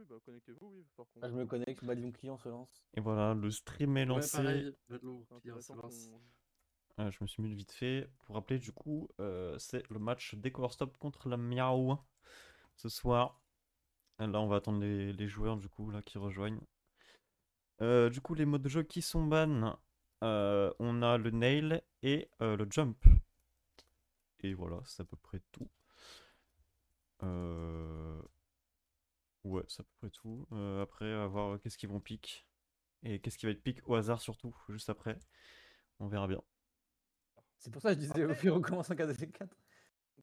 bah connectez-vous, oui, par contre. Ah, je me connecte, Badion client se lance. Et voilà, le stream est Ouais, lancé. pareil, Badion C'est client intéressant se lance. qu'on... Je me suis mis vite fait. Pour rappeler, du coup, c'est le match Decor Stop contre la Miao ce soir. Là, on va attendre les joueurs du coup là qui rejoignent. Du coup, les modes de jeu qui sont ban, on a le nail et le jump. Et voilà, c'est à peu près tout. Ouais, c'est à peu près tout. Après, à voir qu'est-ce qu'ils vont pick. Et qu'est-ce qui va être pick au hasard surtout, juste après. On verra bien. C'est pour ça que je disais, au Après- pire, on commence en 4v4.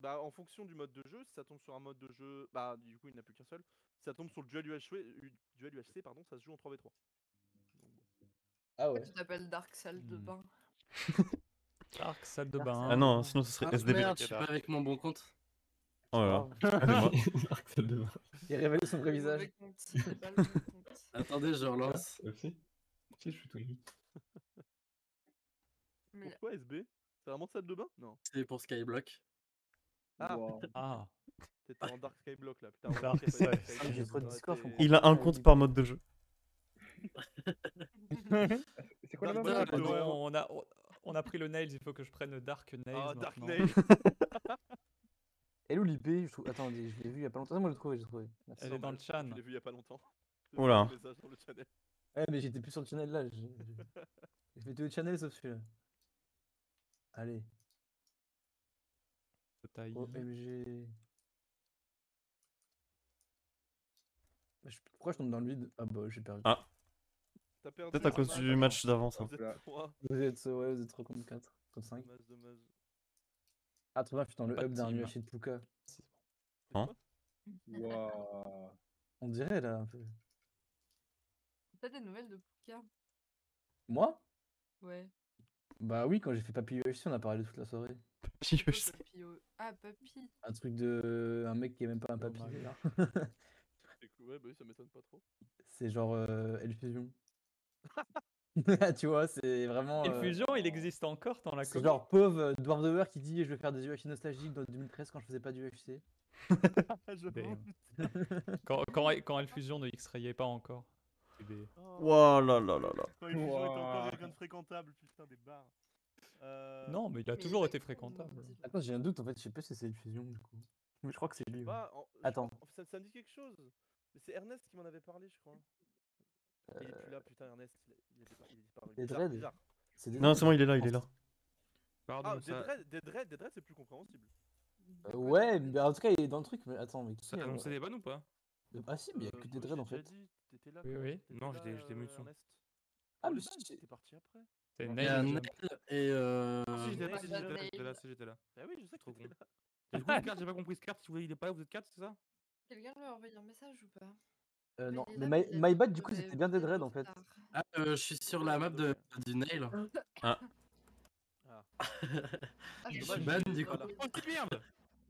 Bah en fonction du mode de jeu, si ça tombe sur un mode de jeu, bah du coup il n'y en a plus qu'un seul. Si ça tombe sur le duel UHC, pardon, ça se joue en 3v3. Donc, bon. Ah ouais. Tu t'appelles Dark Salle de bain. Dark, salle de Dark bain. Ah non, sinon ce serait Ah SDB. merde, je suis pas avec mon bon compte. Oh là Ah, là. Excusez-moi. Dark Salle de bain. il révèle son vrai Le visage. mauvais compte, c'est pas le bon compte. Attendez, je relance. Aussi. Si, je suis tout nu. Mais Pourquoi SB? C'est vraiment salle de bain? Non. C'est pour Skyblock. Ah, Ah, t'étais en Dark Skyblock là, putain. Dark heureusement qu'il y a pas Sky. de Ah, mais j'ai trop de Skyblock, Discord, je t'aurais comprends. été- Il a un compte par mode de jeu. C'est quoi la Dark map Nail, oh ouais. non, on a pris le Nails, il faut que je prenne Dark Nails. Ah, Dark maintenant. Nail. Elle est où l'IP? Je trouve... Attendez, je l'ai vu il y a pas longtemps. Ah, moi, j'ai trouvé, j'ai trouvé. Merci. Elle est dans le Je chan. l'ai vu il y a pas longtemps. J'ai Oula. vu un message dans le channel. Ouais, mais j'étais plus sur le channel là. J'ai fait tous les channels sauf celui-là. Allez. Taille. OMG. Pourquoi je tombe dans le vide? Ah bah, j'ai perdu. Ah, T'as perdu. peut-être à cause dommage. du match d'avant ça. Vous êtes Là. 3. Vous êtes 3 contre 4, contre 5. Dommage. Ah, trop bien, je suis dans le Pas de hub d'un team. UHC de Puka. Hein? Waouh. On dirait là un peu. T'as des nouvelles de Puka? Moi? Ouais. Bah oui, quand j'ai fait Papy UHC, on a parlé toute la soirée. Qui Quoi, je sais. Papy Ah, Papy. Un truc de. Un mec qui est même pas un papy. Dommage. là. C'est cool, ouais, bah oui, ça m'étonne pas trop. C'est genre Elfusion. Tu vois, c'est vraiment. Et le fusion, il existe encore dans la C'est commu. genre pauvre Dwarf de War qui dit je vais faire des UHC nostalgiques dans 2013 quand je faisais pas du UHC. Damn. Quand le fusion ne X-rayait pas encore. Bébé. Wow là là là là. Quand il était encore Ouah. quelqu'un de fréquentable, putain, des barres. Non, mais il a Mais toujours il été a fréquentable. comment Attends, j'ai un doute en fait, je sais pas si c'est Elfusion du coup. Mais je crois que c'est lui. Ouais. Bah, Attends. ça me dit quelque chose. Mais c'est Ernest qui m'en avait parlé, je crois. Il est plus là, putain, Ernest. Il est disparu. Des Bizarre, dreads. bizarre. C'est des Non, c'est bon, il est là, il est là. Pardon, Ah, ça... des dreads, c'est plus compréhensible. Ouais, mais en tout cas, il est dans le truc. Mais attends, mais qui ça annonçait des vannes ou pas? Ah si, mais il y a que des dreads en fait. T'étais là. Oui, quoi. oui. T'étais Non, là, j'étais mis le son. Ernest. Ah, Oh, mais le si, ban, si. t'es parti après. C'est Il y a Nail. Nail et Si, j'étais là, Nail, j'étais là, Nail. j'étais là. Bah oui, je sais que Trop t'étais con. là. Et du coup, Scart, j'ai pas compris. Scart, si vous voulez, il est pas là, vous êtes 4, c'est ça? Quelqu'un lui a envoyé un message ou pas? Non, il est mais là, mais il a My dit Bad, qu'il du coup, devait c'était bien des dreads venir en fait. tard. Ah, je suis sur la map du Nail. Ah, Ah, Je c'est suis dommage, ban, du voilà. coup. Oh, c'est merde!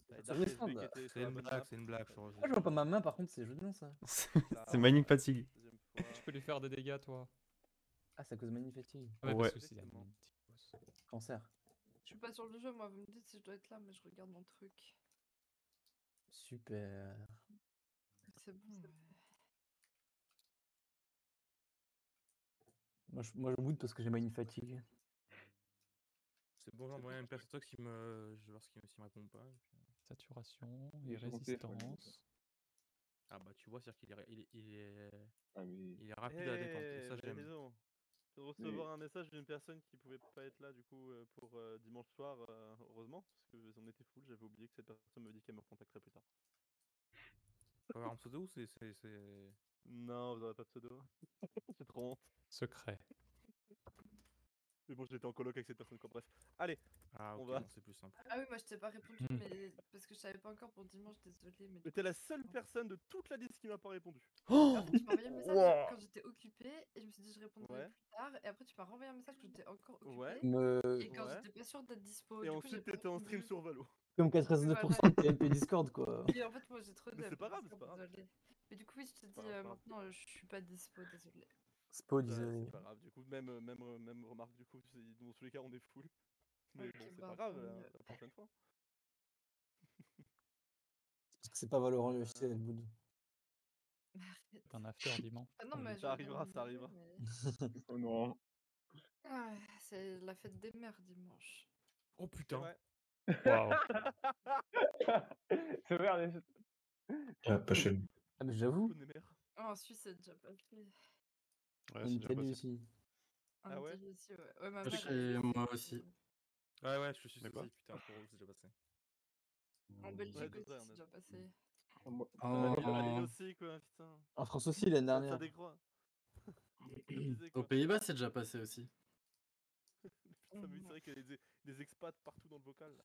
T'avais Ça Dark me SB semble. qui était sur C'est la une bonne blague, map. c'est une blague. Moi, je vois pas ma main, par contre, c'est joli ça. c'est Mining Fatigue. Deuxième fois. Tu peux lui faire des dégâts, toi. Ah, c'est à cause de Manifatigue. Ouais, Ouais. parce que c'est un Exactement. petit boss. Cancer. Je suis pas sur le jeu, moi, vous me dites si je dois être là, mais je regarde mon truc. Super. C'est bon. Moi, je boude parce que j'ai Manifatigue. C'est bon, j'envoie un perso qui me. Je vais voir s'il me répond pas. et puis- Saturation Il et est sur mon téléphone. résistance. Ah bah, tu vois, c'est-à-dire qu'il Ah oui. il est rapide à la détente. Et ça, j'aime. raison. Je viens de recevoir un message d'une personne qui pouvait pas être là du coup pour dimanche soir, heureusement, parce que on était full, j'avais oublié que cette personne me dit qu'elle me recontacterait plus tard. Faut avoir un pseudo ou c'est. Non, vous aurez pas de pseudo. J'ai trop honte. Secret. Mais bon, j'étais en coloc avec cette personne, quoi. Bref. Allez, Ah, On ok, va. bon, c'est plus simple. Ah oui, moi, je t'ai pas répondu, Hmm. mais parce que je savais pas encore pour dimanche, désolé. Mais mais t'es la seule personne de toute la liste qui m'a pas répondu. Oh après, tu m'as envoyé le message Wow. quand j'étais occupée et je me suis dit je répondrai Ouais. plus tard. Et après, tu m'as renvoyé un message quand j'étais encore occupée. Ouais. Et quand Ouais. j'étais pas sûre d'être dispo. Et du coup, j'ai ensuite, pas t'étais en stream répondu. sur Valo. Comme 99% de TNP Discord, quoi. Et en fait, moi, j'ai trop Mais de. c'est pas grave, c'est pas grave. Désolée. Mais du coup, oui, je te dis pas grave. maintenant, je suis pas dispo, désolée. Spo Bah, disait. c'est pas grave, du coup, même remarque, du coup, dans tous les cas, on est full. Mais Ok, bon, c'est bah, pas grave, tant mieux. la prochaine fois. Parce que c'est pas Valorant UFC, elle boude. Arrête. Un after dimanche. Ah non, mais Ça arrivera, ça arrivera. Oh non. C'est la fête des mères dimanche. Oh C'est putain. vrai. Waouh. C'est vrai, allez. Ah, pas chez nous. Ah, mais j'avoue, Bonne mère. Oh, en Suisse, c'est déjà passé. Ouais, une c'est déjà télé passé. aussi. En Ah ouais Italie aussi, ouais. Ouais, ma Chez mère, elle moi fait aussi. Ouais, ouais, je suis Mais quoi aussi. Putain, pour vous, c'est déjà passé. En Belgique Ouais, aussi, c'est vrai, c'est déjà passé. À Lille aussi, quoi, putain. En France aussi l'année Ça dernière. décroît. Abusé, Aux quoi. Pays-Bas, c'est déjà passé aussi. Putain, mais c'est vrai qu'il y a des expats partout dans le vocal. Là.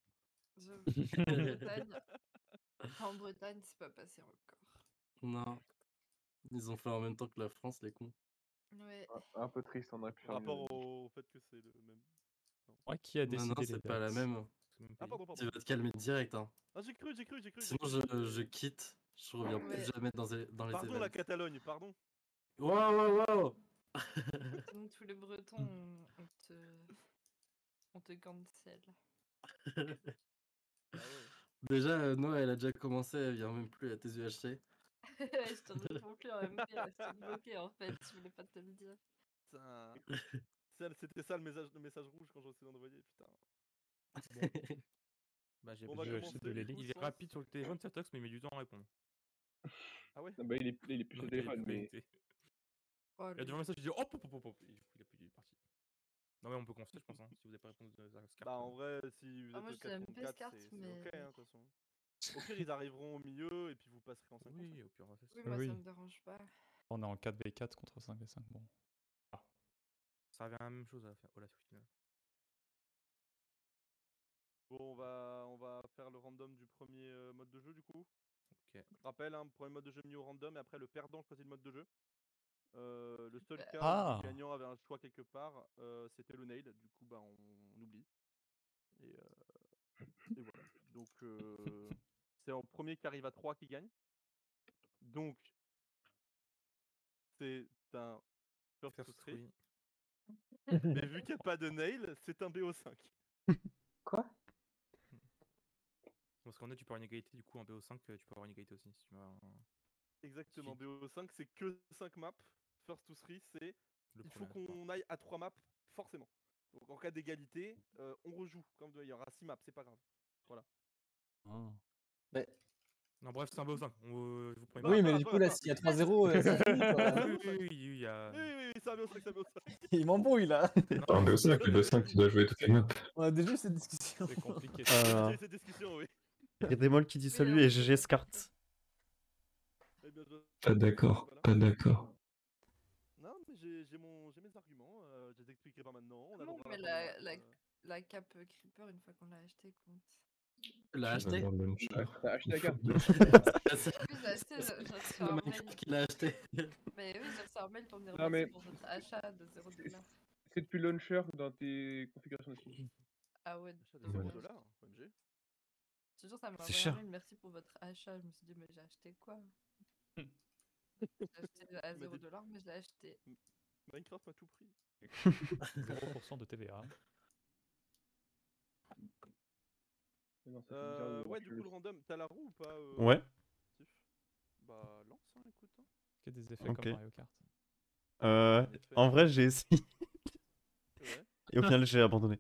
En Bretagne, c'est pas passé encore. Non. Ils ont fait en même temps que la France, les cons. Ouais. Un peu triste, on aurait pu Par faire mieux. rapport au fait que c'est le même. Ouais, qui a Non, décidé non, les c'est pas la dates? même. C'est même Ah, pays. pardon. Tu vas te calmer direct, hein. Ah, j'ai cru. Sinon, je quitte. Je reviens Ouais. plus jamais dans les Pardon, événements. la Catalogne, pardon. Wow. Sinon, tous les Bretons, on te cancel. Ah ouais. Déjà, Noah, elle a déjà commencé, elle vient même plus à tes UHC. Je te réponds plus en MP, je t'ai bloqué en fait, je voulais pas te le dire. Putain. C'était ça le message rouge quand j'essayais d'envoyer, putain. Bah, j'ai On va Je vais commencer. acheter de du l'élite. coup, Il est sans- rapide sur le téléphone, ça tox, mais il met du temps à répondre. Ah ouais. Ah bah, il est plus sur le Donc, il est téléphone, plus mais. connecté. Oh, Il a devant un message, il dit hop. Et du coup, il est parti. Non, mais on peut confier, je pense, hein, si vous n'avez pas répondu à Scarpe. Bah, en vrai, si vous Ah, êtes moi, au je l'aime 4 pas, contre 4, Scarpe, c'est mais- ok, hein, de toute façon. Au pire, ils arriveront au milieu et puis vous passerez en 5 contre Oui, au pire, on va faire ça. Oui, moi Oui. ça me dérange pas. On est en 4v4 contre 5v5. Bon. Ça revient à la même chose à faire. Oh là, c'est au final. Bon, on va faire le random du premier mode de jeu du coup. Ok. Rappel, hein, premier mode de jeu mis au random et après le perdant choisit le mode de jeu. Le seul cas Ah. où le gagnant avait un choix quelque part, c'était le nail. Du coup, bah, on oublie. Et voilà. Donc, c'est en premier qui arrive à 3 qui gagne. Donc, c'est un first to First 3. oui. Mais vu qu'il n'y a pas de nail, c'est un BO5. Quoi? Parce qu'en est, tu peux avoir une égalité, du coup, en BO5, tu peux avoir une égalité aussi. Si tu veux un... Exactement, Si. BO5 c'est que 5 maps. First to 3, c'est Le il faut premier, qu'on aille à 3 maps, forcément. Donc en cas d'égalité, on rejoue. Comme il y aura 6 maps, c'est pas grave. Voilà. Ah. Mais... Non, bref, c'est un BO5. Je vous promets Oui, pas. mais du coup, là, s'il y a 3-0, c'est fini, quoi. Oui, il y a. Oui, c'est un BO5, c'est un BO5. Il m'embrouille, là. En BO5, le BO5, tu dois jouer toutes les maps. On a déjà eu cette discussion. C'est compliqué. J'ai déjà eu cette discussion, oui. Il y a des molles qui dit Oui, salut on et peut GG faire Scart. Eh bien, Pas d'accord, voilà. pas d'accord. Non, mais j'ai mes arguments. Je les expliquerai pas maintenant. On a Non, droit mais à la première, la cape Creeper, une fois qu'on l'a acheté, compte. L'a acheté. T'as acheté la carte. Oui, j'ai acheté, j'ai reçu Le un mail. Minecraft qu'il a acheté. Mais oui, j'ai reçu un mail pour me dire Non, merci mais- pour votre achat de 0$. C'est depuis le launcher dans tes configurations de Steam. Ah ouais, Achat de dommage. 0$, OMG. Je te jure, ça m'a C'est envoyé un cher. mail, merci pour votre achat. Je me suis dit, mais j'ai acheté quoi? J'ai acheté à Il m'a dit- 0$, mais je l'ai acheté. Minecraft m'a tout pris. 0% de TVA. Mais non, ça fait bizarre de Ouais, voir du que coup, le random, t'as la roue ou pas Ouais. Steve Bah, lance, hein, écoute. Hein. Que des effets Ok. comme Mario Kart. En vrai, j'ai essayé. Ouais. Et au final, j'ai abandonné.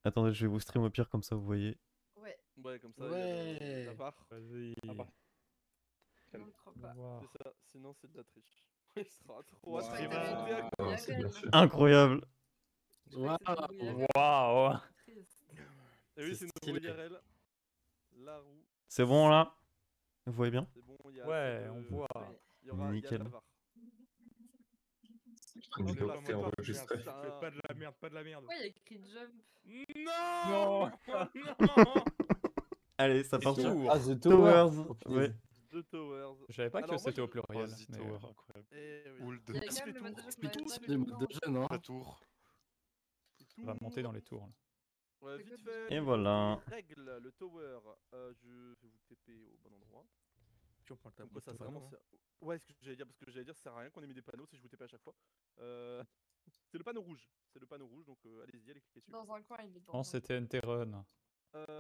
Attendez, je vais vous stream au pire, comme ça vous voyez. Ouais, Ouais, comme ça, il y a la barre. Vas-y. Ah, bah. je ne crois pas. Wow. C'est ça, sinon c'est de la triche. Il sera trop Wow. hâte. Ouais, C'est bien fait. Incroyable. Je crois que c'était une IRL. Waouh. Triste. Et oui, C'est c'est une stylé. roue IRL. La roue, C'est bon là? Vous voyez bien? c'est bon, il y a. Ouais, assez de- on voit. Il y aura il y a de Nickel. la barre. Une Non, vidéo mais qui est pas- enregistrée. putain. Fais pas de la merde, pas de la merde. Pourquoi il y a écrit jump? Non. Non. Allez, ça Et part sur tout. Ah, The Towers. Tower. Oh, punaise. Ouais. The Towers. Je savais pas que Alors, moi, c'était au je- pluriel. The mais, Tower, incroyable. Eh oui. Ou le Il y a de quand même le mode de jeu que C'est vous m'avez tous pas les modes de donné. jeu, non? la tour. C'est on va tout. monter dans les tours. Là. Ouais, C'est vite quoi fait. déjà Et voilà. Règle, le tower. Je vais vous TP au bon endroit. Tu prends le Comme tableau. quoi ça vraiment sert... Ouais, ce que j'allais dire, parce que j'allais dire, ça sert à rien qu'on ait mis des panneaux si je vous TP à chaque fois. C'est le panneau rouge. C'est le panneau rouge, donc allez-y, allez cliquer dessus. Dans un coin, il est dans Non, un c'était NT Run.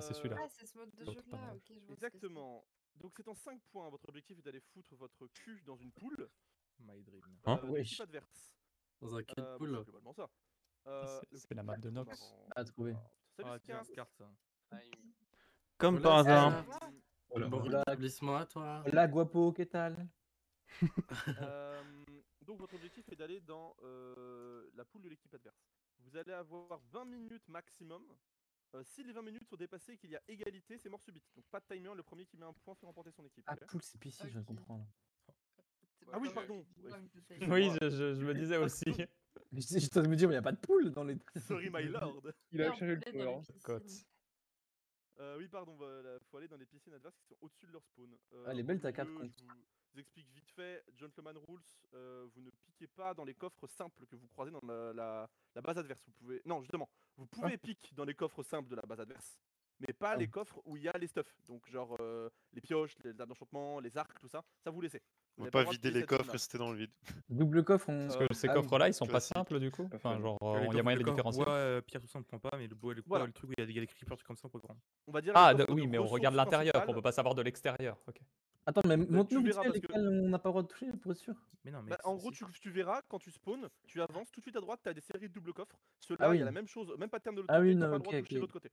c'est celui-là. Ah, c'est ce mode de L'autre jeu là, panneau. ok, je vois ce que c'est. Exactement. Donc c'est en 5 points. Votre objectif est d'aller foutre votre cul dans une poule My dream. Hein de Wesh. l'équipe adverse. Dans un kit Bah, pool. c'est globalement ça. C'est la map de Nox. À trouver. Salut Ah, tiens, Scar. carte ça. Comme Voilà, par hasard. Voilà. Bon Voilà. rétablissement à toi. Hola guapo, ¿qué tal? Donc votre objectif est d'aller dans la poule de l'équipe adverse. Vous allez avoir 20 minutes maximum. Si les 20 minutes sont dépassées et qu'il y a égalité, c'est mort subite. Donc pas de timer, le premier qui met un point fait remporter son équipe. Ah, ok poule, c'est PC, je viens de comprendre. Ah oui, pardon. Ouais, Oui, je me disais aussi. J'étais en train de me dire, mais y a pas de poule dans les. Sorry my lord. Il a changé le tour. hein. Cote. Oui, pardon, faut aller dans les piscines adverses qui sont au-dessus de leur spawn. Ah, les au belles, t'as 4 milieu, contre. Je vous explique vite fait, Gentleman Rules, vous ne piquez pas dans les coffres simples que vous croisez dans la base adverse. Vous pouvez... Non, justement, vous pouvez piquer dans les coffres simples de la base adverse, mais pas les coffres où il y a les stuffs. Donc genre les pioches, les armes d'enchantement, les arcs, tout ça, ça vous laissez. On Vous va n'avez pas le droit de vider piller les cette coffres, zone-là. rester dans le vide. Double coffre, on. Parce que ces Ah oui. coffres-là, ils sont pas Classique. simples du coup. Pas Enfin, fun. genre, Les il y a moyen de les coffres différencier. bois, pierre, tout ça, on prend pas, mais le bois, Voilà. le truc où il y a des creepers, trucs comme ça, on peut prendre. On va dire Ah, les coffres oui, de mais on ressources regarde l'intérieur, on principales. peut pas savoir de l'extérieur. Ok. Attends, mais montre-nous tu vite verras fait parce que- lesquels on n'a pas le droit de toucher pour être sûr. Mais non, mais Bah, en c'est- gros, c'est- tu verras quand tu spawns, tu avances tout de suite à droite, tu as des séries de double coffres. Ceux-là, Ah il y a oui. la même chose, même pattern de l'autre Ah côté, oui, t'as non, pas le droit ok, de toucher ok. de l'autre côté.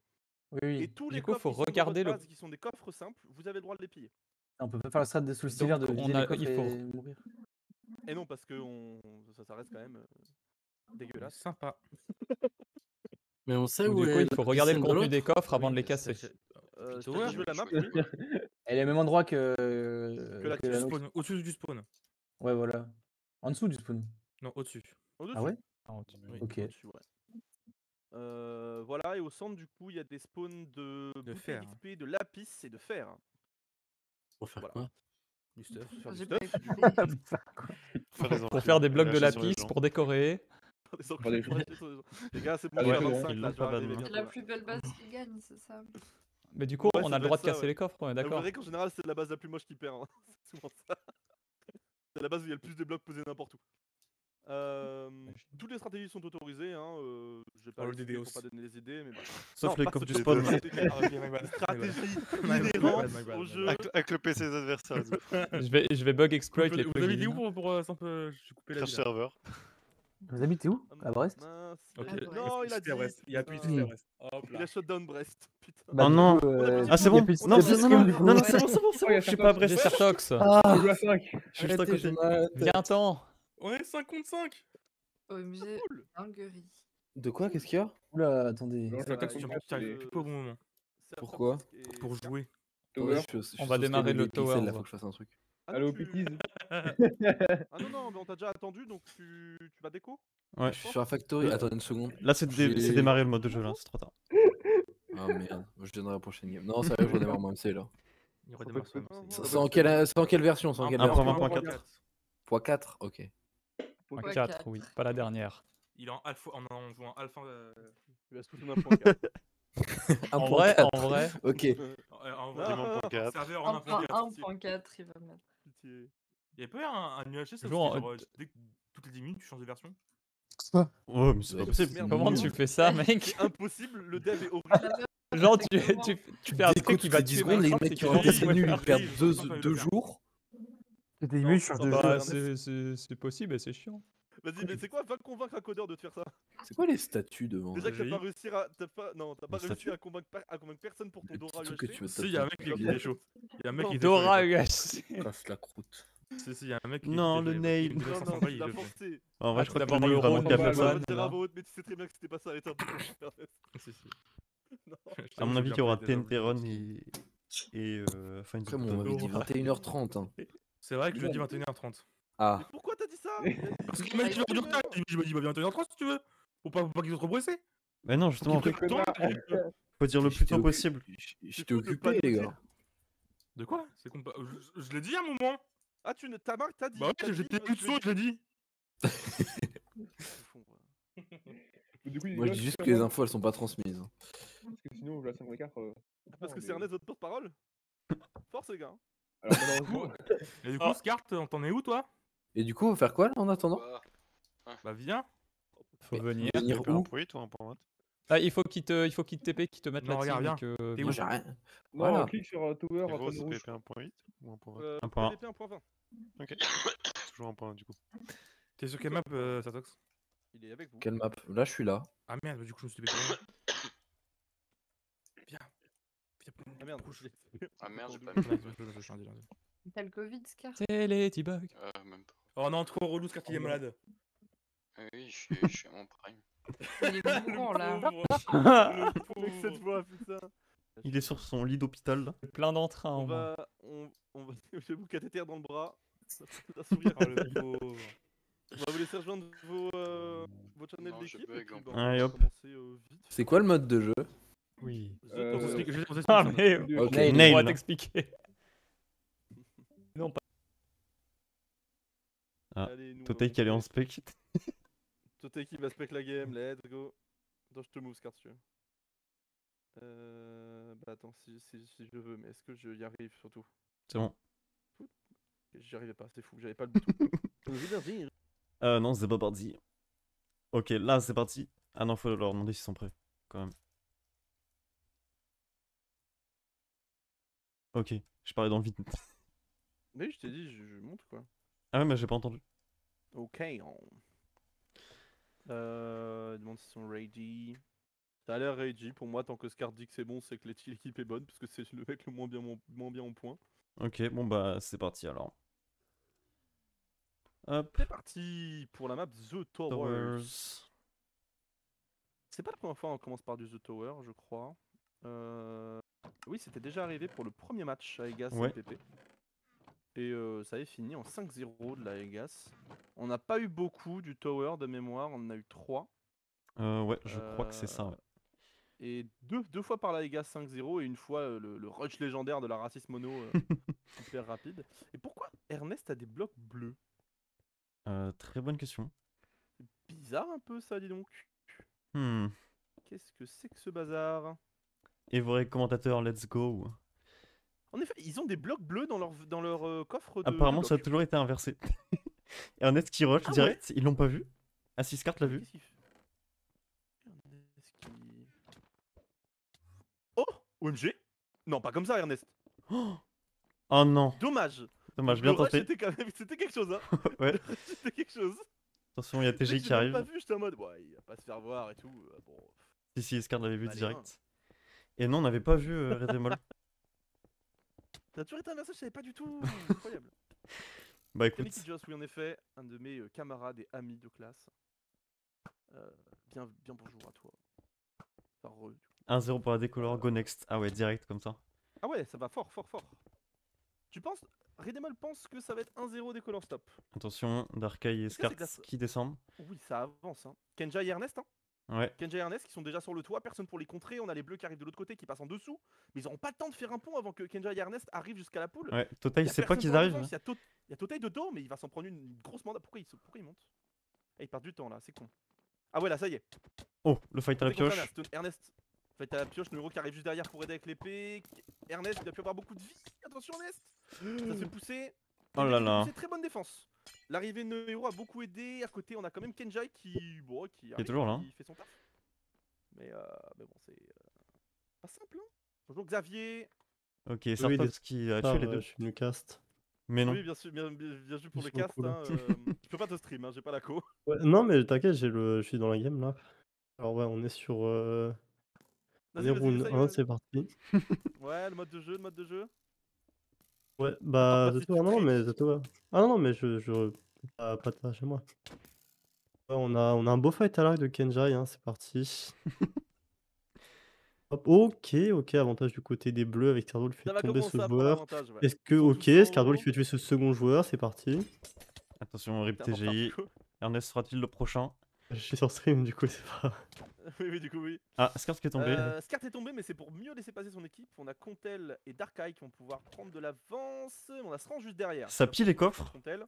Oui, Et oui. tous Du les coup, coffres faut qui sont dans regarder votre le- base, qui sont des coffres simples, vous avez le droit de les piller. On peut pas faire ça sous le style de Donc, vider on a- les coffres il faut- et mourir. Et non, parce que ça reste quand même dégueulasse. sympa. Mais on sait Donc, où du coup, est il faut la regarder le piscine de contenu l'autre. des coffres avant Oui, de les mais casser. Je Plutôt t'ai ouais, dit, je veux la map, je oui. Elle est au même endroit que la la du nôtre. Spawn, au-dessus du spawn. Ouais, voilà. En dessous du spawn. Non, au-dessus. Au-dessus. Ah ouais? Oui. Ok. Au-dessus, ouais. Voilà, et au centre, du coup, il y a des spawns de bouteilles fer. d'XP, de lapis et de fer. Pour faire Voilà. quoi? Du stuff. Pour faire du J'ai stuff. pas écouté. Pour faire des blocs de lâcher sur les lapis, gens. pour décorer. Des enculés, Pour des lâcher sur les gens. Les gars, c'est bon, Ah, je vais ouais, avoir ils 5 l'ont là, je vais pas arriver banni. bientôt, La là. plus belle base qui gagne, c'est ça. Mais du coup, Ouais, on ça a le doit droit être de ça, casser ouais. les coffres, on est Vous d'accord. verrez qu'en général, c'est la base la plus moche qui perd. Hein. C'est souvent ça. C'est la base où il y a le plus de blocs posés n'importe où. Toutes les stratégies sont autorisées. Hein. Je vais pas Oh, le les citer pour DDoS. pas donner les idées, mais voilà. Sauf Non, les pas coffres ce du type spawn. de stratégie. Ah, ok, my bad. Stratégie My bad, inhérente my bad, au my jeu. bad. Avec le PC des adversaires. Je vais bug exploit les Vous avez dit où plugins. pour simple. J'ai coupé la Crash vie. là. serveur. Vous habitez où? À Brest? Mince, Ok. il a- Ah, Non, il a C'était dit. Brest. Il appuie putain. sur Brest. Hop Il là. a shutdown Brest. Putain. Oh non. Ah, c'est y a bon. plus de- Non, y a plus de non, scum, non, du coup. non, Ouais. c'est bon, c'est bon, c'est Oh, il y bon. a Je suis certains- pas à Brest. Desertox, Ah! On joue à 5. Je suis juste à côté. viens-t'en. On est 5 contre 5. OMG, Cool. dinguerie. De quoi? Qu'est-ce qu'il y a? Oula, attendez. Non, Ça je va, l'attaque il y a contre T'arrives plus de- pas au bon moment. Serve Pourquoi? Serve et Pour Serve. jouer. Tower. On va démarrer le tower, Là, on faut que je fasse un truc. Ah non, Allô, tu- Pickies. Ah non, mais on t'a déjà attendu, donc tu vas déco. Ouais. Je suis sur la factory. Attendez une seconde. Là, c'est J'ai- démarré le mode de jeu, là, c'est trop tard. Ah merde, je donnerai la prochaine game. Non, sérieux, je redémarre mon MC là. Il redémarre ça. C'est en quelle version? C'est en quelle version? 1.20.4. Point 4. Ok. Un Ouais, 4, quatre. oui, pas la dernière. Il est en alpha. On joue en alpha. Il va se foutre d'un point 4. En 1.4. vrai, en vrai, Ok. En Vraiment pour 4. serveur en 1.4. 1.4, il va mettre. Pitié. Il y a pas eu un UHC, ça Joue en- genre, toutes les 10 minutes, tu changes de version. Ouais, mais c'est pas Ouais, possible. Merde. comment tu fais ça, mec? C'est impossible, le dev est horrible. Genre, tu fais un Dès truc que qui va toutes les 10 tuer secondes, les Minecraft et mecs qui qui va rentrent juste c'est me nul, faire ils perdent chier. deux jours. C'était Non, début, je change de Bah, jeu. c'est possible et c'est chiant. Vas-y, mais c'est quoi? Va convaincre un codeur de te faire ça. C'est quoi les statuts devant? Déjà que t'as GI. pas réussi à. T'as pas Le réussi statut. à convaincre personne pour ton Le Dora petit truc que UHC. tu veux Si, il y a un mec qui est chaud. Il y a un mec Non, qui est Dora chaud. UHC. Casse la croûte. Si, il y a un mec qui Non, était le chaud, nail. il me donne Non, 500 non, balles, tu il l'as le fait. forcé. En vrai, Ah, je crois que d'abord le nail le vraiment rôle, capable on va Ça ça. veut dire là. à voix haute, mais tu sais très bien que c'était pas ça, arrête un peu. Si, si. Non. À mon avis, il y aura TNT Run et Find the Après, on m'avait dit Button. 21h30. Hein. C'est vrai que je dis 21h30. Ah. Mais pourquoi t'as dit ça? Parce que le mec, il va du retard, il va 21h30 si tu veux. Pour pas qu'ils soient trop pressés. Mais non, justement, Faut qu'il prenne le temps. faut dire le plus tôt possible. J'étais occupé, les gars. De quoi? C'est con. Je l'ai dit à un moment. Ah, tu ne. Ta marque, t'as dit. Bah t'as ouais, dit, j'étais tu plus de l'as son, je l'ai dit. Du coup, Moi, je dis juste que les infos, elles sont pas transmises. Parce que sinon, on joue à 5v4. Parce que c'est Ernest votre porte-parole. Force, les gars. Alors, malheureusement. Et du coup, Scart, t'en es où toi? Et du coup, on va faire quoi là en attendant? Bah viens. Faut venir. Venir Un où? point 8 ou un point 20? Ah, il faut qu'il te TP, qu'il te mette Non, la regarde, team et viens. que... T'es Moi où? j'ai rien. Non, Voilà. clique sur Tower, Niveau, tonneau c'est rouge. PP 1.8 ou 1.20? 1.1. PVP 1.20. Ok. Toujours 1.1 du coup. T'es sur quelle map, Satox? Il est avec vous. Quelle map? Là, je suis là. Ah merde, du coup, je me suis TP pour rien. Viens. Viens, Ah merde. bouge. Ah merde, j'ai pas Ouais, mis. je suis lundi. T'as le Covid, Scar? C'est les T-Bug. Même pas. Oh non, trop relou, Scar, il est malade. Oui, je suis à mon prime. Il est mourant là. Avec cette voix, putain. Il est sur son lit d'hôpital là. Plein d'entrain On au moins. va. J'ai vous cathéter dans le bras. La souris à Oh côté. le pauvre. On va vous laisser rejoindre vos channels Non, je d'équipe. bug Et puis, en bah, plus. on Allez, va hop. commencer vite. C'est quoi le mode de jeu? Oui. On s'explique, on s'explique Ah ça. mais... Ok. On Nail. va t'expliquer. Non, pas... Ah, Allez, nous, on va Totei qui allait en monter. spec. Totei qui va spec la game, let's go. Attends, je te move, Scar, si tu veux. Bah attends, si je veux, mais est-ce que je y arrive surtout? C'est bon. J'y arrivais pas, c'est fou, j'avais pas le bouton. Non, c'est pas parti. Ok, là c'est parti. Ah non, faut leur demander s'ils sont prêts, quand même. Ok, je parlais dans le vide. Mais je t'ai dit, je monte quoi. Ah ouais, mais j'ai pas entendu. Ok, demande s'ils sont ready. Ça a l'air ready, pour moi, tant que Scar dit que c'est bon, c'est que l'équipe est bonne, parce que c'est le mec le moins bien en point. Ok, bon bah c'est parti alors. Hop. C'est parti pour la map The Towers. Towers. C'est pas la première fois qu'on commence par du The Tower, je crois. Oui, c'était déjà arrivé pour le premier match à Egas Ouais. MPP. Et ça avait fini en 5-0 de la Egas. On n'a pas eu beaucoup du Tower de mémoire, on en a eu 3. Ouais, je crois que c'est ça. Ouais. Et deux fois par la Egas 5-0 et une fois le rush légendaire de la Racisme Mono hyper rapide. Et pourquoi Ernest a des blocs bleus? Très bonne question. C'est bizarre un peu ça, dis donc. Hmm. Qu'est-ce que c'est que ce bazar? Et vrai commentateur, let's go. En effet, ils ont des blocs bleus dans leur coffre de Apparemment, de ça a blocs. toujours été inversé. Ernest qui rush Ah direct, ils l'ont pas vu. Assiscart l'a vu. Qu'est-ce qu'il fait? Ernest qui... Oh, OMG. Non, pas comme ça, Ernest. Oh non. Dommage. Dommage, Le bien rush, tenté. C'était quelque chose, hein. Ouais. Le rush, c'était quelque chose. Attention, il y a Tu sais TG que qui j'ai même arrive. pas vu, j'étais en mode, ouais, il va pas se faire voir et tout. Bon. Si, Escart l'avait vu Allez, direct. Et non, on n'avait pas vu Redemol. T'as toujours été inversé, je savais pas du tout. Incroyable. Bah écoute, Kaneki Joss, oui, en effet, un de mes camarades et amis de classe. Bien bonjour à toi. Enfin, du coup. 1-0 pour la décolore, go next. Ah ouais, direct comme ça. Ah ouais, ça va fort. Tu penses, Redemol pense que ça va être 1-0 des Color Stop. Attention, Darkai et Est-ce que c'est Skart grâce- qui descendent. Oui, ça avance. Hein. Kenja et Ernest, hein. Ouais. Kenja et Ernest qui sont déjà sur le toit, personne pour les contrer. On a les bleus qui arrivent de l'autre côté, qui passent en dessous. Mais ils n'auront pas le temps de faire un pont avant que Kenja et Ernest arrivent jusqu'à la poule. Ouais, Tota, il Y a sait pas personne qu'ils pour arrivent. l'avance, Il y a Totei de dos, mais il va s'en prendre une grosse mandate. Pourquoi il monte? Ah, il perd du temps là, c'est con. Ah ouais, là, ça y est. Oh, le fight à la Totei contre pioche. Ernest. Fight à la pioche, le héros qui arrive juste derrière pour aider avec l'épée. Ernest, il a pu avoir beaucoup de vie. Attention, Ernest. Ça se fait pousser. Oh là là. C'est très bonne défense. L'arrivée de nos héros a beaucoup aidé. À côté, on a quand même Kenjai qui est toujours là. qui fait son taf. Mais bon, c'est pas simple. Hein. Bonjour Xavier. Ok, Oui, Sartovs qui a tué les deux. Je suis cast. Mais non. Oui, bien sûr, bien joué pour Ils le sont cast. cool. Hein, je peux pas te stream, hein, j'ai pas la co. Ouais, non, mais t'inquiète, je suis dans la game là. Alors, ouais, on est sur. On est round essaye, 1, ouais. c'est parti. Ouais, le mode de jeu. Ouais, bah, Attends, The Tower, c'est non, très mais difficile. The Tower. Ah non, mais je pas de chez moi. Ouais, on a un beau fight à l'arc de Kenjai, hein, c'est parti. Hop, ok, avantage du côté des bleus avec Scardo, il fait Ça va tomber commencer ce à prendre joueur. l'avantage, ouais. Est-ce que, Ils sont ok, tous en Scardo, il haut. fait tuer ce second joueur, c'est parti. Attention, RIP Putain, TGI. Marco. Ernest sera-t-il le prochain? Je suis sur stream, du coup, c'est pas. Oui, du coup, oui. Ah, Skart qui est tombé. Skart est tombé, mais c'est pour mieux laisser passer son équipe. On a Contel et Darkai qui vont pouvoir prendre de l'avance. On a Sran juste derrière. Ça pille les coffres. Contel.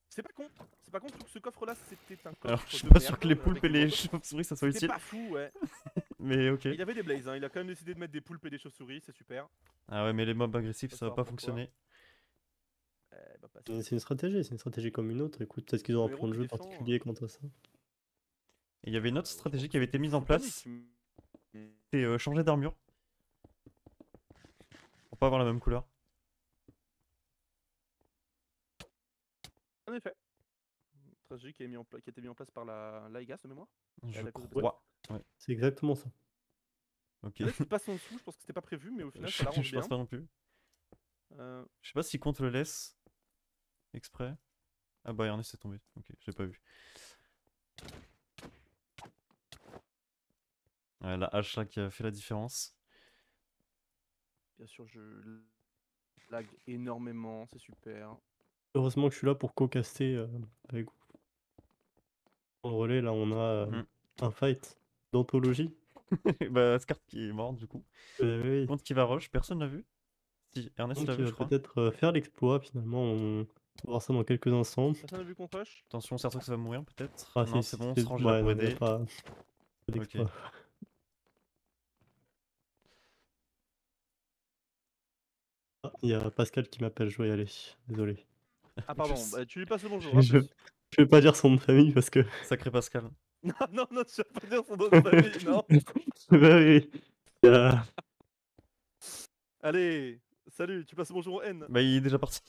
C'est pas con. C'est pas con, surtout que ce coffre-là, c'était un coffre. Alors, je suis de pas sûr merde que les avec poulpes et du les mode. chauves-souris ça soit C'est utile. pas fou, ouais. Mais ok. Il avait des blazes, hein. Il a quand même décidé de mettre des poulpes et des chauves-souris, c'est super. Ah ouais, mais les mobs agressifs, Faut ça va savoir pas pourquoi. fonctionner. Bah, parce C'est une stratégie comme une autre. Écoute, peut-être qu'ils ont un Le plan de héros jeu qui défend, particulier quant à ça. Et il y avait une autre je stratégie pense qui avait que été mise en full place. panique. C'était changer d'armure. Pour pas avoir la même couleur. En effet. Stratégie qui a été mise en place par la IGAS de mémoire. Je la cause de crois. Ouais. C'est exactement ça. Ok. Là, il passe en dessous, je pense que c'était pas prévu, mais au final, ça Je l'arrange bien. pense pas non plus. Euh, Je sais pas s'il compte le laisse exprès. Ah bah Ernest est tombé. Ok, j'ai pas vu. Ouais, la hache là qui a fait la différence. Bien sûr, je lag énormément, c'est super. Heureusement que je suis là pour co-caster avec vous. Dans le relais, là, on a un fight d'anthologie. Bah Ascart qui est mort du coup. Oui. Contre qui va rush, personne l'a vu. Si, Ernest Donc, l'a il vu, va je crois. peut-être faire l'exploit finalement. On va voir ça dans quelques instants. Personne n'a vu contre Rush? Attention, Certox va mourir peut-être. Ah, Non, si, c'est bon, on si, se range là ouais, pour non, il y a aider. pas d'exploit. Ok. Ah, il y a Pascal qui m'appelle, je dois y aller. Désolé. Ah pardon, bah, tu lui passes le bonjour. Je vais pas dire son nom de famille parce que. Sacré Pascal. Non, non, non, tu vas pas dire son nom de famille, non. Bah oui. Il y a- Allez, salut, tu passes le bonjour au N. Bah il est déjà parti.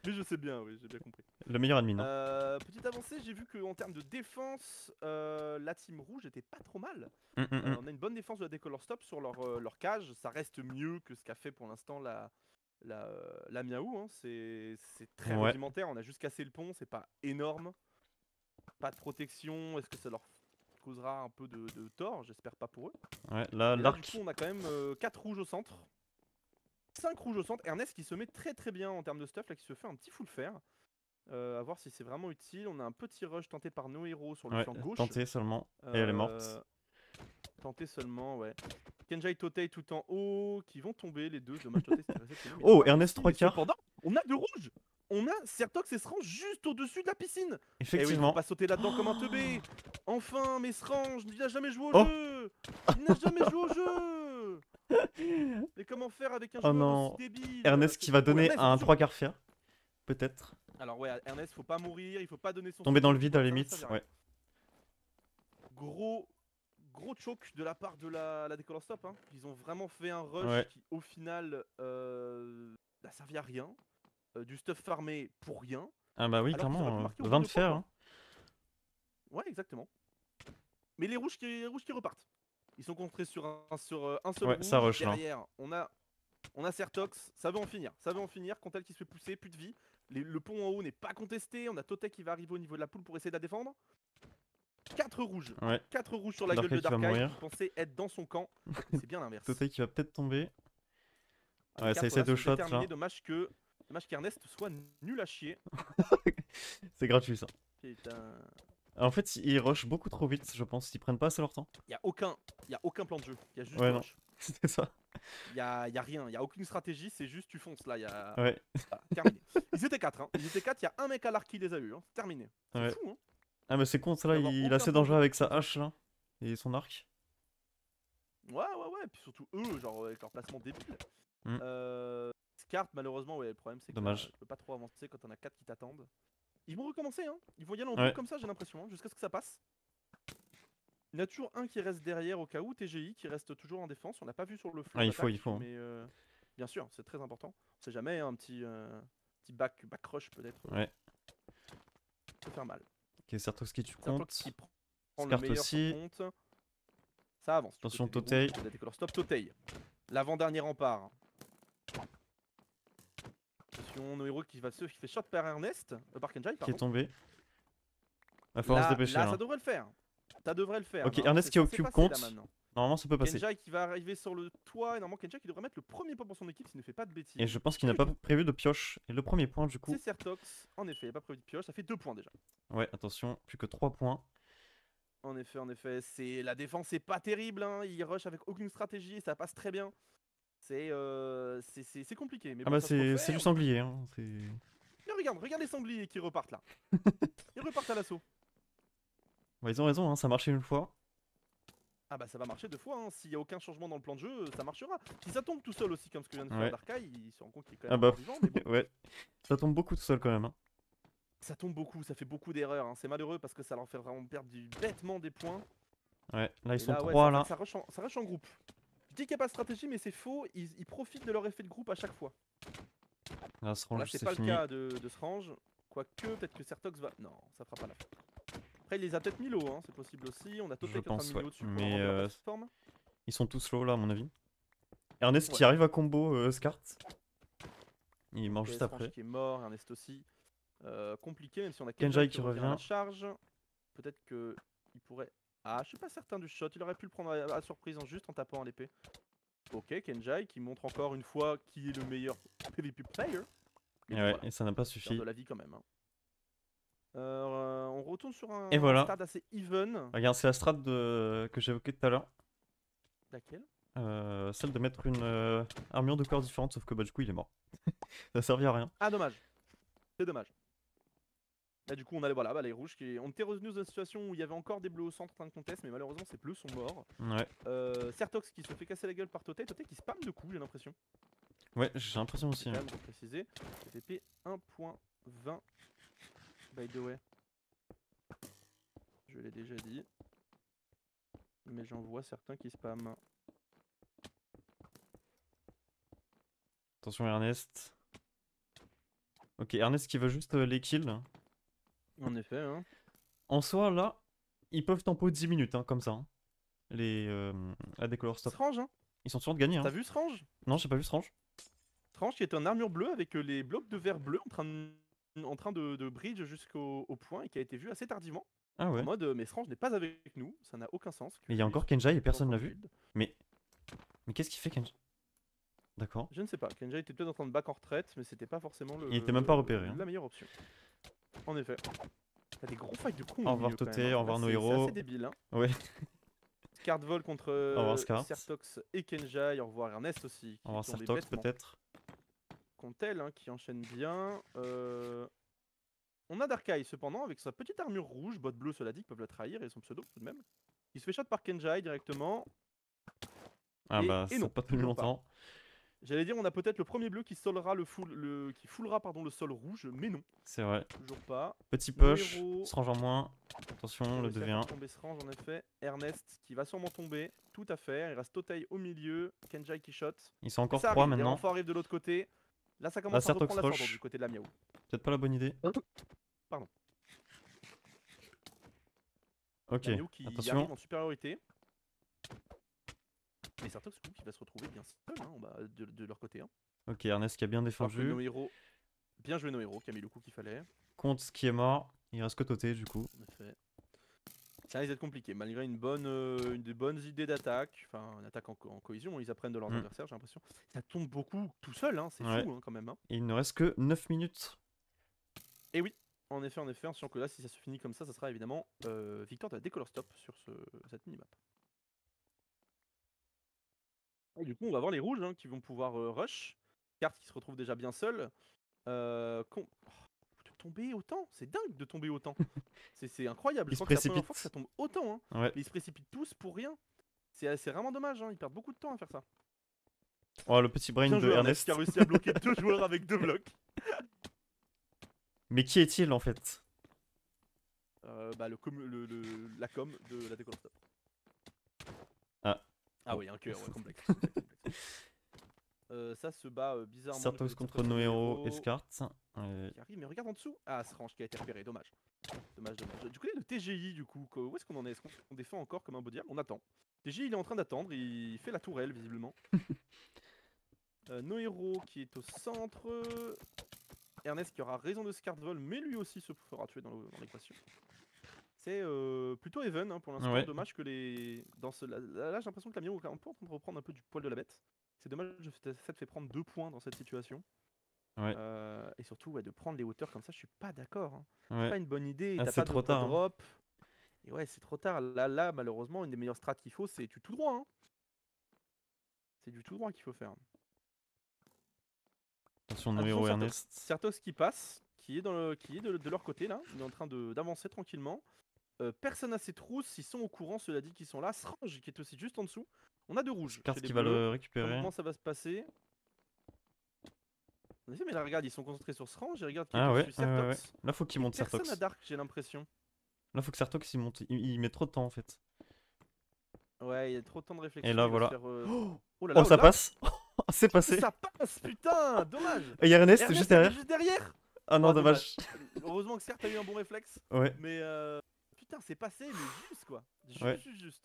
Mais je sais bien, oui, j'ai bien compris. Le meilleur admin. Hein. Petite avancée, j'ai vu qu'en termes de défense, la team rouge était pas trop mal. On a une bonne défense de la Decolor Stop sur leur cage. Ça reste mieux que ce qu'a fait pour l'instant la Miaou. Hein. C'est très Ouais. rudimentaire. On a juste cassé le pont, c'est pas énorme. Pas de protection. Est-ce que ça leur causera un peu de tort? J'espère pas pour eux. Ouais, Et là, là, l'arc. du coup, on a quand même 4 rouges au centre. 5 rouges au centre. Ernest qui se met très bien en termes de stuff, là, qui se fait un petit full fer. À voir si c'est vraiment utile. On a un petit rush tenté par nos héros sur le Ouais, flanc gauche. tenté seulement. Et elle est morte. Tenté seulement, ouais. Kenjai Totei tout en haut, qui vont tomber les deux. Dommage Totei, c'était resté mais Oh, pas Ernest réussi. 3 quarts. Cependant, on a de rouge. On a Certox et Srange juste au-dessus de la piscine. Effectivement. Et oui, faut pas sauter là-dedans comme un teubé. Enfin, mais Srange, il n'a jamais joué au Oh. jeu. Il n'a jamais joué au jeu. Mais comment faire avec un Oh joueur non. aussi débile? Ernest qui va donner Ernest, un attention. 3 quarts fer. Peut-être. Alors ouais, Ernest, faut pas mourir, il faut pas donner son Tomber dans le solo, vide à la ça limite. sert à rien. Ouais. Gros choke de la part de la Decolor Stop. Hein. Ils ont vraiment fait un rush Ouais. qui, au final, n'a servi à rien. Du stuff farmé pour rien. Ah bah oui, Alors qu'ils auraient pu clairement. marquer 20 autant de fer. points, Hein. quoi. Ouais, exactement. Mais les rouges qui repartent. Ils sont concentrés sur un seul Ouais, rouge. ça rush, là. Derrière, on a Certox. Ça veut en finir. Ça veut en finir. Contel qui se fait pousser, plus de vie. Le pont en haut n'est pas contesté. On a Totei qui va arriver au niveau de la poule pour essayer de la défendre. 4 rouges. Ouais. 4 rouges sur la Darkrai gueule de qui va Darkrai. mourir. Qui pensait être dans son camp. C'est bien l'inverse. Totei qui va peut-être tomber. Les Ouais, quatre, ça essaie de sont shot déterminés. là. Dommage qu'Ernest soit nul à chier. C'est gratuit ça. Putain. En fait, ils rushent beaucoup trop vite, je pense. Ils prennent pas assez leur temps. Y a aucun plan de jeu. Y a juste Ouais, le non. rush. C'est ça. Y a rien. Y a aucune stratégie. C'est juste tu fonces là. Ouais. Voilà, terminé. Ils étaient 4. Hein. Ils étaient 4. Y a un mec à l'arc qui les a eu. Hein. C'est terminé. C'est Ouais. fou. Hein. Ah, mais c'est con, ça là. D'avoir Il est aucun assez plan de dangereux jeu. avec sa hache là. Et son arc. Ouais. Puis surtout eux, genre avec leur placement débile. Scart, malheureusement, ouais. Le problème c'est que Dommage. tu peux pas trop avancer quand on a 4 qui t'attendent. Ils vont recommencer. Hein. Ils vont y aller en Ouais. boucle comme ça, j'ai l'impression. Hein, jusqu'à ce que ça passe. Il y en a toujours un qui reste derrière au cas où, TGI qui reste toujours en défense. On l'a pas vu sur le flanc. Ah, il faut, d'attaque, il faut, hein. Mais bien sûr, c'est très important. On sait jamais, hein, un petit back rush peut-être. Ouais. Peut faire mal. Ok, Certox qui tue Certox compte. qui prend le Scart meilleur aussi. sur compte. Ça avance. du Attention, côté des Totei. rouges, de la Decolor Stop, Totei. L'avant-dernier rempart. Attention, nos héros qui fait shot par Ernest, par Kenjai, Qui est pardon. tombé. Va falloir se dépêcher là, là. ça devrait le faire. Ça devrait le faire. Ok, Non, Ernest c'est qui censé occupe passer, là, compte. maintenant. Normalement, ça peut passer. Kenjai qui va arriver sur le toit, et normalement Kenjai qui devrait mettre le premier point pour son équipe s'il ne fait pas de bêtises. Et je pense qu'il n'a pas prévu de pioche. Et le premier point, du coup. C'est Certox, en effet, il n'a pas prévu de pioche, ça fait 2 points déjà. Ouais, attention, plus que 3 points. En effet, la défense est pas terrible, hein. Il rush avec aucune stratégie, et ça passe très bien. C'est compliqué. Mais Ah bon, bah, ça se refait, c'est du on- sanglier. Hein. Mais regarde les sangliers qui repartent là. Ils repartent à l'assaut. Bah, ils ont raison, hein, ça a marché une fois. Ah bah ça va marcher 2 fois, hein. S'il n'y a aucun changement dans le plan de jeu, ça marchera. Si ça tombe tout seul aussi, comme ce que vient de faire Ouais. Darkrai, il se rend compte qu'il est quand Ah même bah, encore vivant, mais bon. ouais. Ça tombe beaucoup tout seul quand même. Hein. Ça tombe beaucoup, ça fait beaucoup d'erreurs. Hein. C'est malheureux parce que ça leur fait vraiment perdre bêtement des points. Ouais, là ils Et sont là, ouais, 3 en là. fait, ça rush en groupe. Je dis qu'il n'y a pas de stratégie, mais c'est faux. Ils profitent de leur effet de groupe à chaque fois. Là, Là, Srange, c'est c'est pas fini. le cas de Srange. Quoique, peut-être que Sertox va. Non, ça fera pas l'affaire. Après, il les a peut-être mis low, hein, c'est possible aussi. On a Totek Je qui est en train pense, de ouais. miner au-dessus pour leur Mais enlever leur plateforme. ils sont tous low là, à mon avis. Ernest qui Ouais. arrive à combo Skart. Il meurt Ok, juste Srange après. qui est mort, Ernest aussi. Compliqué, même si on a Kenjai Kenjai qui qui revient à la revient. charge. Peut-être que il pourrait. Ah, je suis pas certain du shot. Il aurait pu le prendre à la surprise juste en tapant à l'épée. Ok, Kenjai qui montre encore une fois qui est le meilleur PvP player. Et bon, ouais, voilà, et ça n'a pas perd suffi. de la vie quand même. Hein. On retourne sur Et un voilà. stade assez even. Regarde, c'est la strat que j'évoquais tout à l'heure. Laquelle? Celle de mettre une armure de corps différente, sauf que bah, du coup il est mort. Ça servait à rien. Ah, dommage. C'est dommage. Là, du coup, on a voilà, bah, les rouges qui. On était revenu dans une situation où il y avait encore des bleus au centre en train de contest, mais malheureusement, ces bleus sont morts. Ouais. Sertox qui se fait casser la gueule par Totek. Totek qui spam de coups, j'ai l'impression. Ouais, j'ai l'impression aussi. Quand Ouais. même, pour préciser. TTP 1.20. By the way. Je l'ai déjà dit. Mais j'en vois certains qui spamment. Attention Ernest. Ok, Ernest qui veut juste les kills. En effet, hein. En soi, là, ils peuvent tempo 10 minutes, hein, comme ça. Hein. La décolor stop. Srange, hein. Ils sont sûrs de gagner. Hein. T'as vu Srange? Non, j'ai pas vu Srange. Srange qui est en armure bleue avec les blocs de verre bleu en train de bridge jusqu'au point et qui a été vu assez tardivement. Ah ouais. En mode, mais Srange n'est pas avec nous, ça n'a aucun sens. Mais il y a encore Kenjai et personne l'a vu. Mais qu'est-ce qu'il fait Kenjai? D'accord. Je ne sais pas, Kenjai était peut-être en train de back en retraite, mais c'était pas forcément Il était même pas repéré. Hein. la meilleure option. En effet. T'as des gros fights de cons. Au revoir Toté, au revoir nos héros. C'est assez débile. Hein. Ouais. Scartvol contre Sertox et Kenjai. Au revoir Ernest aussi. Au revoir Sertox peut-être. Contel hein, qui enchaîne bien. On a Darkai cependant avec sa petite armure rouge, botte bleue cela dit, qui peuvent la trahir et son pseudo tout de même. Il se fait shot par Kenjai directement. Ah bah ça n'a pas tenu longtemps. J'allais dire on a peut-être le premier bleu qui foulera le sol rouge, mais non. C'est vrai. Toujours pas. Petit push, Srange en moins. Attention, le 2v1. Tomber Srange en effet. Ernest qui va sûrement tomber. Tout à fait. Il reste Totei au milieu. Kenjai qui shot. Ils sont encore 3 arrive, maintenant. Les renforts arrivent de l'autre côté. Là ça commence à reprendre l'ascendant du côté de la Miaou. Peut-être pas la bonne idée. Pardon. Ok, la Miaou qui attention. arrive en supériorité. Mais Sertox qui va se retrouver bien seul hein, de leur côté. Hein. Ok, Ernest qui a bien défendu. Nos héros... Bien joué nos héros, qui a mis le coup qu'il fallait. Contre ce qui est mort, il reste que Toté du coup. En effet. Ça risque d'être compliqué, malgré une des bonnes idées d'attaque. Enfin, une attaque en cohésion, ils apprennent de leurs adversaires, j'ai l'impression. Ça tombe beaucoup tout seul, hein, c'est fou hein, quand même. Hein. Et il ne reste que 9 minutes. Et oui, en effet, en sachant que là, si ça se finit comme ça sera évidemment victoire de la décolor stop sur cette minimap. Et du coup, on va voir les rouges hein, qui vont pouvoir rush. Carte qui se retrouve déjà bien seul. Tomber autant, c'est dingue de tomber autant. C'est incroyable. Je crois que c'est la première fois que ça tombe autant. Hein. Ouais. Mais ils se précipitent tous pour rien. C'est vraiment dommage. Hein. Ils perdent beaucoup de temps à faire ça. Oh, le petit brain de Ernest qui a réussi à bloquer 2 joueurs avec 2 blocs. Mais qui est-il en fait? La com de la décolor stop. Ah oui, un cœur, ouais, complexe. Ça se bat bizarrement. Sertox contre nos héros et Skart. Qui arrive, mais regarde en dessous. Ah, Srange qui a été repéré, dommage. Dommage. Du coup, le TGI, du coup, où est-ce qu'on en est? Est-ce qu'on défend encore comme un beau diable? On attend. TGI, il est en train d'attendre, il fait la tourelle, visiblement. Nos héros qui est au centre. Ernest qui aura raison de Scartvol, mais lui aussi se fera tuer dans l'équation. C'est plutôt even hein, pour l'instant. Ouais. Dommage que les. Là, j'ai l'impression que la Miaou est un peu en train de reprendre un peu du poil de la bête. C'est dommage que ça te fait prendre 2 points dans cette situation. Ouais. Et surtout, ouais, de prendre les hauteurs comme ça, je suis pas d'accord. Hein. Ouais. C'est pas une bonne idée. Ah, T'as c'est pas trop de tard. drop. Et ouais, c'est trop tard. Là, malheureusement, une des meilleures strats qu'il faut, c'est du tout droit. Hein. C'est du tout droit qu'il faut faire. Attention, nos héros Ernest. Sertox qui passe, qui est de leur côté là. Il est en train d'avancer tranquillement. Personne à ses trousses, ils sont au courant, cela dit qu'ils sont là. Srange qui est aussi juste en dessous. On a 2 rouges. Carte qui va le récupérer. Comment ça va se passer? En effet, mais là, regarde, ils sont concentrés sur ce range et regarde qu'il y a Ah ouais, dessus ouais, ouais, ouais. Sertox. Là, faut qu'il Et monte personne Sertox. à Dark, j'ai l'impression. Là, faut que Sertox il monte. Il met trop de temps en fait. Ouais, il y a trop de temps de Et réflexion. là, Il va se voilà. faire. Oh, Oh là oh, là, ça là. passe. C'est passé. Ça passe, putain, dommage. Et il y a Ernest Ernest juste était derrière. juste derrière. Ah non, Oh, dommage. Heureusement que certes, t'as eu un bon réflexe. Ouais. Mais putain, c'est passé, mais juste quoi. Ouais. Juste.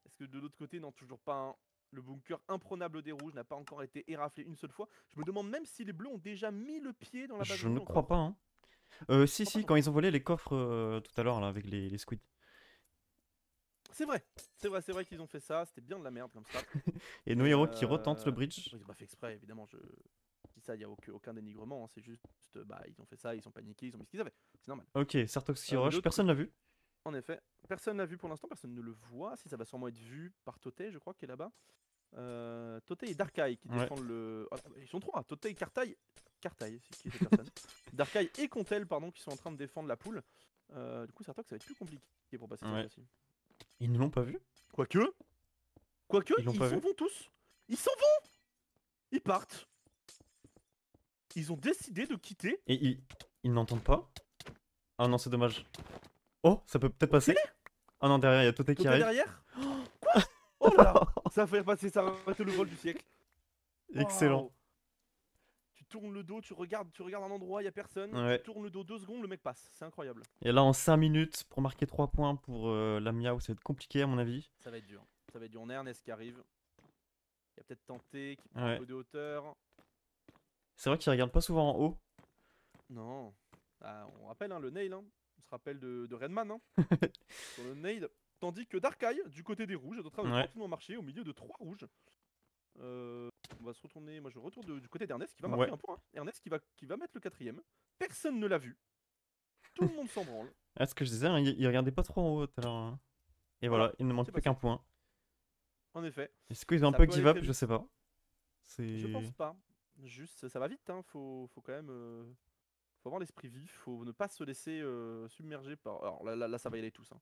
Est-ce que de l'autre côté, non, toujours pas un. Le bunker imprenable des rouges n'a pas encore été éraflé une seule fois. Je me demande même si les bleus ont déjà mis le pied dans la base Je rouge ne encore. crois pas. Hein. Si, crois pas si, non quand ils ont volé les coffres tout à l'heure là avec les squids. C'est vrai qu'ils ont fait ça. C'était bien de la merde comme ça. Et No Hero qui retente le bridge. Ils ont pas fait exprès, évidemment. Je dis ça, il n'y a aucun dénigrement. Hein, c'est juste, bah, ils ont fait ça, ils sont paniqués, ils ont mis ce qu'ils avaient. C'est normal. Ok, Sertox qui de rush, l'autre personne l'a vu. En effet, personne l'a vu pour l'instant, personne ne le voit. Si ça va sûrement être vu par Totei, je crois, qui est là-bas. Totei et Darkai qui Ouais. défendent le. Ah, ils sont trois. Totei et Kartai. Kartai, c'est qui cette personne Darkai et Contel, pardon, qui sont en train de défendre la poule. Du coup, Sertox, ça va être plus compliqué pour passer cette Ouais. fois-ci. Ils ne l'ont pas vu. Quoique, Ils l'ont ils pas s'en vu. vont tous. Ils s'en vont. Ils partent. Ils ont décidé de quitter. Et ils n'entendent pas. Ah non, c'est dommage. Oh, ça peut peut-être passer. Ah non, derrière, il y a Totei qui Totei arrive. derrière. Quoi? Oh là là. Ça va faire passer, ça va être le vol du siècle. Excellent. Waouh. Tu tournes le dos, tu regardes un endroit, il y a personne. Ouais. Tu tournes le dos 2 secondes, le mec passe. C'est incroyable. Et là, en 5 minutes, pour marquer 3 points pour la Miao, ça va être compliqué à mon avis. Ça va être dur. Ça va être dur. On a Ernest qui arrive. Il a peut-être tenté, qui prend Ouais. un peu de hauteur. C'est vrai qu'ils regardent pas souvent en haut. Non. Ah, on rappelle hein, le nail. Hein. On se rappelle de Redman. Hein. Sur le nail. Tandis que Darkai, du côté des rouges, est en train de Ouais. tranquillement marcher au milieu de 3 rouges. On va se retourner. Moi, je retourne du côté d'Ernest qui va marquer Ouais. un point. Hein. Ernest qui va mettre le 4ème. Personne ne l'a vu. Tout le monde s'en branle. Ah, ce que je disais, hein, ils regardaient pas trop en haut tout à l'heure. Hein. Et voilà, il ne manque c'est plus passé. qu'un point. En effet. Est-ce qu'ils ont un Ça peu peut give aller up? très Je vite. sais pas. Je pense C'est. pas. Juste, ça va vite. Hein. Faut quand même. Faut avoir l'esprit vif. Faut ne pas se laisser submerger par. Alors là, ça va y aller tous. Hein.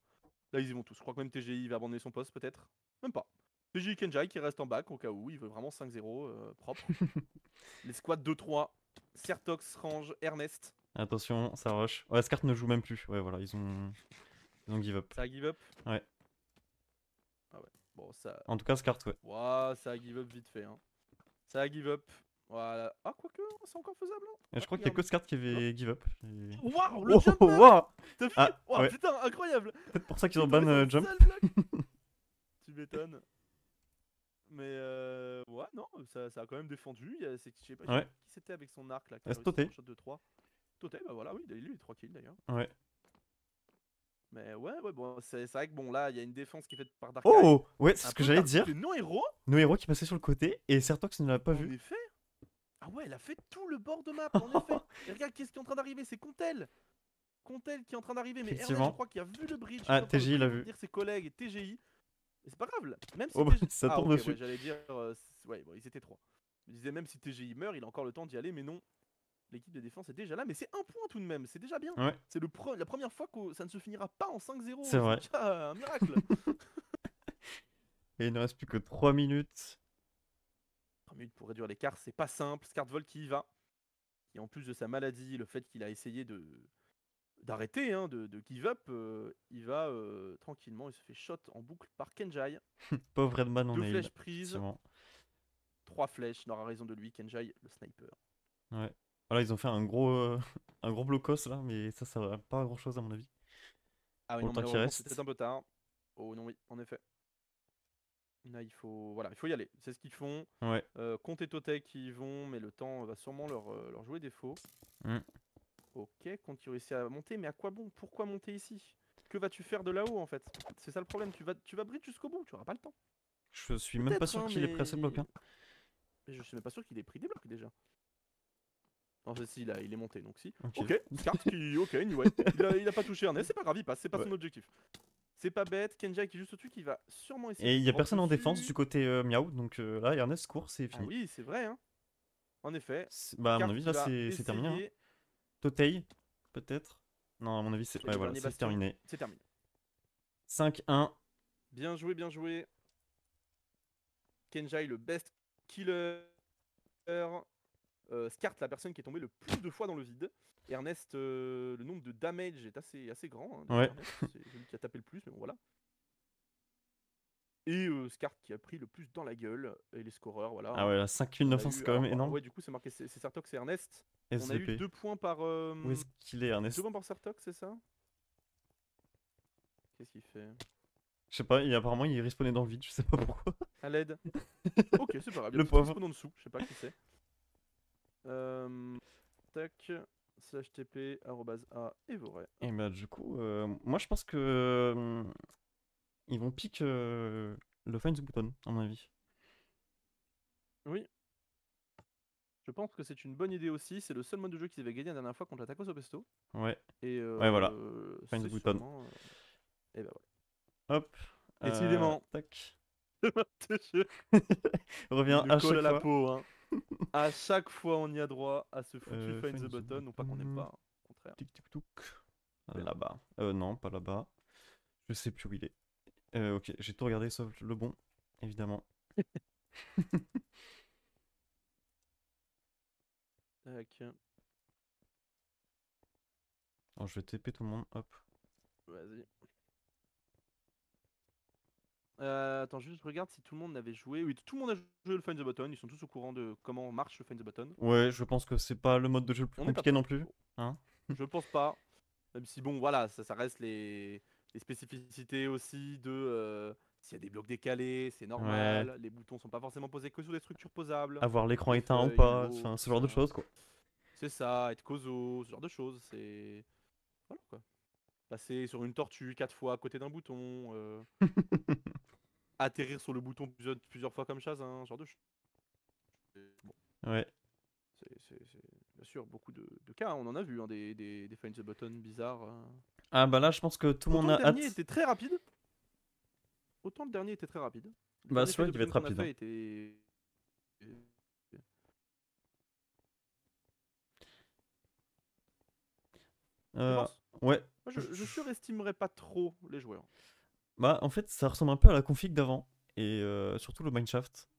Là, ils y vont tous. Je crois que même TGI va abandonner son poste, peut-être. Même pas. TGI Kenjai qui reste en back au cas où. Il veut vraiment 5-0 propre. Les squads 2-3. Sertox, Range, Ernest. Attention, ça rush. Ouais, Scart ne joue même plus. Ouais, voilà, ils ont give up. Ça a give up. Ouais. Ah ouais. Bon, ça. En tout cas, Scart, ouais. Ouah, ça a give up vite fait. Hein. Ça a give up. Voilà. Ah, quoique, c'est encore faisable. Hein. Et je crois qu'il y a que Scart qui avait give up. Et- Waouh, le Oh, jump waouh. T'as vu? Ah, Waouh, ouais. putain, incroyable. Peut-être pour ça qu'ils ont Il ban tombait sur Jump. le seul bloc. Tu m'étonnes. Mais ouais, non, ça a quand même défendu. Je sais pas Ouais. qui c'était avec son arc là. Qui Ah, a c'est réussi Totei. un shot de 3. Totei, bah voilà, oui, il a eu 3 kills d'ailleurs. Ouais. Mais ouais, bon, c'est vrai que bon, là, il y a une défense qui est faite par Darkai. Oh, ouais, c'est Un ce que peu j'allais partout, dire. C'est non-héros. No Hero qui passait sur le côté et Sertox ne l'a pas En vu. effet. Ah ouais, elle a fait tout le bord de map, en effet. Et regarde, qu'est-ce qui est en train d'arriver? C'est Contel. Contel qui est en train d'arriver. Mais Ernest, Effectivement. je crois qu'il a vu le bridge. Ah, il est en train de TGI l'a vu. dire ses collègues et TGI. Mais c'est pas grave, là. Même si Oh, bah, TGI ça tombe ok, dessus. ouais, j'allais dire. Ouais, bon, ils étaient 3. Je disais même si TGI meurt, il a encore le temps d'y aller, mais non. L'équipe de défense est déjà là, mais c'est un point tout de même, c'est déjà bien. Ouais. C'est la première fois que ça ne se finira pas en 5-0. C'est vrai. déjà un miracle. Et il ne reste plus que 3 minutes. 3 minutes pour réduire l'écart, c'est pas simple. Scartvolt qui y va. Et en plus de sa maladie, le fait qu'il a essayé d'arrêter, hein, de give up, il va tranquillement, il se fait shot en boucle par Kenjai. Pauvre Redman en 2 est flèches prises, effectivement. 3 flèches, n'aura raison de lui, Kenjai, le sniper. Ouais. Voilà, ils ont fait un gros, un gros blocos là, mais ça va pas grand chose à mon avis. Ah oui, Pour non, le temps qui malheureusement, reste. c'est peut-être un peu tard. Oh non, oui, en effet. Là, il faut y aller. C'est ce qu'ils font. Ouais. Conte et Totei qui y vont, mais le temps va sûrement leur jouer défaut. Mm. Ok, Conte qui réussit à monter, mais à quoi bon? Pourquoi monter ici? Que vas-tu faire de là-haut en fait? C'est ça le problème. Tu vas bridge jusqu'au bout, tu auras pas le temps. Je suis même pas Peut-être, sûr hein, qu'il ait pris assez de blocs. Hein. Mais je suis même pas sûr qu'il ait pris des blocs déjà. Non, si, il est monté, donc si. Ok. Ok, Scart qui. Ok, anyway. Il a pas touché Ernest, c'est pas grave, il passe, c'est pas son objectif. C'est pas bête, Kenjai qui est juste au-dessus qui va sûrement essayer. Et il y a de personne en rentrer défense dessus. du côté Miao, donc là Ernest court, c'est Ah fini. oui, c'est vrai, hein. En effet. Bah à mon Scart avis qui là va c'est terminé. Hein. essayer- Totei, peut-être. Non, à mon avis c'est sur ouais, le voilà, dernier c'est bastion. terminé. C'est terminé. 5-1. Bien joué, bien joué. Kenjai, le best killer. Skart, la personne qui est tombée le plus de fois dans le vide. Ernest, le nombre de damage est assez grand. Hein, de Ouais. Ernest. C'est celui qui a tapé le plus, mais bon, voilà. Et Skart qui a pris le plus dans la gueule. Et les scoreurs, voilà. Ah ouais, là, On a 5900, c'est eu- quand même alors, énorme. Ouais, du coup, c'est marqué, c'est Sartox et Ernest. On a eu SVP. 2 points par. Où est-ce qu'il est, 2 Ernest? points par Sartox, c'est ça? Qu'est-ce qu'il fait? Je sais pas, apparemment il est respawné dans le vide, je sais pas pourquoi. À l'aide. Ok, c'est pas grave. Le pauvre. En dessous, je sais pas qui c'est. Tac. /tp @a et Voray. Et bah du coup, moi je pense que ils vont pick le Find the Button, à mon avis. Oui. Je pense que c'est une bonne idée aussi. C'est le seul mode de jeu qu'ils avaient gagné la dernière fois contre la Tacos au Pesto. Ouais. Et Ouais, voilà. Find the c'est Button. sûrement, et bah voilà. Hop. Décidément. Tac. Je Revient le à colle chaque à la fois. peau. Hein. À chaque fois, on y a droit à ce foutu Find Find the the Button. Non pas qu'on n'aime pas, hein, au contraire. Tic tic touc. Là-bas. Non, pas là-bas. Je sais plus où il est. Ok, j'ai tout regardé sauf le bon, évidemment. Tac. Alors je vais TP tout le monde, hop. Vas-y. Attends, juste regarde si tout le monde avait joué. Oui, tout le monde a joué le Find the Button. Ils sont tous au courant de comment marche le Find the Button. Ouais, je pense que c'est pas le mode de jeu le plus On n'est pas compliqué non prêt. plus. Hein. Je pense pas. Même si, bon, voilà, ça reste les spécificités aussi de s'il y a des blocs décalés, c'est normal. Les boutons sont pas forcément posés que sur des structures posables. Avoir l'écran des éteint ou feuilles, pas, l'eau, enfin tout ce genre de ça. choses quoi. C'est ça, être coso, ce genre de choses. C'est. Voilà quoi. Passer sur une tortue 4 fois à côté d'un bouton. Atterrir sur le bouton plusieurs fois comme Shazam, ce genre de choses. Bon. Ouais. C'est bien sûr beaucoup de cas, on en a vu hein, des Find the Button bizarres. Ah bah là je pense que tout le monde a Le dernier hâte. était très rapide. Autant le dernier était très rapide. Le Bah dernier celui-là Find il the va être Button qu'on a rapide. fait Hein. Ouais. Moi, je surestimerais pas trop les joueurs. Bah en fait ça ressemble un peu à la config d'avant. Et surtout le mineshaft.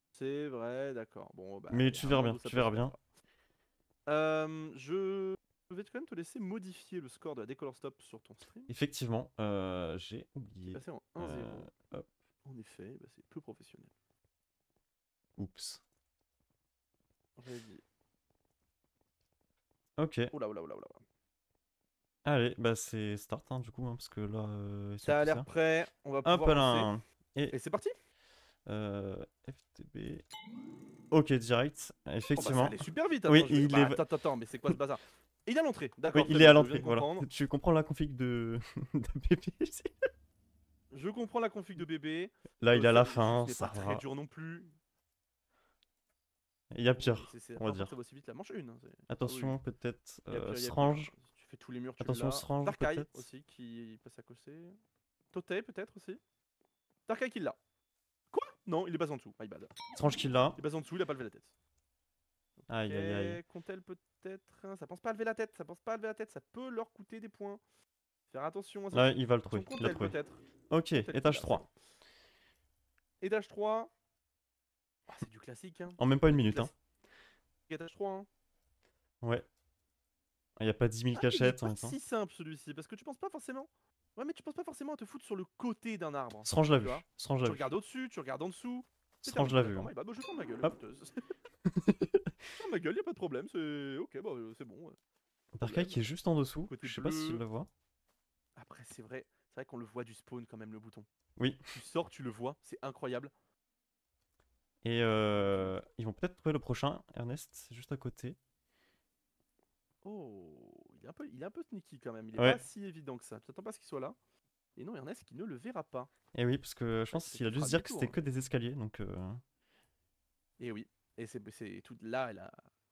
C'est vrai, d'accord. Bon, bah, Mais y a tu un verras monde bien, où ça tu peut se verras bien. faire. Je vais quand même te laisser modifier le score de la Decolor Stop sur ton stream. Effectivement, j'ai oublié. Passer en 1-0. Hop. En effet, bah, c'est peu professionnel. Oups. Ready. Ok. Oula, oula, oula, oula. Allez, bah c'est start hein, du coup, hein, parce que là... ils sont Ça a tous l'air là. prêt, on va Hop pouvoir là. lancer. Et c'est parti. FTB... Ok, direct, Oh, bah, effectivement. ça allait super vite. Oui, Attends, je vais- il bah, est... attends, mais c'est quoi ce bazar? Il est à l'entrée, d'accord. Oui, très il est bien, à je viens l'entrée, de voilà. comprendre. Tu comprends la config de, de bébé ici. Je comprends la config de bébé. Là, il est à la Ce fin, n'est ça pas très va. dur non plus. Il y a pire, on va Après, dire. ça va aussi vite la manche 1. Attention, peut-être Il y a pire, il y a pire. Strange. Tu fais tous les murs, tu Attention, l'as. Strange, Darkai peut-être. aussi qui passe à côté. Totei peut-être aussi. Darkai qui l'a. Quoi? Non, il est pas en dessous. My bad. Strange qui l'a. Il est pas en dessous, il a pas levé la tête. Aïe, aïe, aïe. Comptel peut-être. Ça pense pas à lever la tête. Ça pense pas à lever la tête. Ça peut leur coûter des points. Faire attention à ça. Là, il va le trouver. Attention, Il l'a Comptel trouvé. peut-être. Ok, Comptel étage qui l'a, 3. Étage 3. Ah, c'est du classique. Hein. En même pas une minute. Hein. Étage 3. Hein. Ouais. Il n'y a pas 10 000 cachettes en Il est même pas temps. si simple celui-ci. Parce que tu penses pas forcément. Ouais, mais tu penses pas forcément à te foutre sur le côté d'un arbre. Strange l'a tu vu. vois. Strange Tu l'a vu. regardes au-dessus, tu regardes en dessous. C'est Strange terminé, l'a vu. d'accord, my bad. Bah, je ferme ma gueule. Hop. Écoute, je ferme ma gueule, y a pas de problème. C'est ok, bah c'est bon. Darkai qui est juste en dessous. Côté Je sais pas si tu bleu. le vois. Après, c'est vrai qu'on le voit du spawn quand même, le bouton. Oui. Tu sors, tu le vois, c'est incroyable. Et ils vont peut-être trouver le prochain. Ernest, c'est juste à côté. Oh, il est un peu sneaky quand même. Il est Ouais. pas si évident que ça. Tu t'attends pas à ce qu'il soit là. Et non, Ernest qui ne le verra pas. Et oui, parce que je pense c'est qu'il a qu'il dû se fera dire que demi-tour, c'était hein. que des escaliers. Donc. Et oui. Et c'est tout là et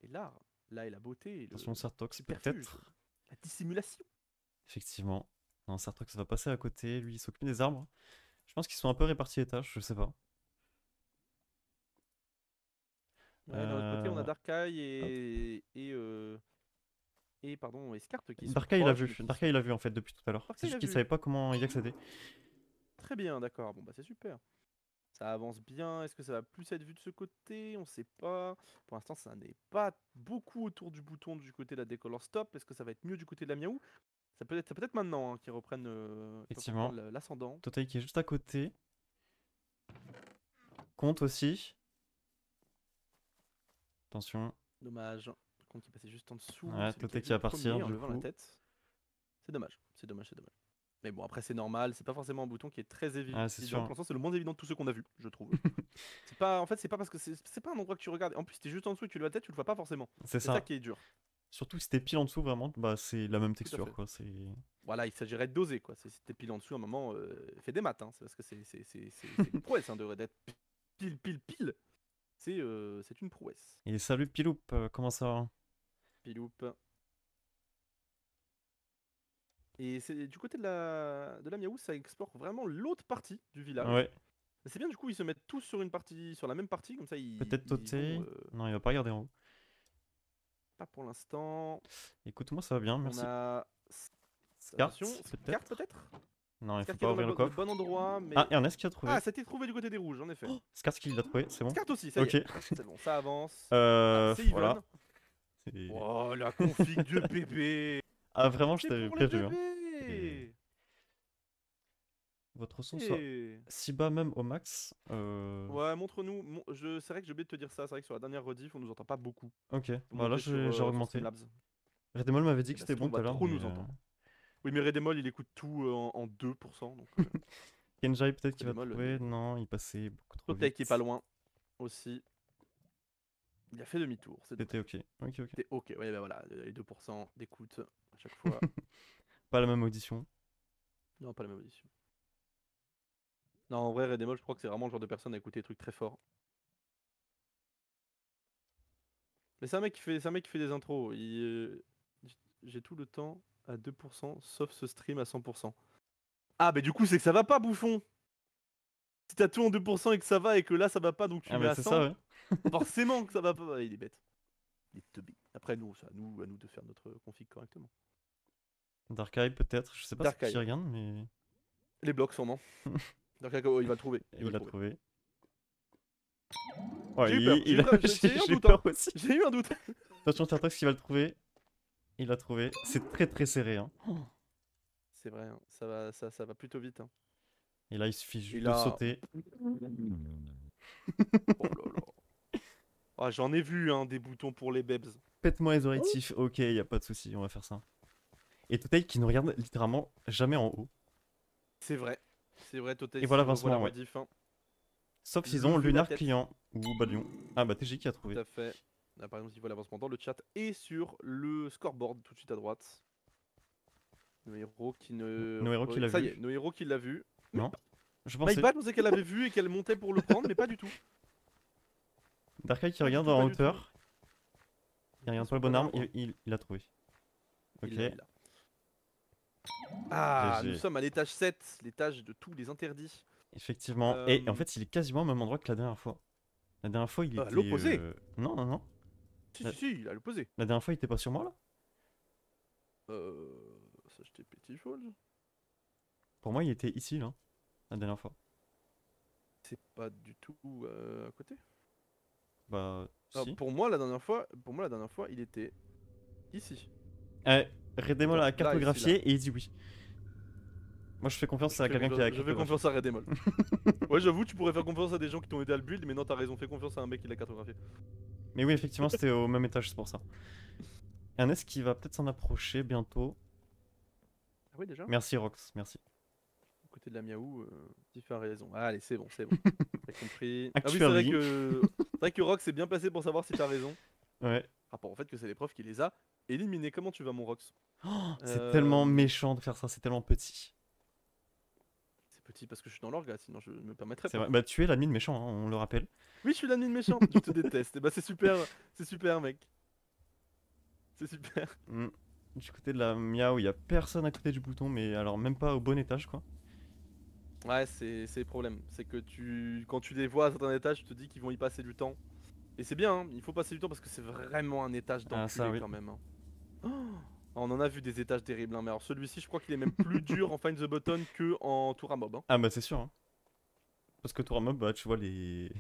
l'art. Là et la beauté. Et Attention, Sartox subterfuge, peut-être. La dissimulation. Effectivement. Non, Sartox va passer à côté. Lui, il s'occupe des arbres. Je pense qu'ils sont un peu répartis les tâches, je sais pas. Ouais, d'un autre côté, on a Hop. Darkai et pardon, et Skart qui sont Darkai il a proches, mais vu. qui Darkai il a vu en fait depuis tout à l'heure. Darkai, C'est il a juste qu'il vu. savait pas comment y accéder. Très bien, d'accord. Bon, bah c'est super. Ça avance bien. Est-ce que ça va plus être vu de ce côté? On sait pas. Pour l'instant, ça n'est pas beaucoup autour du bouton du côté de la Decolor Stop. Est-ce que ça va être mieux du côté de la Miaou? Ça peut être maintenant hein, qu'ils reprennent, Effectivement. l'ascendant. Totai qui est juste à côté. Compte aussi. Attention. Dommage. Compte qui passait juste en dessous. Ouais, c'est lui Totai a qui vu va le partir, premier en du levant la coup. tête. C'est dommage. C'est dommage, c'est dommage. Mais bon, après, c'est normal. C'est pas forcément un bouton qui est très évident. Ah, c'est sûr. Pour l'instant, c'est le moins évident de tous ceux qu'on a vus, je trouve. En fait, c'est pas parce que c'est pas un endroit que tu regardes. En plus, t'es juste en dessous et tu lèves la tête, tu le vois pas forcément. C'est C'est ça ça. qui est dur. Surtout si t'es pile en dessous, vraiment, bah c'est la même texture, fait. quoi. C'est... Voilà, il s'agirait de doser, quoi. Si t'es pile en dessous, à un moment, fais des maths, hein. C'est parce que c'est une prouesse, hein, d'être pile. C'est une prouesse. Et salut Piloup, comment ça va? Piloup. Et c'est du côté de la Miaou, ça explore vraiment l'autre partie du village. Ouais. Mais c'est bien, du coup, ils se mettent tous sur la même partie, comme ça ils. Peut-être ils Totai. vont, Non, il va pas regarder en haut. Pas pour l'instant. Écoute, moi ça va bien, merci. On a. Scart, Attention, peut-être. peut-être. Non, il faut Scart qui est pas dans ouvrir le le coffre. bon endroit, mais. Ah, Ernest qui a trouvé. Ah, ça a été trouvé du côté des rouges, en effet. Scart qui l'a trouvé, c'est bon. Scart aussi, ça y Ok. est. C'est bon, ça avance. Ah, c'est Voilà. Yvonne. C'est- Oh, la config de bébé. Ah, vraiment, je C'est t'avais pour les prévu. Hein. bébés. Votre son soit Eh. si bas même au max. Ouais, montre-nous. C'est vrai que j'ai oublié de te dire ça. C'est vrai que sur la dernière rediff, on nous entend pas beaucoup. Ok, Faut bah là monter sur, j'ai augmenté. Streamlabs. Redemol m'avait dit Eh que bah, c'était sinon, bon on tout à va l'heure. trop nous mais, entendre. Oui, mais Redemol, il écoute tout en 2%. Donc, Kenjai peut-être qu'il va Redemol, trouver. Non, il passait beaucoup trop Totai vite. qui est pas loin aussi. Il a fait demi-tour. C'était ok. Ok, ok. C'était ok. Ouais, bah voilà, les 2% d'écoute à chaque fois. Pas la même audition. Non, pas la même audition. Non, en vrai, Redemol, je crois que c'est vraiment le genre de personne à écouter des trucs très forts. Mais c'est un mec qui fait des intros. J'ai tout le temps à 2%, sauf ce stream à 100%. Ah, bah du coup, c'est que ça va pas, bouffon! Si t'as tout en 2% et que ça va et que là ça va pas, donc tu Ah, mets bah à c'est 100, ça, ouais. forcément que ça va pas. Il est bête. Il est teubé. Après, nous, c'est à nous de faire notre config correctement. Dark Eye peut-être. Je sais pas Dark ce qui Eye. regarde, mais. Les blocs, sûrement. Dark Eye, oh, il va le trouver. Il va l'a le trouvé. Ouais, J'ai eu peur. il a... J'ai eu un j'ai doute. peur Hein. aussi. J'ai eu un doute. Attention, Tertox qui va le trouver. Il l'a trouvé. C'est très très serré. Hein. C'est vrai, hein. Ça va plutôt vite. Hein. Et là, il suffit juste Et de là- sauter. Oh là là. Ah, j'en ai vu hein, des boutons pour les bebs. Pète-moi les oreilles, Tiff. Ok, y a pas de souci, on va faire ça. Et Totai qui ne regarde littéralement jamais en haut. C'est vrai. C'est vrai, Totai. Et voilà si on revoit Vincent, la ouais. rediff, hein. Sauf s'ils ont Lever la Lunar tête. client ou Balion. Ah bah TG qui a trouvé. Tout à fait. Là, par exemple, il voit l'avancement dans le chat et sur le scoreboard tout de suite à droite. Noéro qui ne. Noéro qui l'a Ça vu. y est, Noéro qui l'a vu. Non, je pensais. Nightbat pensait qu'elle avait vu et qu'elle montait pour le prendre, mais pas du tout. Dark Eye qui Pas du regarde tout, en pas du hauteur. Il regarde pas le bon arme, endroit. il a trouvé. Ok. Il l'a. Ah, GG. nous sommes à l'étage 7, l'étage de tous les interdits. Effectivement. Et en fait, il est quasiment au même endroit que la dernière fois. La dernière fois, il À était. l'opposé. Non, non, non. Si, il a l'opposé. La dernière fois, il était pas sur moi là. Ça, j'étais petit fold. Pour moi, il était ici là. La dernière fois. C'est pas du tout à côté. Bah. Ah, Si. pour moi, la dernière fois, il était ici. Redemol a Là, ici, cartographié là. et il dit oui. Moi, je fais confiance à quelqu'un qui a Je fais cartographié. confiance à Redemol. Ouais, j'avoue, tu pourrais faire confiance à des gens qui t'ont aidé à le build, mais non, t'as raison, fais confiance à un mec qui l'a cartographié. Mais oui, effectivement, c'était au même étage, c'est pour ça. Ernest qui va peut-être s'en approcher bientôt. Ah oui, déjà. Merci Rox, merci. Du côté de la Miaou, Tiff a raison. Allez, c'est bon, c'est bon. T'as compris. Ah oui, c'est Actually. vrai que Rox est bien placé pour savoir si t'as raison. Ouais. Rapport au fait que c'est l'épreuve qui les a éliminés. Comment tu vas, mon Rox? C'est tellement méchant de faire ça, c'est tellement petit. C'est petit parce que je suis dans l'orga, sinon je me permettrais C'est pas. vrai. Bah, tu es l'admin méchant, hein, on le rappelle. Oui, je suis l'admin méchant, je te déteste. Et bah, c'est super, mec. C'est super. Du côté de la Miaou, il y a personne à côté du bouton, mais alors même pas au bon étage, quoi. Ouais, c'est le problème. C'est que quand tu les vois à certains étages, tu te dis qu'ils vont y passer du temps. Et c'est bien, hein, il faut passer du temps parce que c'est vraiment un étage d'enculé ça, oui. quand même. Hein. Oh, on en a vu des étages terribles, hein, mais alors celui-ci, je crois qu'il est même plus dur en Find the Button que en Tour à Mob. Hein. Ah bah c'est sûr. Hein. parce que tour à mob, bah, tu vois les...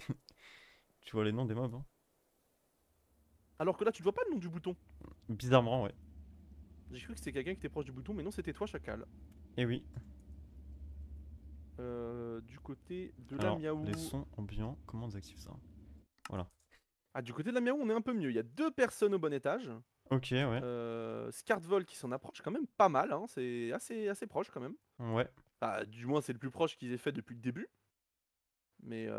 tu vois les noms des mobs. Hein. Alors que là, tu ne vois pas le nom du bouton. Bizarrement, ouais. J'ai cru que c'était quelqu'un qui était proche du bouton, mais non, c'était toi, Chacal. Et oui. Du côté de la Alors, Miaou. les sons ambiants, comment on désactive ça? Voilà. Ah, du côté de la Miaou, on est un peu mieux. Il y a 2 personnes au bon étage. Ok, ouais. Scartvol qui s'en approche quand même pas mal. Hein. C'est assez proche quand même. Ouais. Ah, du moins, c'est le plus proche qu'ils aient fait depuis le début. Mais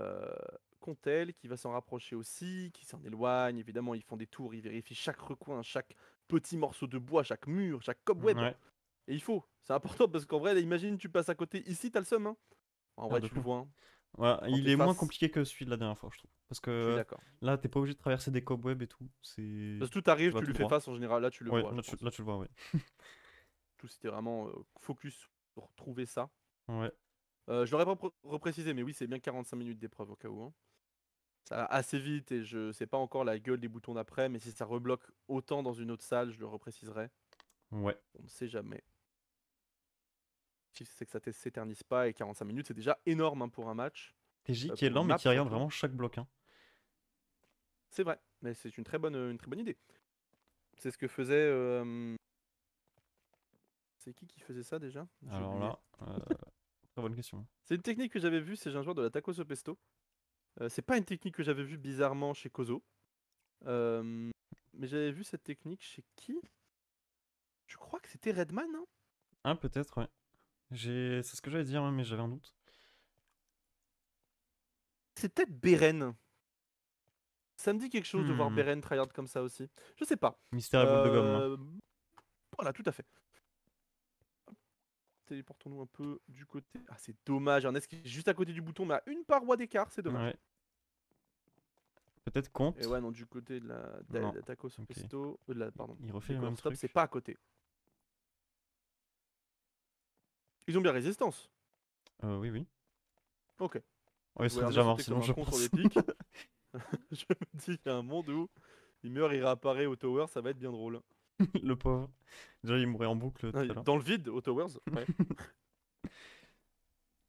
Contel qui va s'en rapprocher aussi, qui s'en éloigne. Évidemment, ils font des tours, ils vérifient chaque recoin, chaque petit morceau de bois, chaque mur, chaque cobweb. Ouais. Et il faut. C'est important parce qu'en vrai, là, imagine, tu passes à côté. Ici, t'as le seum. Hein. En vrai, de tu le fou. vois. Hein. Ouais, Quand il t'es est moins face- compliqué que celui de la dernière fois, je trouve. Parce Je suis que d'accord. là, t'es pas obligé de traverser des cobwebs et tout. C'est. Parce que tout arrive, vas tu tout lui fais droit. face en général. Là, tu le Ouais, vois. là, je pense. là, tu le vois, ouais. Tout, c'était vraiment focus pour trouver ça. Ouais. Je l'aurais pas reprécisé, mais oui, c'est bien 45 minutes d'épreuve au cas où. Hein. Ça va assez vite et je sais pas encore la gueule des boutons d'après, mais si ça rebloque autant dans une autre salle, je le repréciserai. Ouais. On ne sait jamais. Si c'est que ça s'éternise pas et 45 minutes, c'est déjà énorme hein, pour un match. TJ qui est Pour lent, une mais map, qui regarde surtout. vraiment chaque bloc. Hein. C'est vrai, mais c'est une très bonne idée. C'est ce que faisait. C'est qui faisait ça déjà? J'ai Alors oublié. là, très bonne question. C'est une technique que j'avais vue, c'est un joueur de la Tacos au Pesto. C'est pas une technique que j'avais vue bizarrement chez Kozo. Mais j'avais vu cette technique chez qui? Je crois que c'était Redman. Hein. Ah, peut-être, ouais. C'est ce que j'allais dire, hein, mais j'avais un doute. C'est peut-être Beren. Ça me dit quelque chose de voir Hmm. Beren tryhard comme ça aussi. Je sais pas. Mystère à boule de gomme. Hein. Voilà, tout à fait. Téléportons-nous un peu du côté. Ah, c'est dommage. Ernest qui est juste à côté du bouton, mais à une paroi d'écart, c'est dommage. Ouais. Peut-être compte. Et ouais, non, du côté de Non. la Tacos au Ok. Pesto. Pardon. Il refait du le Color même Stop, truc. c'est pas à côté. Ils ont bien résistance. Oui, oui. Ok. Ouais, ils Je sont vois déjà Ernest morts, sauter sinon comme un je con sur pense. les pics. Je me dis, il y a un monde où il meurt, il réapparaît au tower, ça va être bien drôle. Le pauvre. Déjà, il mourait en boucle tout à l'heure. Dans le vide, au towers, ouais.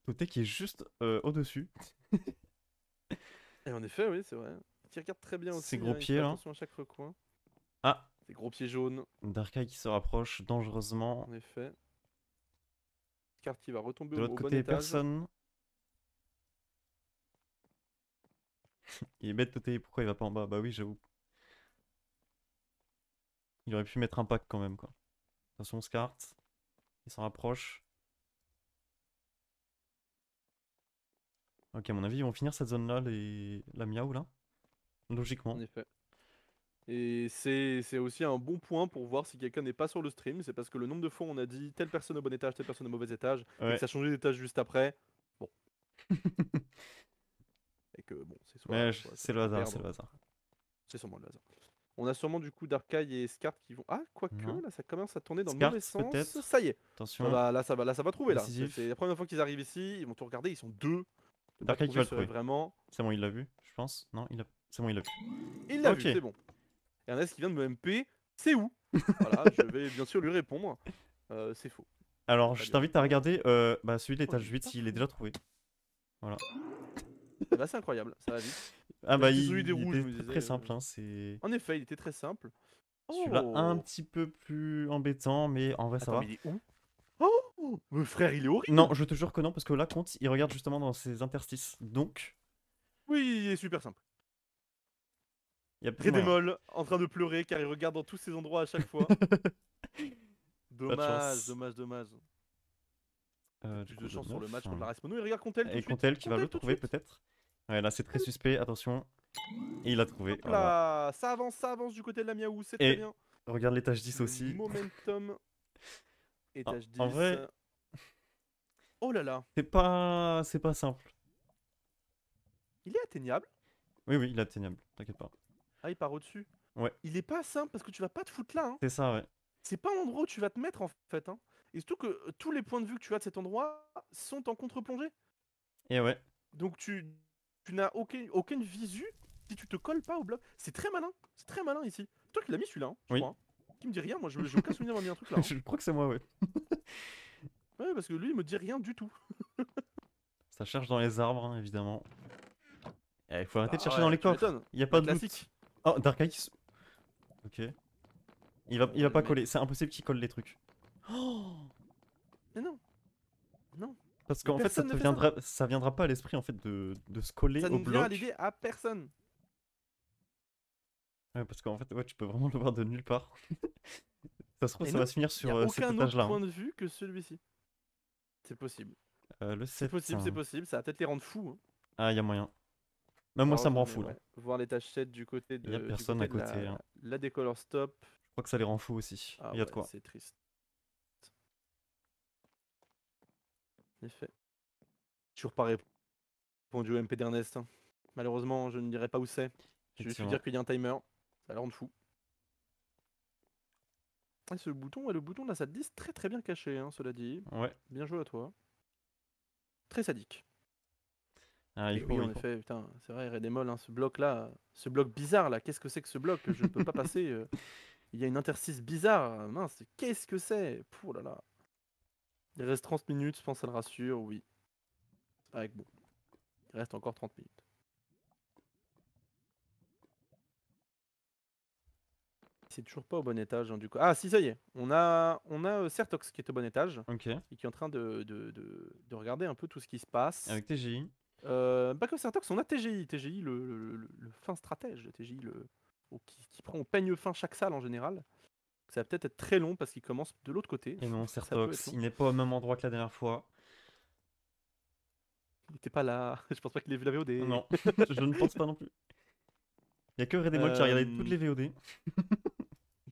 Toté qui est juste au-dessus. Et en effet, oui, c'est vrai. Qui regarde très bien aussi. Ses gros il pieds, fait là. attention à chaque recoin. Ah, Ses gros pieds jaunes, Darkai qui se rapproche dangereusement. en effet. Carte qui va retomber De l'autre au bon côté, étage. personne. Il est bête, Toté. Pourquoi il va pas en bas? Bah oui, j'avoue. Il aurait pu mettre un pack quand même, quoi. Attention, Scart. Il s'en rapproche. Ok, à mon avis, ils vont finir cette zone-là, la Miaou, là. Logiquement. En effet. Et c'est aussi un bon point pour voir si quelqu'un n'est pas sur le stream. C'est parce que le nombre de fois on a dit telle personne au bon étage, telle personne au mauvais étage, et Ouais. que ça a changé d'étage juste après. Bon. Et que bon, c'est soit. Mais soit c'est ça le va hasard, perdre. c'est le hasard. C'est sûrement le hasard. On a sûrement du coup Darkai et Scart qui vont. Ah, quoique, Non. là ça commence à tourner dans le Scart, mauvais sens. peut-être. Ça y est. Attention. Là, ça va trouver là. Décisif. C'est la première fois qu'ils arrivent ici. Ils vont tout regarder. Ils sont deux. De pas Darkai qui va le serait trouver. vraiment. C'est bon, il l'a vu, je pense. Non, c'est bon, il l'a vu. Il l'a Ok. vu, c'est bon. Ernest qui vient de me MP. C'est où? Voilà, je vais bien sûr lui répondre. C'est faux. Alors, Pas je bien. t'invite à regarder bah, celui de l'étage Ok, 8, il est déjà trouvé. Voilà. Eh ben, c'est incroyable, ça va vite. Ah bah, C'était il, celui des rouges, je me était disais, très simple. Hein, c'est... En effet, il était très simple. Celui-là, un Oh, petit peu plus embêtant, mais en vrai, ça attends, va. mais il est où? Oh, mon frère, il est horrible. Non, je te jure que non, parce que là, compte, il regarde justement dans ses interstices. Donc, Oui, il est super simple. il y a Redémol en train de pleurer car il regarde dans tous ces endroits à chaque fois. Dommage, chance. dommage. Du Plus coup, de chance sur le 9, match contre la Rasmono. Il regarde Contel tout de Et suite. Contel qui va le Contel, tout de trouver suite. peut-être. Ouais, là, c'est très suspect, attention. Et il a trouvé, Hop voilà. là, ça avance du côté de la Miaou, c'est très Et bien. regarde l'étage 10 aussi. Momentum. Étage 10. En vrai, Oh là là, c'est pas simple. il est atteignable. Oui, il est atteignable, t'inquiète pas. Ah, il part au-dessus. Ouais. Il est pas simple parce que tu vas pas te foutre là. Hein. C'est ça, ouais. C'est pas l'endroit où tu vas te mettre en fait. Hein. Et surtout que tous les points de vue que tu as de cet endroit sont en contre-plongée. Et ouais. Donc tu n'as aucune visu si tu te colles pas au bloc. C'est très malin ici. Toi qui l'as mis celui-là, hein, je Oui. crois. Hein. Qui me dit rien, moi j'ai aucun souvenir d'avoir mis un truc là. Hein. Je crois que c'est moi, ouais. Ouais, parce que lui il me dit rien du tout. Ça cherche dans les arbres, hein, évidemment. Il faut arrêter de Bah chercher ouais, dans les tu coffres. m'étonnes. Il y a pas Un de loot. classique. Oh, Dark Ice. Ok. Il va On va pas le mettre. coller. C'est impossible qu'il colle les trucs. Oh, Mais non. Non. parce Mais qu'en fait, personne ne fait ça. ça viendra pas à l'esprit en fait de se coller Ça au ne vient à bloc. l'idée à personne. Ouais, parce qu'en fait, ouais, tu peux vraiment le voir de nulle part. Ça se trouve, Et ça non, va se finir il n'y a sur cet aucun autre étage-là. point de vue que celui-ci. C'est possible. Le C'est 7. possible, c'est possible. Ça va peut-être les rendre fous. Hein. Ah, il y a moyen. Même moi, Alors, ça me rend mais fou là. ouais. Voir l'étage 7 du côté Il y a de, personne à côté. la, Hein. la décolor stop. Je crois que ça les rend fous aussi. Ah Il y a de ouais, quoi. c'est triste. En effet. Toujours pas répondu au MP d'Ernest. Hein. Malheureusement, je ne dirai pas où c'est. Je vais juste lui Effectivement. dire qu'il y a un timer. Ça va le rendre fou. Et ce bouton, le bouton de la SAT 10, très très bien caché, hein, cela dit. Ouais. Bien joué à toi. Très sadique. Ah, Et il faut, oui, en il faut. effet, putain, c'est vrai, Redemol, hein, ce bloc-là, ce bloc bizarre là, qu'est-ce que c'est que ce bloc? Je ne peux pas passer. Il y a une interstice bizarre. Mince, qu'est-ce que c'est? Pouh là là. Il reste 30 minutes, je pense que ça le rassure, oui. Avec bon. Il reste encore 30 minutes. C'est toujours pas au bon étage, hein, du coup. Ah si, ça y est. On a Certox qui est au bon étage. Ok. Et qui est en train de regarder un peu tout ce qui se passe. Avec TGI. Pas que Certox, on a TGI. TGI, le fin stratège. TGI, qui prend au peigne fin chaque salle en général. Ça va peut-être être très long parce qu'il commence de l'autre côté. Et non, Ça peut être Certox, long. il n'est pas au même endroit que la dernière fois. Il était pas là. Je pense pas qu'il ait vu la VOD. Non, je ne pense pas non plus. Il n'y a que Redemol qui a regardé toutes les VOD.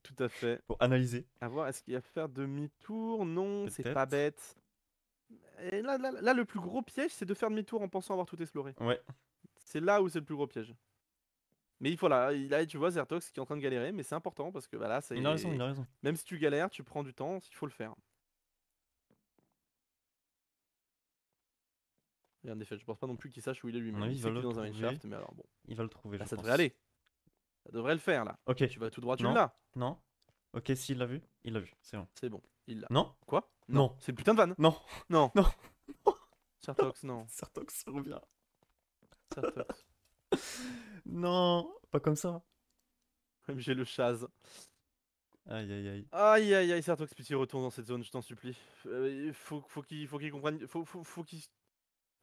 Tout à fait. Pour analyser. À voir, est-ce qu'il va faire demi-tour? Non, c'est Peut-être. pas bête. Et là, le plus gros piège, c'est de faire demi-tour en pensant avoir tout exploré. Ouais. C'est là où c'est le plus gros piège. Mais il faut là, tu vois Zertox qui est en train de galérer, mais c'est important parce que là, c'est. Il a raison, il a raison. Même si tu galères, tu prends du temps, il faut le faire. Et en effet, je pense pas non plus qu'il sache où il est À mon lui-même. avis, Il il sait va qu'il est le dans un trouver. mineshaft, mais alors bon. Il va le trouver, Là, je ça pense. devrait aller. Ça devrait le faire là. Ok. Tu vas tout droit, tu Non. l'as. Non. Ok, s'il l'a vu, il l'a vu. C'est bon. C'est bon, il l'a. Non. Quoi? Non. C'est le putain de vanne. Non. Non. Non. Certox, non. Certox revient. Certox. Non, pas comme ça. Même j'ai le chaz. Aïe aïe aïe. Aïe aïe aïe, Certox, pitié, retourne dans cette zone, je t'en supplie. Faut qu'il comprenne. Faut qu'il.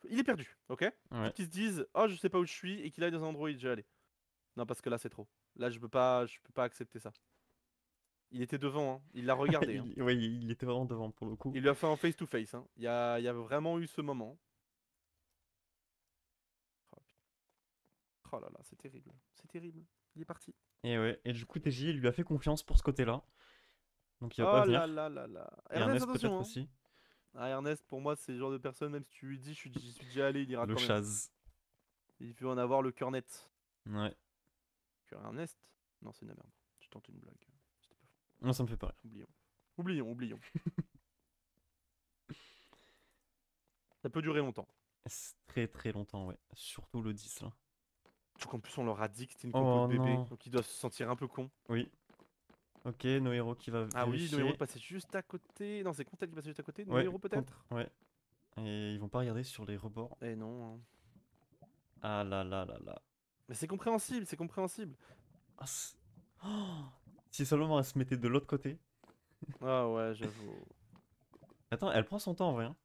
Il est perdu, ok? Ouais. Faut qu'il se dise, oh, je sais pas où je suis, et qu'il aille dans un endroit où il est déjà allé. Non, parce que là, c'est trop. Là, je peux pas accepter ça. Il était devant, hein. Il l'a regardé. Hein. Ouais, il était vraiment devant pour le coup. Il lui a fait un face-to-face. Hein. Il y a vraiment eu ce moment. Oh là là, c'est terrible. C'est terrible. Il est parti. Et ouais, et du coup, TJ lui a fait confiance pour ce côté-là. Donc il va Oh pas venir. là là là là. Et Ernest, Ernest attention. peut-être Hein. aussi. Ah, Ernest, pour moi, c'est le genre de personne, même si tu lui dis, j'y suis déjà allé, il ira Le quand même. chaz. Il veut en avoir le cœur net. Ouais. Cœur Ernest? Non, c'est une merde. Je tente une blague. C'était pas fou. Non, ça me fait pas rire. Oublions. Ça peut durer longtemps. C'est très très longtemps, ouais. Surtout le 10 là. Surtout qu'en plus, on leur a dit que c'était une Oh compo de bébé. non. Donc ils doivent se sentir un peu cons. Oui. Ok, nos héros qui va Ah oui, vérifier. nos héros passait juste à côté. Non, c'est Contact qui passait juste à côté. Nos Ouais, héros peut-être. Ouais. Et ils vont pas regarder sur les rebords. Eh non. Hein. Ah là là là là. Mais c'est compréhensible, c'est compréhensible. Ah, oh, si seulement elle se mettait de l'autre côté. Ah ouais, j'avoue. Attends, elle prend son temps en vrai. Hein.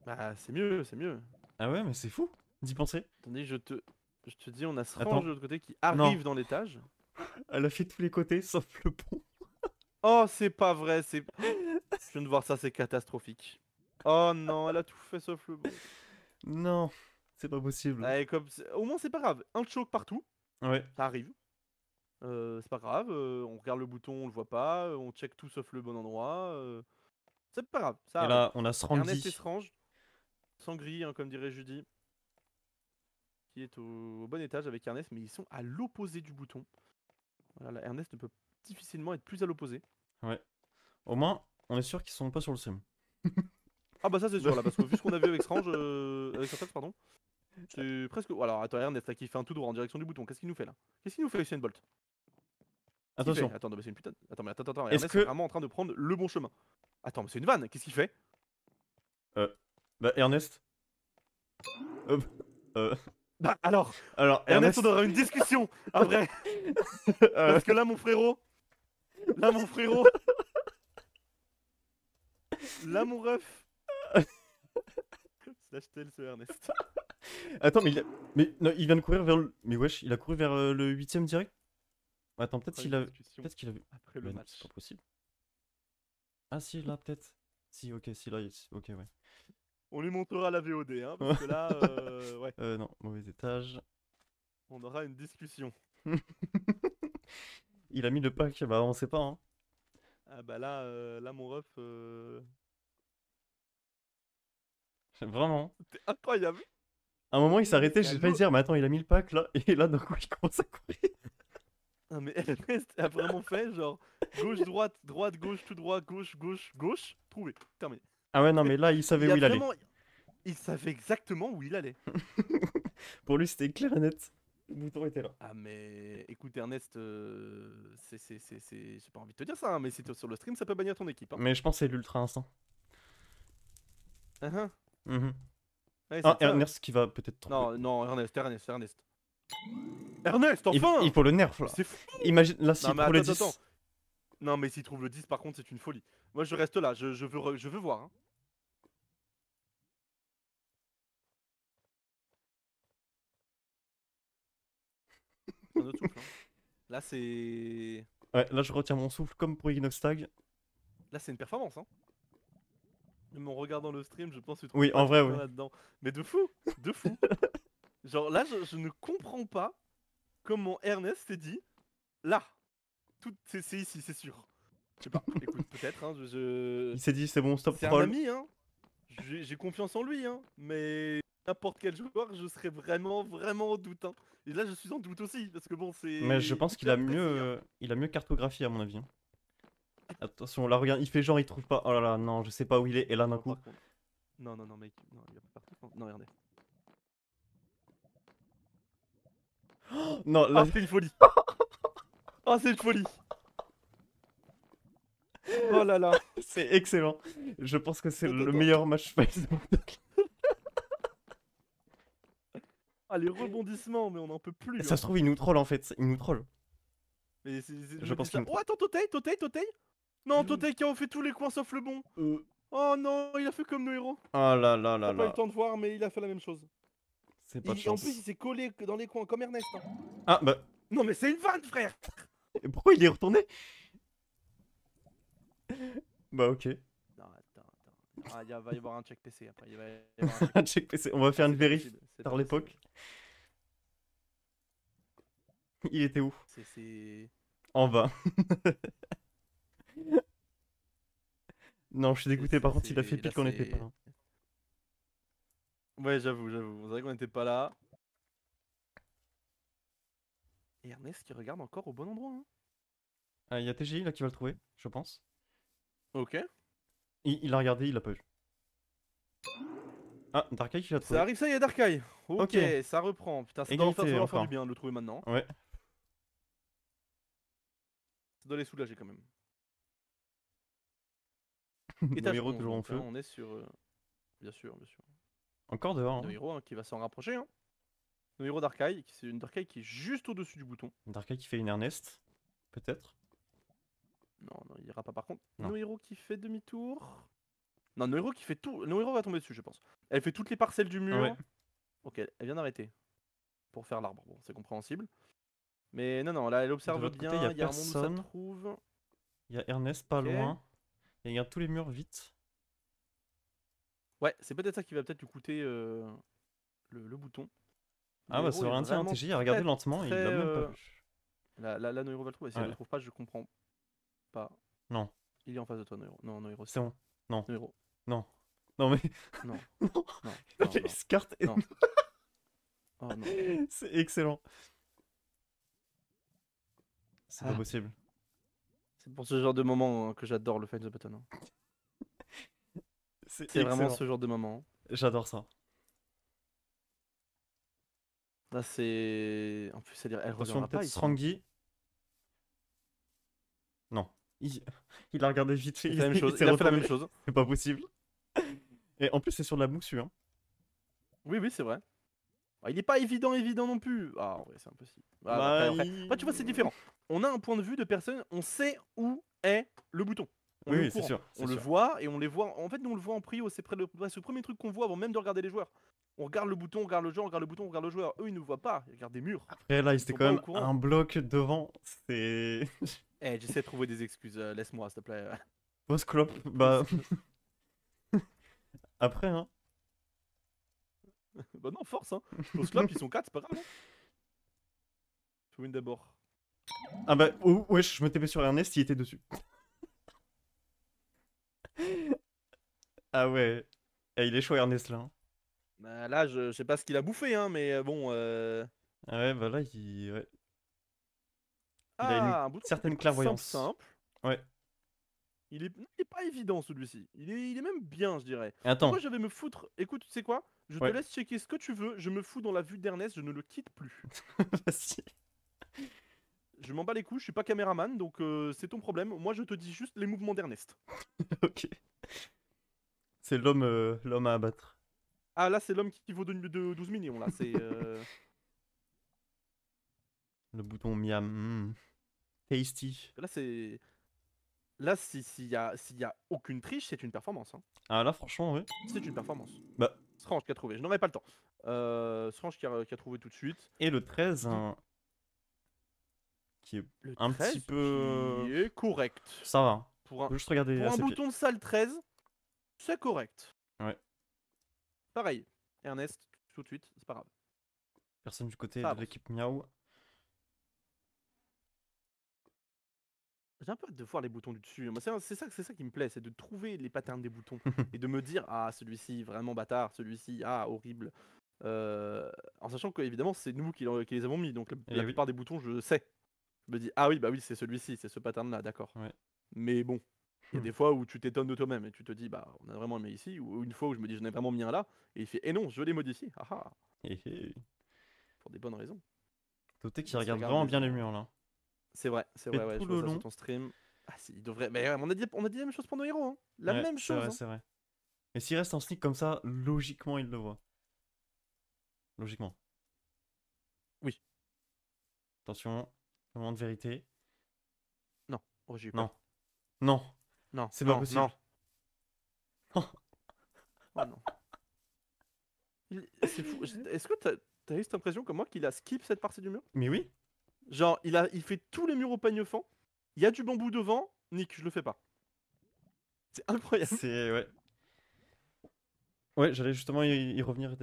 Bah c'est mieux, c'est mieux. Ah ouais, mais c'est fou d'y penser. Attendez, je te dis, on a ce Attends. range de l'autre côté qui arrive dans l'étage. Elle a fait tous les côtés sauf le pont. Oh, c'est pas vrai, c'est. Je viens de voir ça, c'est catastrophique. Oh non, elle a tout fait sauf le bon. Non, c'est pas possible. Allez, au moins, c'est pas grave. Un choke partout. Ouais. Ça arrive. C'est pas grave. On regarde le bouton, on le voit pas. On check tout sauf le bon endroit. C'est pas grave. Ça Et arrive. là, on a Ernest et Srandy. Srange. Sangri, hein, comme dirait Judy. Qui est au bon étage avec Ernest, mais ils sont à l'opposé du bouton. Voilà, là, Ernest ne peut difficilement être plus à l'opposé. Ouais. Au moins, on est sûr qu'ils sont pas sur le stream. Ah bah ça c'est sûr là, parce que vu ce qu'on a vu avec Strange, avec Certox, pardon, c'est presque... Alors attends, Ernest là qui fait un tout droit en direction du bouton, qu'est-ce qu'il nous fait là? Qu'est-ce qu'il nous fait Usain Bolt? Attention. Attends, non, mais c'est une putain de... Attends, mais attends, Est-ce Ernest que- est vraiment en train de prendre le bon chemin. Attends, mais c'est une vanne, qu'est-ce qu'il fait? Bah, Ernest. Hop. Bah alors, Alors, Ernest, Ernest. on aura une discussion après. Parce que là, mon frérot. Là, mon frérot. Là, mon ref. Slash tel ce Ernest. Attends, mais non, il vient de courir vers le. Mais wesh, il a couru vers le 8ème direct. Attends, peut-être Après qu'il une a. discussion Peut-être qu'il a vu. après le Mais non, match. c'est pas possible. Ah, si, là, peut-être. Si, ok, si, là, ok, ouais. On lui montrera la VOD, hein, parce que là, ouais, Non, mauvais étage. on aura une discussion. Il a mis le pack, bah, on sait pas, hein. Ah bah là, là mon ref, Vraiment. c'était incroyable. À un moment, il s'est Non, mais arrêté, c'est j'ai à failli l'eau. dire, mais attends, il a mis le pack là, et là, d'un coup, il commence à courir. Non mais Ernest a vraiment fait genre gauche droite droite gauche tout droit gauche gauche gauche trouvé terminé. Ah ouais, non, mais là, il savait où il allait. Il savait exactement où il allait. Pour lui, c'était clair et net. Le bouton était là. Ah mais écoute Ernest, j'ai pas envie de te dire ça, hein, mais si t'es sur le stream ça peut bannir ton équipe. Hein. Mais je pense que c'est l'ultra instinct. Uh-huh. Mhm. Ouais, Ah, c'est ça. Ernest qui va peut-être tromper. Non non Ernest Ernest enfin. Il faut le nerf là. C'est fou. Imagine, là, s'il Non mais trouve le attends, 10. attends. Non mais s'il trouve le 10 par contre c'est une folie. Moi je reste là, je veux voir. Hein. C'est un autre souffle. Hein. Là c'est... Ouais, là, je retiens mon souffle comme pour Equinox Tag. Là c'est une performance. Hein. Même en regardant le stream je pense que tu trouves Oui, pas en vrai, tout bien oui. là-dedans. Mais de fou. De fou. Genre là je ne comprends pas comment Ernest s'est dit... Là. Tout c'est ici c'est sûr. Je sais pas, écoute peut-être. Hein, Il s'est dit, c'est bon, stop C'est un troll. ami, hein. J'ai confiance en lui, hein. Mais n'importe quel joueur, je serais vraiment en doute. Hein. Et là, je suis en doute aussi, parce que bon, c'est... Mais je pense qu'il a mieux, cartographié à mon avis. Hein. Attention, là, regarde, il fait genre, il trouve pas. Oh là là, non, je sais pas où il est. Et là, d'un coup. Non, mec. Non, il va pas partir. Non, regardez. Non, là. Ah, c'est une folie. Oh, c'est une folie. Oh là là. C'est excellent. Je pense que c'est le Attends. meilleur match face. Ah, les rebondissements, mais on n'en peut plus. Ça hein. se trouve, il nous troll en fait. Il nous troll. Mais Je pense ça. qu'il nous Oh, attends, Totei. Non, Totei qui a fait tous les coins sauf le bon. Oh non, il a fait comme nos héros. Oh là là là J'ai pas eu là. le temps de voir, mais il a fait la même chose. C'est pas de En chance. plus, il s'est collé dans les coins comme Ernest. Hein. Ah bah. Non, mais c'est une vanne, frère. Et pourquoi il est retourné? Bah ok. Non, attends. Ah, il va y avoir un check PC après. Il va y avoir un check Un check PC. On va faire une c'est pas vérif possible, c'est par pas l'époque. Il était où? C'est... En bas. Non, je suis dégoûté. Par contre, il a fait pile qu'on était pas là. Ouais, j'avoue. C'est vrai qu'on n'était pas là. Et Ernest qui regarde encore au bon endroit. Hein. Ah, il y a TGI là qui va le trouver, je pense. Ok. Il a regardé, il a pas vu. Ah, Darkai qui l'a trouvé. Ça arrive, ça y est, Darkai. Ok, Ok. ça reprend. Putain, ça Égalité, doit faire encore. du bien de le trouver maintenant. Ouais. Ça doit les soulager quand même. Nos Étage héros 11, toujours en donc, feu. hein, on est sur... Bien sûr. Encore dehors. Nos Hein. héros hein, qui va s'en rapprocher. Hein. Nos héros Darkai, c'est une Darkai qui est juste au-dessus du bouton. Darkai qui fait une Ernest. Peut-être. Non, il ira pas par contre. Non. Nos héros qui fait demi-tour. Non, nos héros qui fait tout. Nos héros va tomber dessus, je pense. Elle fait toutes les parcelles du mur. Ouais. Ok, elle vient d'arrêter. Pour faire l'arbre. Bon, c'est compréhensible. Mais non, là, elle observe l'autre bien. côté, y a Il y a un monde où ça personne. trouve. Il y a Ernest pas Ok. loin. Il regarde tous les murs vite. Ouais, c'est peut-être ça qui va peut-être lui coûter le bouton. Ah Le bah héros ça veut est rien dire, hein, vraiment TGI a regardé très, lentement, il l'a très, même pas vu. Là, nos héros va le trouver. Si elle Ouais. le trouve pas, je comprends pas. Non. Il est en face de toi, nos héros. Non, nos héros. C'est bon. Non. Nos héros. Non. Non mais. Non. Non. Non. Il se carte et... Non. Oh non. C'est excellent. C'est pas Ah. possible. C'est pour ce genre de moment hein, que j'adore le Find the Button. Hein. C'est C'est vraiment excellent. ce genre de moment. J'adore ça. Là, c'est. En plus, elle Attention, reviendra pas peut-être ici. Srangi. Non. Il a regardé vite fait. Il fait la même chose. s'est Il a fait la retourné. même chose. C'est pas possible. Et en plus, c'est sur de la moussue. Hein. Oui, oui, c'est vrai. Ah, il est pas évident non plus. Ah, en vrai, c'est impossible. Ah, Bah, après, tu vois, c'est différent. On a un point de vue de personne, on sait où est le bouton. On Oui, est au oui, c'est courant. sûr. On le voit et on les voit. En fait, nous, on le voit en prio. C'est le premier truc qu'on voit avant même de regarder les joueurs. On regarde le bouton, on regarde le joueur, on regarde le bouton, on regarde le joueur. Eux, ils nous voient pas. Ils regardent des murs. Après, là, Ils c'était sont quand pas au même courant. un bloc devant. C'est. Eh, j'essaie de trouver des excuses. Laisse-moi, s'il te plaît. Post-clop. Bah. Après, hein. Bah non, force, hein. Au slop, ils sont 4, c'est pas grave. Hein. To win d'abord. Ah bah, oh, wesh, je me tapais sur Ernest, il était dessus. Ah ouais. Eh, il est chaud, Ernest, là. Hein. Bah, là, je sais pas ce qu'il a bouffé, hein, mais bon. Ah ouais, bah là, il. Ouais. Il a Ah, une un bouton certaine qui est pas clairvoyance. simple. Ouais. Il est pas évident celui-ci. Il est même bien, je dirais. Attends. Moi, je vais me foutre. Écoute, tu sais quoi? Je te Ouais. laisse checker ce que tu veux. Je me fous dans la vue d'Ernest, je ne le quitte plus. Vas-y. Je m'en bats les couilles, je suis pas caméraman, donc c'est ton problème. Moi, je te dis juste les mouvements d'Ernest. Ok. C'est l'homme à abattre. Ah, là, c'est l'homme qui vaut de 12 millions, là. C'est. Le bouton miam. Tasty. Là, c'est. Là, s'il y a aucune triche, c'est une performance. Hein. Ah là, franchement, ouais. C'est une performance. Bah. Strange qui a trouvé, je n'aurais pas le temps. Strange qui a trouvé tout de suite. Et le 13, hein, qui est Le un 13 petit peu. qui est correct. Ça va. Pour un, Faut juste regarder pour à un ses pieds. bouton de salle 13, c'est correct. Ouais. Pareil. Ernest, tout de suite, c'est pas grave. Personne du côté Ça de avance. l'équipe Miaou. J'ai un peu hâte de voir les boutons du dessus. Moi, c'est ça qui me plaît, c'est de trouver les patterns des boutons et de me dire ah celui-ci vraiment bâtard, celui-ci ah horrible. En sachant que évidemment c'est nous qui les avons mis, donc la oui. plupart des boutons je sais. Je me dis ah oui bah oui c'est celui-ci, c'est ce pattern là, d'accord. Ouais. Mais bon, il y a des fois où tu t'étonnes de toi-même et tu te dis bah on a vraiment mis ici, ou une fois où je me dis j'en ai vraiment mis un là et il fait eh non je l'ai modifié. Ah ah. Pour des bonnes raisons. Toté qui Ça se regarde regarde vraiment les bien yeux. les murs là. C'est vrai, ouais, tout je vois le ça long. sur ton stream. Ah si, il devrait. Mais on a dit la même chose pour nos héros, hein. La Ouais, même chose. Vrai, hein. c'est vrai. Et s'il reste en sneak comme ça, logiquement il le voit. Logiquement. Oui. Attention, moment de vérité. Non, oh, j'ai eu Non. peur. Non. Non, C'est pas non, possible. non. Oh non. C'est fou. Est-ce que t'as eu cette impression comme moi qu'il a skip cette partie du mur? Mais oui. Genre, il fait tous les murs au peigne fin. Il y a du bambou devant. Nick, je le fais pas. C'est incroyable. C'est ouais. Ouais, j'allais justement y revenir.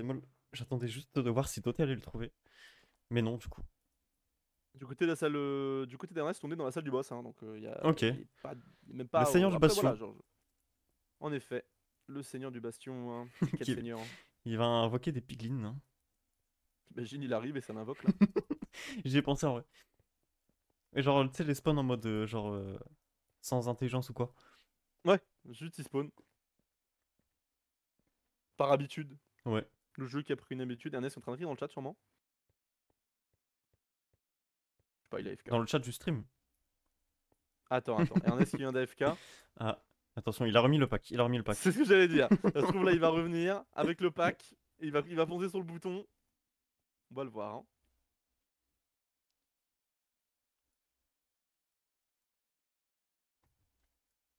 J'attendais juste de voir si Toté allait le trouver. Mais non, du coup. Du côté de la salle, du côté d'Ernest, on est dans la salle du boss, hein, donc il y a, Ok. il y a même pas. Le seigneur du Après, bastion. voilà, genre, en effet, le seigneur du bastion. Hein. Quel Qui- seigneur? Il va invoquer des piglins. Hein. T'imagines, il arrive et ça l'invoque là. J'y ai pensé en vrai. Et genre, tu sais, les spawns en mode sans intelligence ou quoi. Ouais, juste il spawn. Par habitude. Ouais. Le jeu qui a pris une habitude. Ernest est en train de rire dans le chat sûrement. Je sais pas, il est AFK. Dans le chat du stream. Attends. Ernest qui vient d'AFK. Ah, attention, il a remis le pack. Il a remis le pack. C'est ce que j'allais dire. Ça se trouve là, il va revenir avec le pack. Et il va foncer sur le bouton. On va le voir. Hein.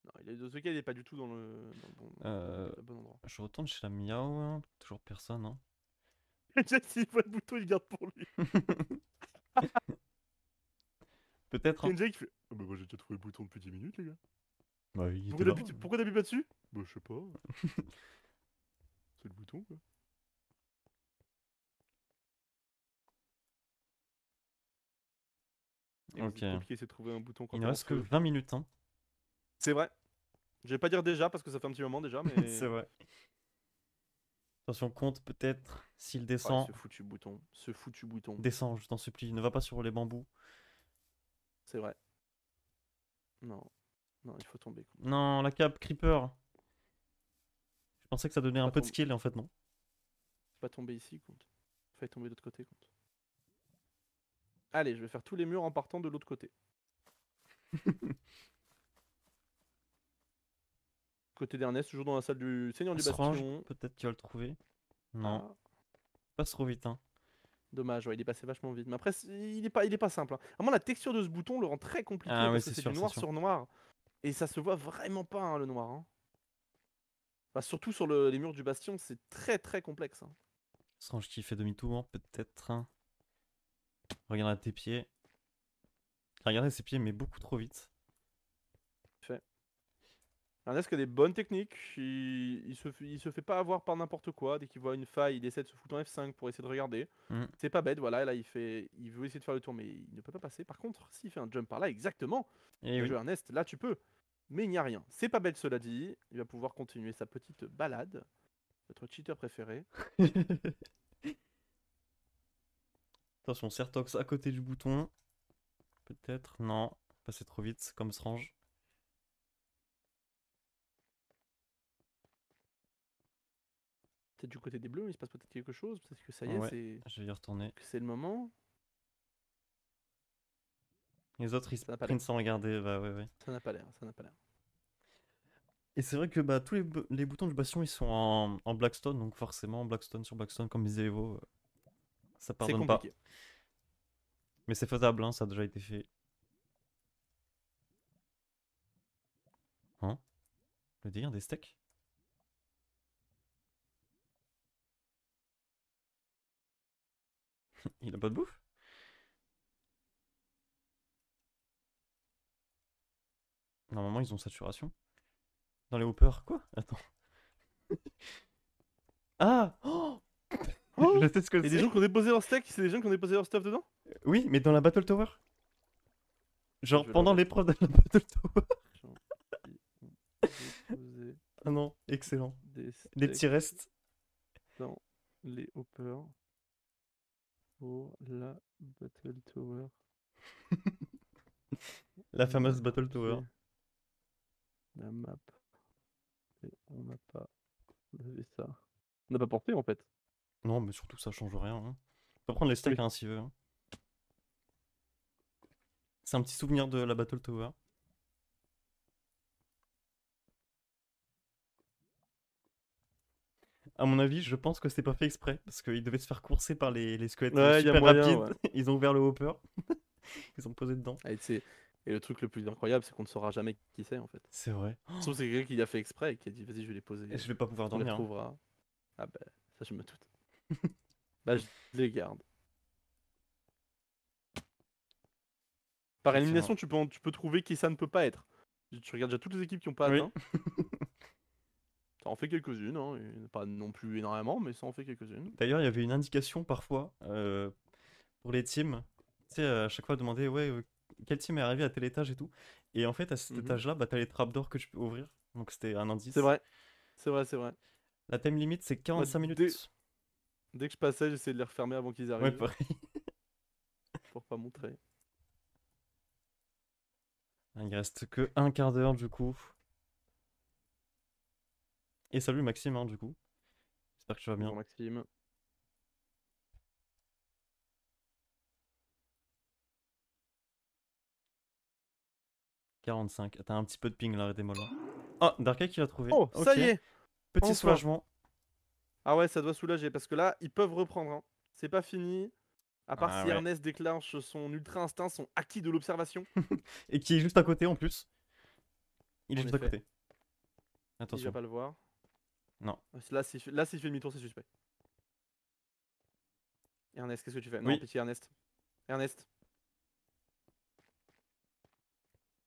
Non, de ce cas, il est pas du tout dans le bon endroit. Je retourne chez la Miao. Hein. Toujours personne. Hein. S'il voit le bouton, il garde pour lui. Peut-être. Hein. Kenji qui fait ah bah moi j'ai déjà trouvé le bouton depuis 10 minutes, les gars. Bah, il Pourquoi était là. t'appuies pas dessus? Bah, je sais pas. C'est le bouton, quoi. Ok. C'est compliqué, de trouver un bouton quand Il t'es ne en reste que feu. 20 minutes. Hein. C'est vrai. Je vais pas dire déjà parce que ça fait un petit moment déjà, mais. C'est vrai. Attention, compte peut-être s'il Ouais, descend. ce foutu bouton. Ce foutu bouton. Descends, je t'en supplie. Ne va pas sur les bambous. C'est vrai. Non. Non, il faut tomber. Compte. Non, la cape Creeper. Je pensais que ça donnait un Pas peu de tomber. skill et en fait non. C'est pas tomber ici, compte. Fallait tomber de l'autre côté, compte. Allez, je vais faire tous les murs en partant de l'autre côté. côté d'Ernest, toujours dans la salle du Seigneur du Srange, Bastion. peut-être tu vas le trouver. Non, Ah, passe trop vite, hein. dommage, ouais, il est passé vachement vite. Mais après, il est pas simple, hein. Vraiment, la texture de ce bouton le rend très compliqué Ah ouais, parce que c'est c'est sûr, du c'est noir sûr. sur noir. Et ça se voit vraiment pas, hein, le noir, hein. Bah, surtout sur les murs du Bastion, c'est très très complexe, hein. Srange qui fait demi-tour, peut-être, hein. Regarde à tes pieds. Regardez ses pieds, mais beaucoup trop vite. Ernest qui a des bonnes techniques, il se fait pas avoir par n'importe quoi. Dès qu'il voit une faille, il essaie de se foutre en F5 pour essayer de regarder. Mm. C'est pas bête, voilà, là il veut essayer de faire le tour, mais il ne peut pas passer. Par contre, s'il fait un jump par là, exactement, Et bien oui. joué Ernest, là tu peux. Mais il n'y a rien. C'est pas bête cela dit, il va pouvoir continuer sa petite balade. Notre cheater préféré. Attention, Sertox à côté du bouton. Peut-être, non. Passer trop vite, comme Srange. Peut-être du côté des bleus, il se passe peut-être quelque chose. Peut-être que ça y est, Ouais, je vais y retourner. c'est le moment. Les autres, ils Ça n'a pas prennent l'air. sans regarder. Bah ouais, ouais. Ça n'a pas l'air, ça n'a pas l'air. Et c'est vrai que bah, tous les boutons du Bastion, ils sont en Blackstone. Donc forcément, Blackstone sur Blackstone, comme disait Evo, ça C'est pardonne pas. compliqué. Mais c'est faisable, hein, ça a déjà été fait. Hein? Le délire des steaks? Il a pas de bouffe? Normalement, ils ont saturation. Dans les hoppers, quoi? Attends. Ah! Oh Oh, je sais ce que il y a des c'est. gens qui ont déposé leur steak, c'est des gens qui ont déposé leur stuff dedans? Oui, mais dans la Battle Tower. Genre Je vais pendant leur l'épreuve de la Battle Tower. Déposer Ah non, excellent. des Des petits steaks restes. dans les hoppers pour la Battle Tower. La On fameuse a Battle Tower. fait la map. Et on n'a pas levé ça. On n'a pas porté en fait. Non, mais surtout ça change rien, hein. On peut prendre les steaks Oui. hein, s'il veut, hein. C'est un petit souvenir de la Battle Tower. À mon avis, je pense que c'est pas fait exprès, parce qu'il devait se faire courser par les squelettes Ouais, y a super moyen, rapides. ouais. Ils ont ouvert le hopper. Ils ont posé dedans. Et le truc le plus incroyable, c'est qu'on ne saura jamais qui c'est en fait. C'est vrai. Sauf que c'est quelqu'un qui l'a fait exprès et qui a dit vas-y, je vais les poser. Et je vais pas pouvoir On les dormir, hein. retrouvera. Ah bah, ça je me doute. Bah, je les garde. Par Effectivement. élimination, tu peux trouver qui ça ne peut pas être. Tu regardes déjà toutes les équipes qui n'ont pas Oui. atteint. Ça en fait quelques-unes, hein, et pas non plus énormément, mais ça en fait quelques-unes. D'ailleurs, il y avait une indication parfois pour les teams. Tu sais, à chaque fois, demander ouais, quel team est arrivé à tel étage et tout. Et en fait, à cet étage-là, bah, t'as les trapdoors que tu peux ouvrir. Donc c'était un indice. C'est vrai. C'est vrai, c'est vrai. La time limit, c'est 45 minutes. Dès que je passais, j'essayais de les refermer avant qu'ils arrivent. Ouais, pareil. Pour pas montrer. Il reste que un quart d'heure du coup. Et salut Maxime, hein, du coup. J'espère que tu vas bien. Bonjour Maxime. « 45. T'as un petit peu de ping là, arrêtez-moi là. Ah, Darkeye qui l'a trouvé. Oh, ça Ok. y est. Petit Enfin. soulagement. Ah ouais, ça doit soulager parce que là, ils peuvent reprendre, hein. C'est pas fini. À part Ah si ouais. Ernest déclenche son ultra instinct, son acquis de l'observation. Et qui est juste à côté en plus. Il est En juste effet. à côté. Il Attention. va pas le voir. Non. Là, s'il fait demi-tour, c'est suspect. Ernest, qu'est-ce que tu fais? Non, Oui. pitié, Ernest. Ernest.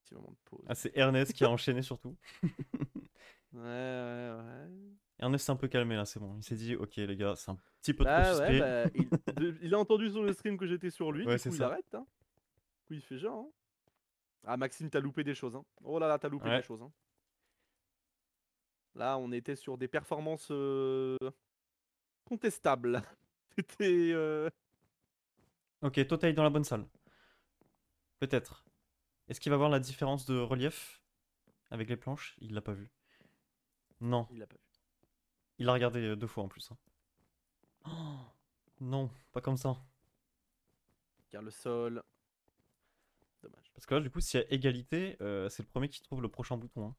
Petit moment de pause. Ah, c'est Ernest qui a enchaîné surtout. Ouais. Ernest s'est un peu calmé là, c'est bon. Il s'est dit, ok les gars, c'est un petit peu trop Bah suspect. ouais, il a entendu sur le stream que j'étais sur lui, Ouais, du c'est coup il ça. arrête, hein. Du coup il fait genre, hein. Ah Maxime, t'as loupé des choses, hein. Oh là là, t'as loupé Ouais. des choses, hein. Là, on était sur des performances contestables. C'était... Ok, toi t'es dans la bonne salle. Peut-être. Est-ce qu'il va voir la différence de relief avec les planches? Il l'a pas vu. Non. Il l'a pas vu. Il a regardé 2 fois en plus, hein. Oh, non, pas comme ça. Car le sol... Dommage. Parce que là, du coup, s'il y a égalité, c'est le premier qui trouve le prochain bouton, hein.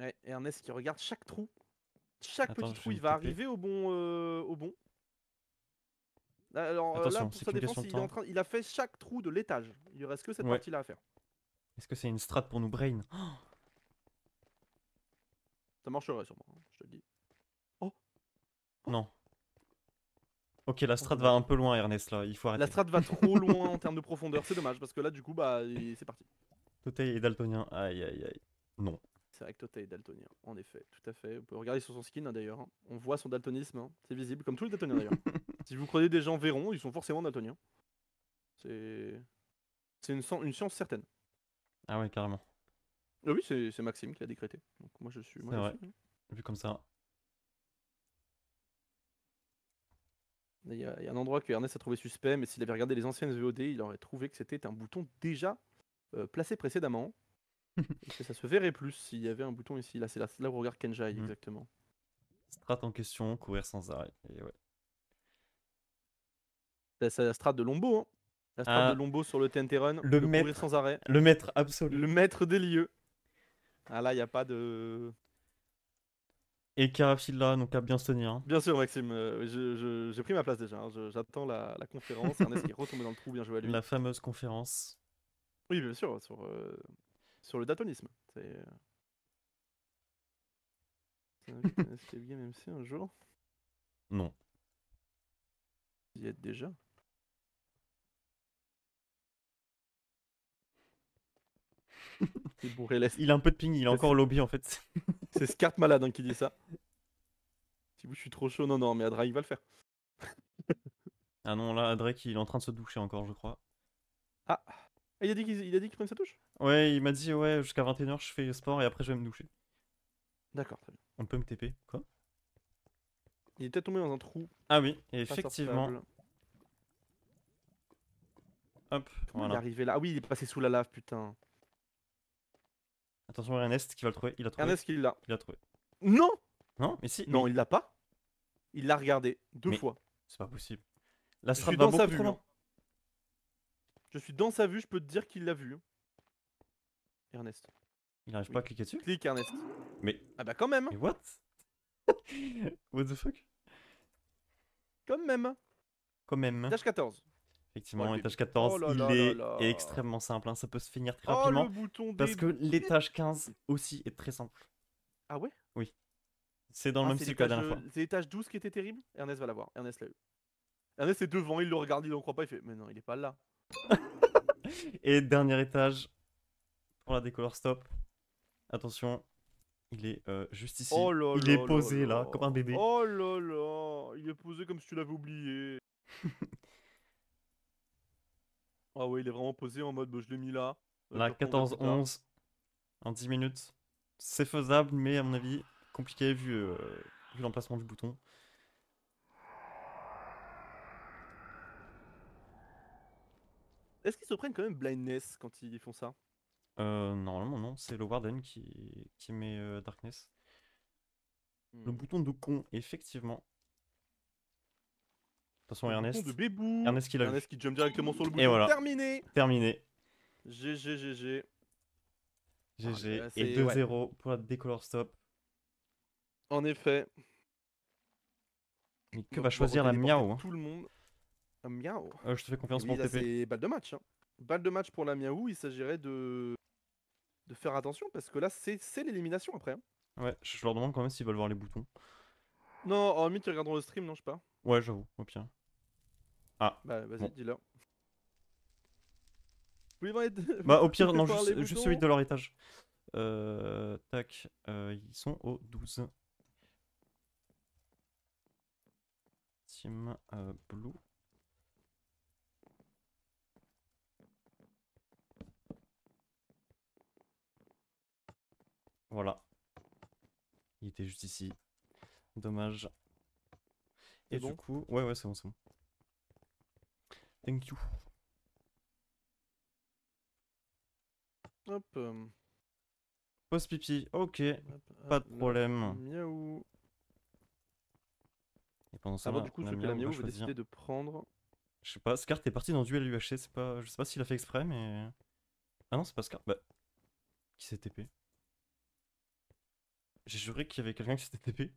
Ouais, et Ernest qui regarde chaque trou. Chaque Attends, petit je trou, vais il me va taper. arriver au bon. Au bon. Alors là, Attention, pour c'est sa qu'une défense, question de il est en temps. train, il a fait chaque trou de l'étage. Il lui reste que cette Ouais. partie-là à faire. Est-ce que c'est une strat pour nous brain? Ça marcherait sûrement, hein, je te le dis. Oh, Non. Ok, la strat va dommage. un peu loin, Ernest, là. Il faut La arrêter. strat va trop loin en termes de profondeur, c'est dommage parce que là, du coup, bah, c'est parti. Totei est daltonien. Aïe, aïe, aïe. Non. C'est vrai que Tota est daltonien, en effet, tout à fait. On peut regarder sur son skin hein, d'ailleurs. Hein. On voit son daltonisme, hein. C'est visible, comme tous les daltoniens d'ailleurs. Si vous croyez des gens verront, ils sont forcément daltoniens. C'est une science certaine. Ah ouais, carrément. Ah oui, c'est Maxime qui l'a décrété. Donc moi je suis. C'est Moi, je vrai. suis, hein. Vu comme ça. Il y a un endroit que Ernest a trouvé suspect, mais s'il avait regardé les anciennes VOD, il aurait trouvé que c'était un bouton déjà placé précédemment. Et que ça se verrait plus s'il y avait un bouton ici. Là, c'est là où on regarde Kenjai, Mhm. exactement. Strat en question, courir sans arrêt. Et ouais. C'est la strat de Lombo. Hein. La strat de Ah, Lombo sur le TNT Run, le courir maître. sans arrêt. Le maître absolu. Le maître des lieux. Ah là, il n'y a pas de. Et Carafilla, donc à bien se tenir. Hein. Bien sûr, Maxime, j'ai pris ma place déjà. Hein. J'attends la conférence. Ernest qui est retombé dans le trou, bien joué à lui. La fameuse conférence. Oui, bien sûr, sur le daltonisme. Ça invite un escape game MC un jour. Non. Vous y êtes déjà. C'est bourré l'est. Il a un peu de ping, il est encore au lobby en fait. C'est Scart malade hein, qui dit ça. Si vous, je suis trop chaud, non, mais Adra, il va le faire. Ah non, là, Drake, il est en train de se doucher encore, je crois. Ah, il a dit qu'il prenait sa touche. Ouais, il m'a dit, ouais, jusqu'à 21h, je fais sport et après, je vais me doucher. D'accord, très bien. On peut me TP. Quoi? Il est peut-être tombé dans un trou. Ah oui, pas effectivement. sortable. Hop, Comment il est voilà. arrivé là? Ah oui, il est passé sous la lave, putain. Attention, Ernest qui va le trouver. Il a trouvé. Ernest qui l'a. Il a trouvé. Non! Non, mais si. Non, mais- il l'a pas. Il l'a regardé deux Mais- fois. C'est pas possible. La Je strat suis va dans sa beaucoup vue. trop hein. loin. Je suis dans sa vue, je peux te dire qu'il l'a vu. hein. Ernest. Il arrive Oui. pas à cliquer dessus. Clique, Ernest. Mais. Ah bah quand même. Mais what? What the fuck? Quand même. Quand même. Étage 14. Effectivement, Ouais, le étage début. 14, Oh là il là est là là. extrêmement simple. Hein. Ça peut se finir très Oh, rapidement. le bouton Parce des... que l'étage 15 aussi est très simple. Ah ouais? Oui. C'est dans le Ah, même c'est style que la l'étage, dernière fois. c'est l'étage 12 qui était terrible. Ernest va l'avoir. Ernest l'a eu. Ernest est devant, il le regarde, il en croit pas, il fait mais non, il est pas là. Et dernier étage pour la décolor stop. Attention, il est juste ici. Oh là Il là est posé là là, comme un bébé. Oh là là, il est posé comme si tu l'avais oublié. Ah ouais, il est vraiment posé en mode bah, je l'ai mis là. Là, je le reprendrai plus tard. 14-11 en 10 minutes. C'est faisable, mais à mon avis, compliqué vu l'emplacement du bouton. Est-ce qu'ils se prennent quand même blindness quand ils font ça? Normalement, non, c'est le Warden qui met Darkness. Le Hmm. bouton de con, effectivement. Attention, Le Ernest. bouton de bébou. Ernest qui l'a vu. Ernest qui jump directement sur le bouton. Et voilà. Terminé. Terminé. GG, GG. GG. là, Et c'est- 2-0 pour la décolor stop. En effet. Mais que On va pouvoir choisir la retéléporter miaou hein. Tout le monde. Un miaou. Je te fais confiance Oui, pour là, le TP. c'est balle de match. Hein. Balle de match pour la miaou. Il s'agirait de faire attention parce que là, c'est l'élimination après. Hein. Ouais, je leur demande quand même s'ils veulent voir les boutons. Non, en limite, ils regarderont le stream, non, je sais pas. Ouais, j'avoue, au pire. Ah, Bah, vas-y, bon. dis-leur. Oui, va être... Bah, au pire, non, voir les juste boutons. celui de leur étage. Tac, ils sont au 12. Team Blue. Voilà. Il était juste ici. Dommage. Et C'est du bon coup, ouais, c'est bon, c'est bon. Thank you. Hop. Pause pipi, ok, Hop, pas de là, problème. Miaou. Et pendant ça, Alors, du coup, ce que la miaou miaou va veut choisir. décider de prendre. Je sais pas, Scart est parti dans duel UHC, c'est pas... je sais pas s'il a fait exprès, mais... Ah non, c'est pas Scart, bah... Qui s'est TP? J'ai juré qu'il y avait quelqu'un qui s'était TP.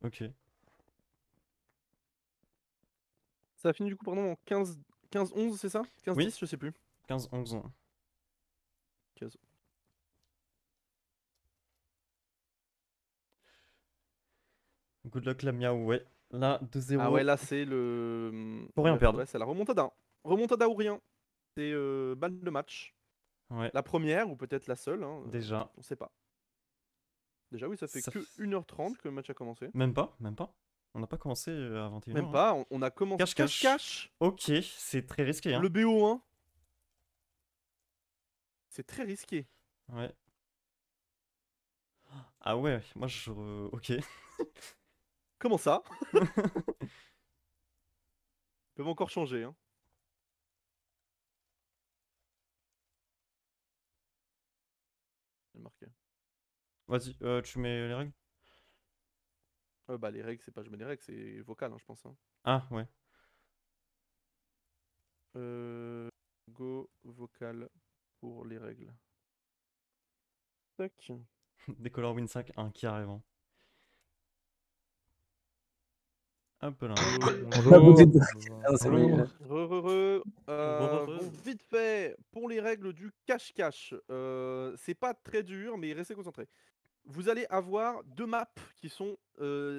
Ok. Ça a fini du coup, pardon, en 15-11, c'est ça? 15-10, Oui. je sais plus. 15-11. 15. Good luck la miaou, ouais. Là, 2-0. Ah ouais, là c'est le. Faut rien Ouais, perdre. ouais, c'est la remontada. Remontada ou rien. C'est balle de match. Ouais. La première, ou peut-être la seule. Hein, Déjà. on sait pas. Déjà, oui, ça fait Ça que f- 1h30 que le match a commencé. Même pas. On n'a pas commencé à 21h. Même pas, on a commencé. Cache-cache. Ok, c'est très risqué. Hein. Le BO1. C'est très risqué. Ouais. Ah ouais, moi je. Ok. Comment ça? Ils peuvent encore changer. Hein. J'ai marqué. Vas-y, tu mets les règles? Bah, les règles, c'est pas je mets les règles, c'est vocal, hein, je pense. Hein. Ah ouais. Go vocal pour les règles. Tac. Décolor Win 5-1 qui arrive. Hein. Hop là. Bon, vite fait, pour les règles du cache-cache, c'est pas très dur, mais restez concentrés. Vous allez avoir deux maps qui sont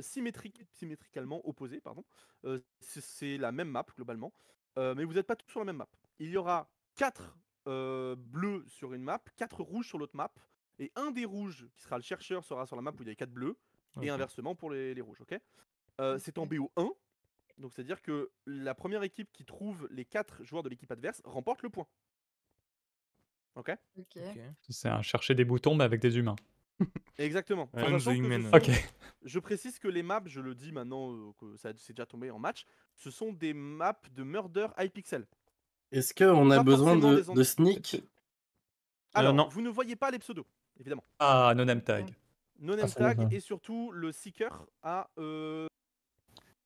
symétricalement opposées, pardon. C'est la même map globalement, mais vous n'êtes pas tous sur la même map. Il y aura 4 bleus sur une map, 4 rouges sur l'autre map, et un des rouges qui sera le chercheur sera sur la map où il y a 4 bleus, et inversement pour les rouges, ok. C'est en BO1. Donc c'est-à-dire que la première équipe qui trouve les 4 joueurs de l'équipe adverse remporte le point. Ok. C'est un chercher des boutons, mais avec des humains. Exactement. Ouais. En sachant que Human. ce sont- Ok. Je précise que les maps, je le dis maintenant que ça c'est déjà tombé en match, ce sont des maps de Murder Hypixel. Est-ce qu'on a Pas besoin forcément de sneak? Alors, non. vous ne voyez pas les pseudos, évidemment. Ah, no name tag. No name tag et surtout le Seeker a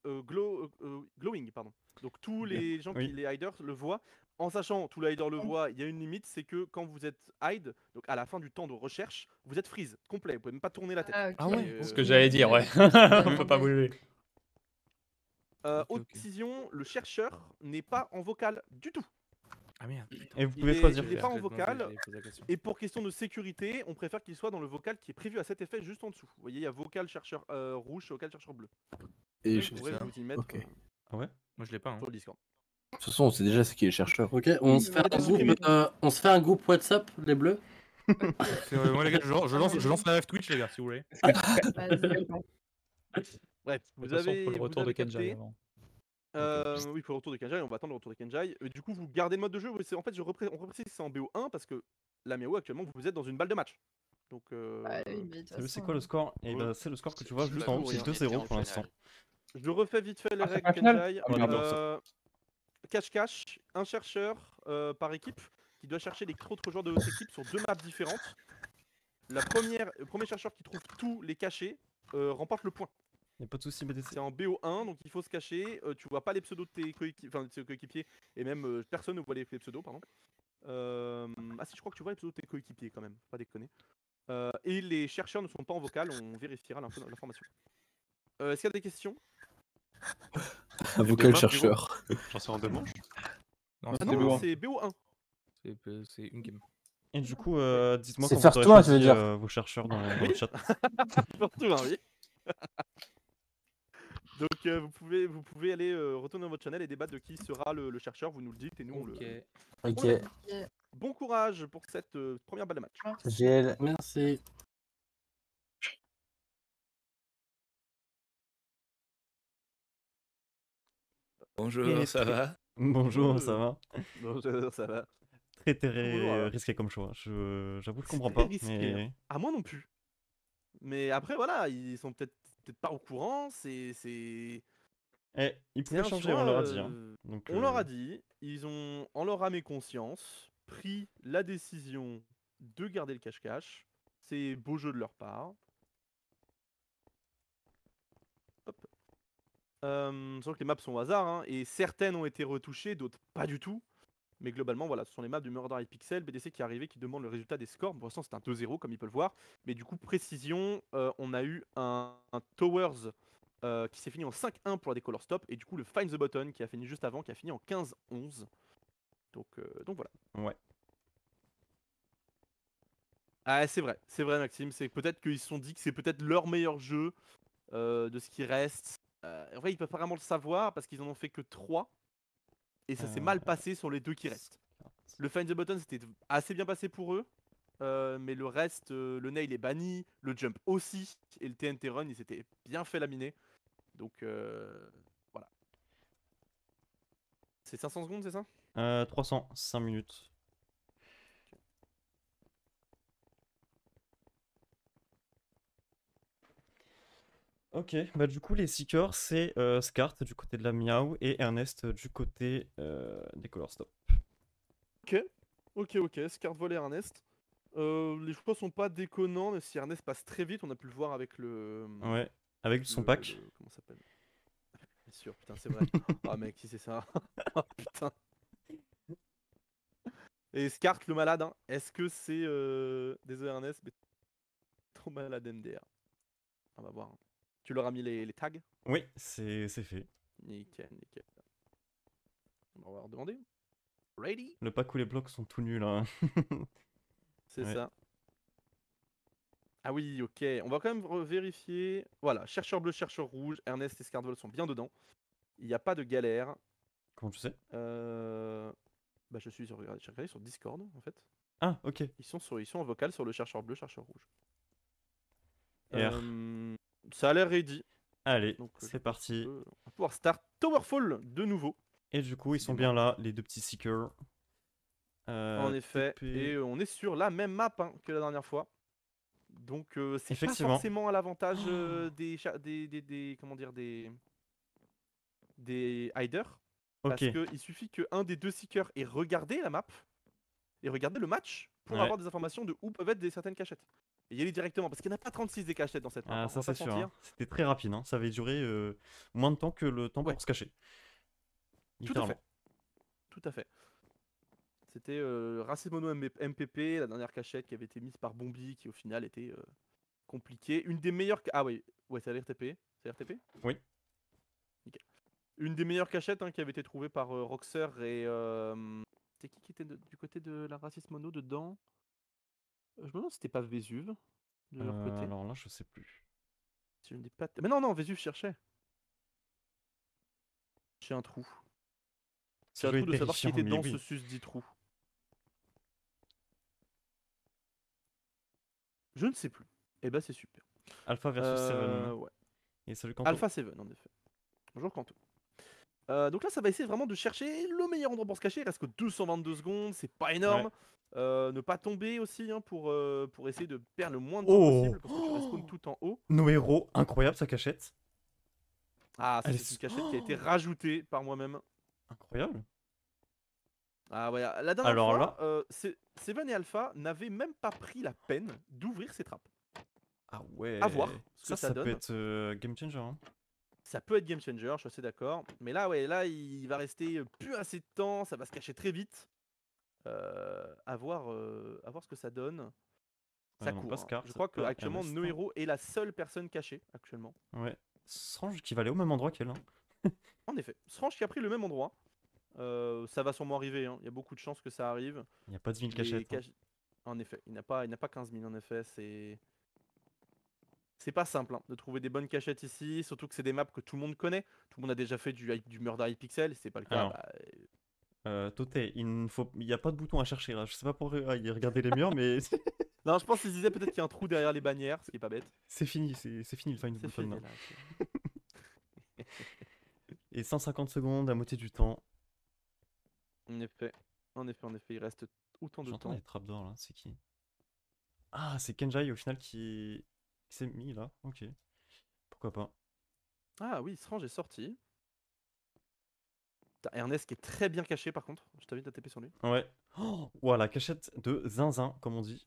glowing, pardon. Donc tous les gens Oui. qui les hiders le voient. En sachant, tous les hiders le voient, il y a une limite, c'est que quand vous êtes hide, donc à la fin du temps de recherche, vous êtes freeze, complet, vous pouvez même pas tourner la tête. Ah ouais, Et, c'est ce que j'allais dire, ouais. On peut pas bouger. Autre décision, le chercheur n'est pas en vocal du tout. Ah merde. Et vous pouvez choisir. Il n'est pas en Complètement, vocal. j'allais poser la question. Et pour question de sécurité, on préfère qu'il soit dans le vocal qui est prévu à cet effet juste en dessous. Vous voyez, il y a vocal chercheur rouge, vocal chercheur bleu. Et Je pourrais vous y mettre ok. Ah ouais? Moi je l'ai pas. Hein. sur le Discord. De toute façon, on sait déjà c'est qui est chercheur. Ok, on se fait un groupe WhatsApp, les bleus. Moi les gars, je lance la live Twitch les gars, si vous voulez. Bref, De vous toute façon, avez, faut le vous retour de avez Kenjai capté. avant. Oui, pour le retour de Kenjai, on va attendre le retour de Kenjai. Du coup, vous gardez le mode de jeu. En fait, on reprécise que c'est en BO1 parce que la Miao actuellement, vous êtes dans une balle de match. Donc, T'as vu c'est quoi le score? Et bah c'est le score que tu vois juste en haut, c'est rien. 2-0 pour l'instant. Je refais vite fait les Ah, c'est règles pas final Kenjai. Ah, merde. Cache-cache, un chercheur par équipe qui doit chercher les 4 autres joueurs de votre équipe sur 2 maps différentes. Le premier chercheur qui trouve tous les cachés remporte le point. Y'a pas de soucis BDC. C'est en BO1, donc il faut se cacher. Tu vois pas les pseudos de tes coéquipiers, et même personne ne voit les pseudos, pardon. Ah si, je crois que tu vois les pseudos de tes coéquipiers quand même, pas déconner. Et les chercheurs ne sont pas en vocal, on vérifiera l'information. Est-ce qu'il y a des questions? Un vocal chercheur. J'en sais en deux manches. Non, Ah non, c'est BO1. C'est une game. Et du coup, dites-moi C'est quand faire vous aurez toi, tu veux choisi dire. vos chercheurs dans le chat. Surtout, hein, oui. Donc vous pouvez aller retourner dans votre channel et débattre de qui sera le chercheur, vous nous le dites et nous on le... Ok. on le dit. Bon courage pour cette première balle de match. GL. Merci. Bonjour, ça va? Bonjour, ça va? Bonjour, ça va. Très Bonjour. risqué comme choix. J'avoue, je C'est comprends très pas. risqué, Mais... hein. À moi non plus. Mais après voilà, ils sont peut-être pas au courant, Eh, ils c'est pouvaient un changer, choix, on leur a dit. Hein. Donc, on leur a dit, ils ont, en leur âme et conscience, pris la décision de garder le cache-cache. C'est beau jeu de leur part. Hop. Sauf que les maps sont au hasard, hein, et certaines ont été retouchées, d'autres pas du tout. Mais globalement, voilà, ce sont les maps du Murder et Pixel, BDC qui est arrivé, qui demande le résultat des scores. Pour l'instant, c'est un 2-0, comme ils peuvent le voir. Mais du coup, précision, on a eu un Towers qui s'est fini en 5-1 pour la Decolor Stop. Et du coup, le Find the Button qui a fini juste avant, qui a fini en 15-11. Donc voilà. Ouais. Ah, c'est vrai, Maxime. C'est peut-être qu'ils se sont dit que c'est peut-être leur meilleur jeu de ce qui reste. En vrai, ils peuvent pas vraiment le savoir parce qu'ils en ont fait que 3. Et ça s'est mal passé sur les 2 qui restent. Le Find the Button, c'était assez bien passé pour eux. Mais le reste, le nail est banni, le jump aussi. Et le TNT run, il s'était bien fait laminer. Donc voilà. C'est 500 secondes, c'est ça 300, 5 minutes. Ok, bah du coup les Seekers c'est Skart du côté de la Miao et Ernest du côté des Color Stop. Ok. Scart vol et Ernest. Les choix sont pas déconnants, mais si Ernest passe très vite, on a pu le voir avec le. Ouais, avec son pack. Comment ça s'appelle Bien sûr, putain, c'est vrai. Ah mec, si c'est ça. Oh putain. Et Scart le malade, hein. Est-ce que c'est. Désolé Ernest, mais trop malade MDR. On va voir. Tu leur as mis les tags Oui, c'est fait. Nickel. On va leur demander. Ready Le pack où les blocs sont tout nuls hein. C'est Ouais. ça. Ah oui, ok. On va quand même vérifier. Voilà, chercheur bleu, chercheur rouge. Ernest et Scardvol sont bien dedans. Il n'y a pas de galère. Comment tu sais Bah, je suis regardé sur Discord en fait. Ah, ok. Ils sont en vocal sur le chercheur bleu, chercheur rouge. R. Ça a l'air ready. Allez, Donc, c'est parti. on va pouvoir start Towerfall de nouveau. Et du coup, ils sont bien là, les deux petits Seekers. En effet. TP. Et on est sur la même map hein, que la dernière fois. Donc c'est pas Effectivement. forcément à l'avantage des comment dire des hiders. Parce Ok. qu'il suffit qu'un des deux seekers ait regardé la map et regardé le match pour Ouais. avoir des informations de où peuvent être certaines cachettes. Et y aller directement, parce qu'il n'y en a pas 36 des cachettes dans cette map. Ah, hein, ça on va pas c'est se sûr. mentir. Hein. C'était très rapide. Hein. Ça avait duré moins de temps que le temps Ouais. pour se cacher. Tout à Littéralement. fait. Tout à fait. C'était Racimono MPP, la dernière cachette qui avait été mise par Bombi, qui au final était compliquée. Une des meilleures. Ah oui, ouais, c'est l'RTP. C'est l'RTP Oui. Nickel. Une des meilleures cachettes hein, qui avait été trouvée par Roxer et. C'était qui était du côté de la Racimono dedans Je me demande si c'était pas Vésuve de leur côté. Alors là, je sais plus. Si je ne dis pas. Mais non, Vésuve cherchait. J'ai un trou. Ce J'ai un jeu trou est de savoir qui terrifiant, était mais dans oui. ce susdit trou. Je ne sais plus. Eh ben c'est super. Alpha versus Seven. Ouais. Et salut Quentin. Alpha Seven en effet. Bonjour Quentin. Donc là ça va essayer vraiment de chercher le meilleur endroit pour se cacher. Il reste que 222 secondes, c'est pas énorme. Ne pas tomber aussi hein, pour essayer de perdre le moins de temps possible parce que tu respawns tout en haut. Nos héros, incroyable sa cachette. Ah ça c'est une cachette qui a été rajoutée par moi-même. Incroyable. Ah ouais, la dernière Alors fois, Seven et Alpha n'avaient même pas pris la peine d'ouvrir ces trappes. Ah ouais. À voir ce que ça peut donne. être game changer. Hein. Ça peut être game changer, je suis assez d'accord. Mais là, ouais, là, il va rester plus assez de temps, ça va se cacher très vite. À voir ce que ça donne. Ça non, court. pas Hein. Scart, Je crois pas qu'actuellement, Ernest. No Hero est la seule personne cachée actuellement. Ouais. Strange qui va aller au même endroit qu'elle. Hein. En effet, Strange qui a pris le même endroit. Ça va sûrement arriver. Hein. Il y a beaucoup de chances que ça arrive. Il n'y a pas 10 000 cachettes. Hein. En effet, il n'a pas 15 000 en effet. C'est pas simple hein, de trouver des bonnes cachettes ici, surtout que c'est des maps que tout le monde connaît. Tout le monde a déjà fait du Murder High Pixel, c'est pas le cas. Alors, Toté, il n'y a pas de bouton à chercher là. Je sais pas pour regarder les murs, mais. Non, je pense qu'ils disaient peut-être qu'il y a un trou derrière les bannières, ce qui est pas bête. C'est fini, c'est fini le find button. Là. Et 150 secondes à moitié du temps. En effet, il reste autant de temps. J'entends les trapdoors là, c'est qui? Ah, c'est Kenjai au final qui s'est mis là, ok. Pourquoi pas. Ah oui, Strange est sorti. T'as Ernest qui est très bien caché par contre, je t'invite à taper sur lui. Ouais. Oh, voilà, cachette de zinzin, comme on dit.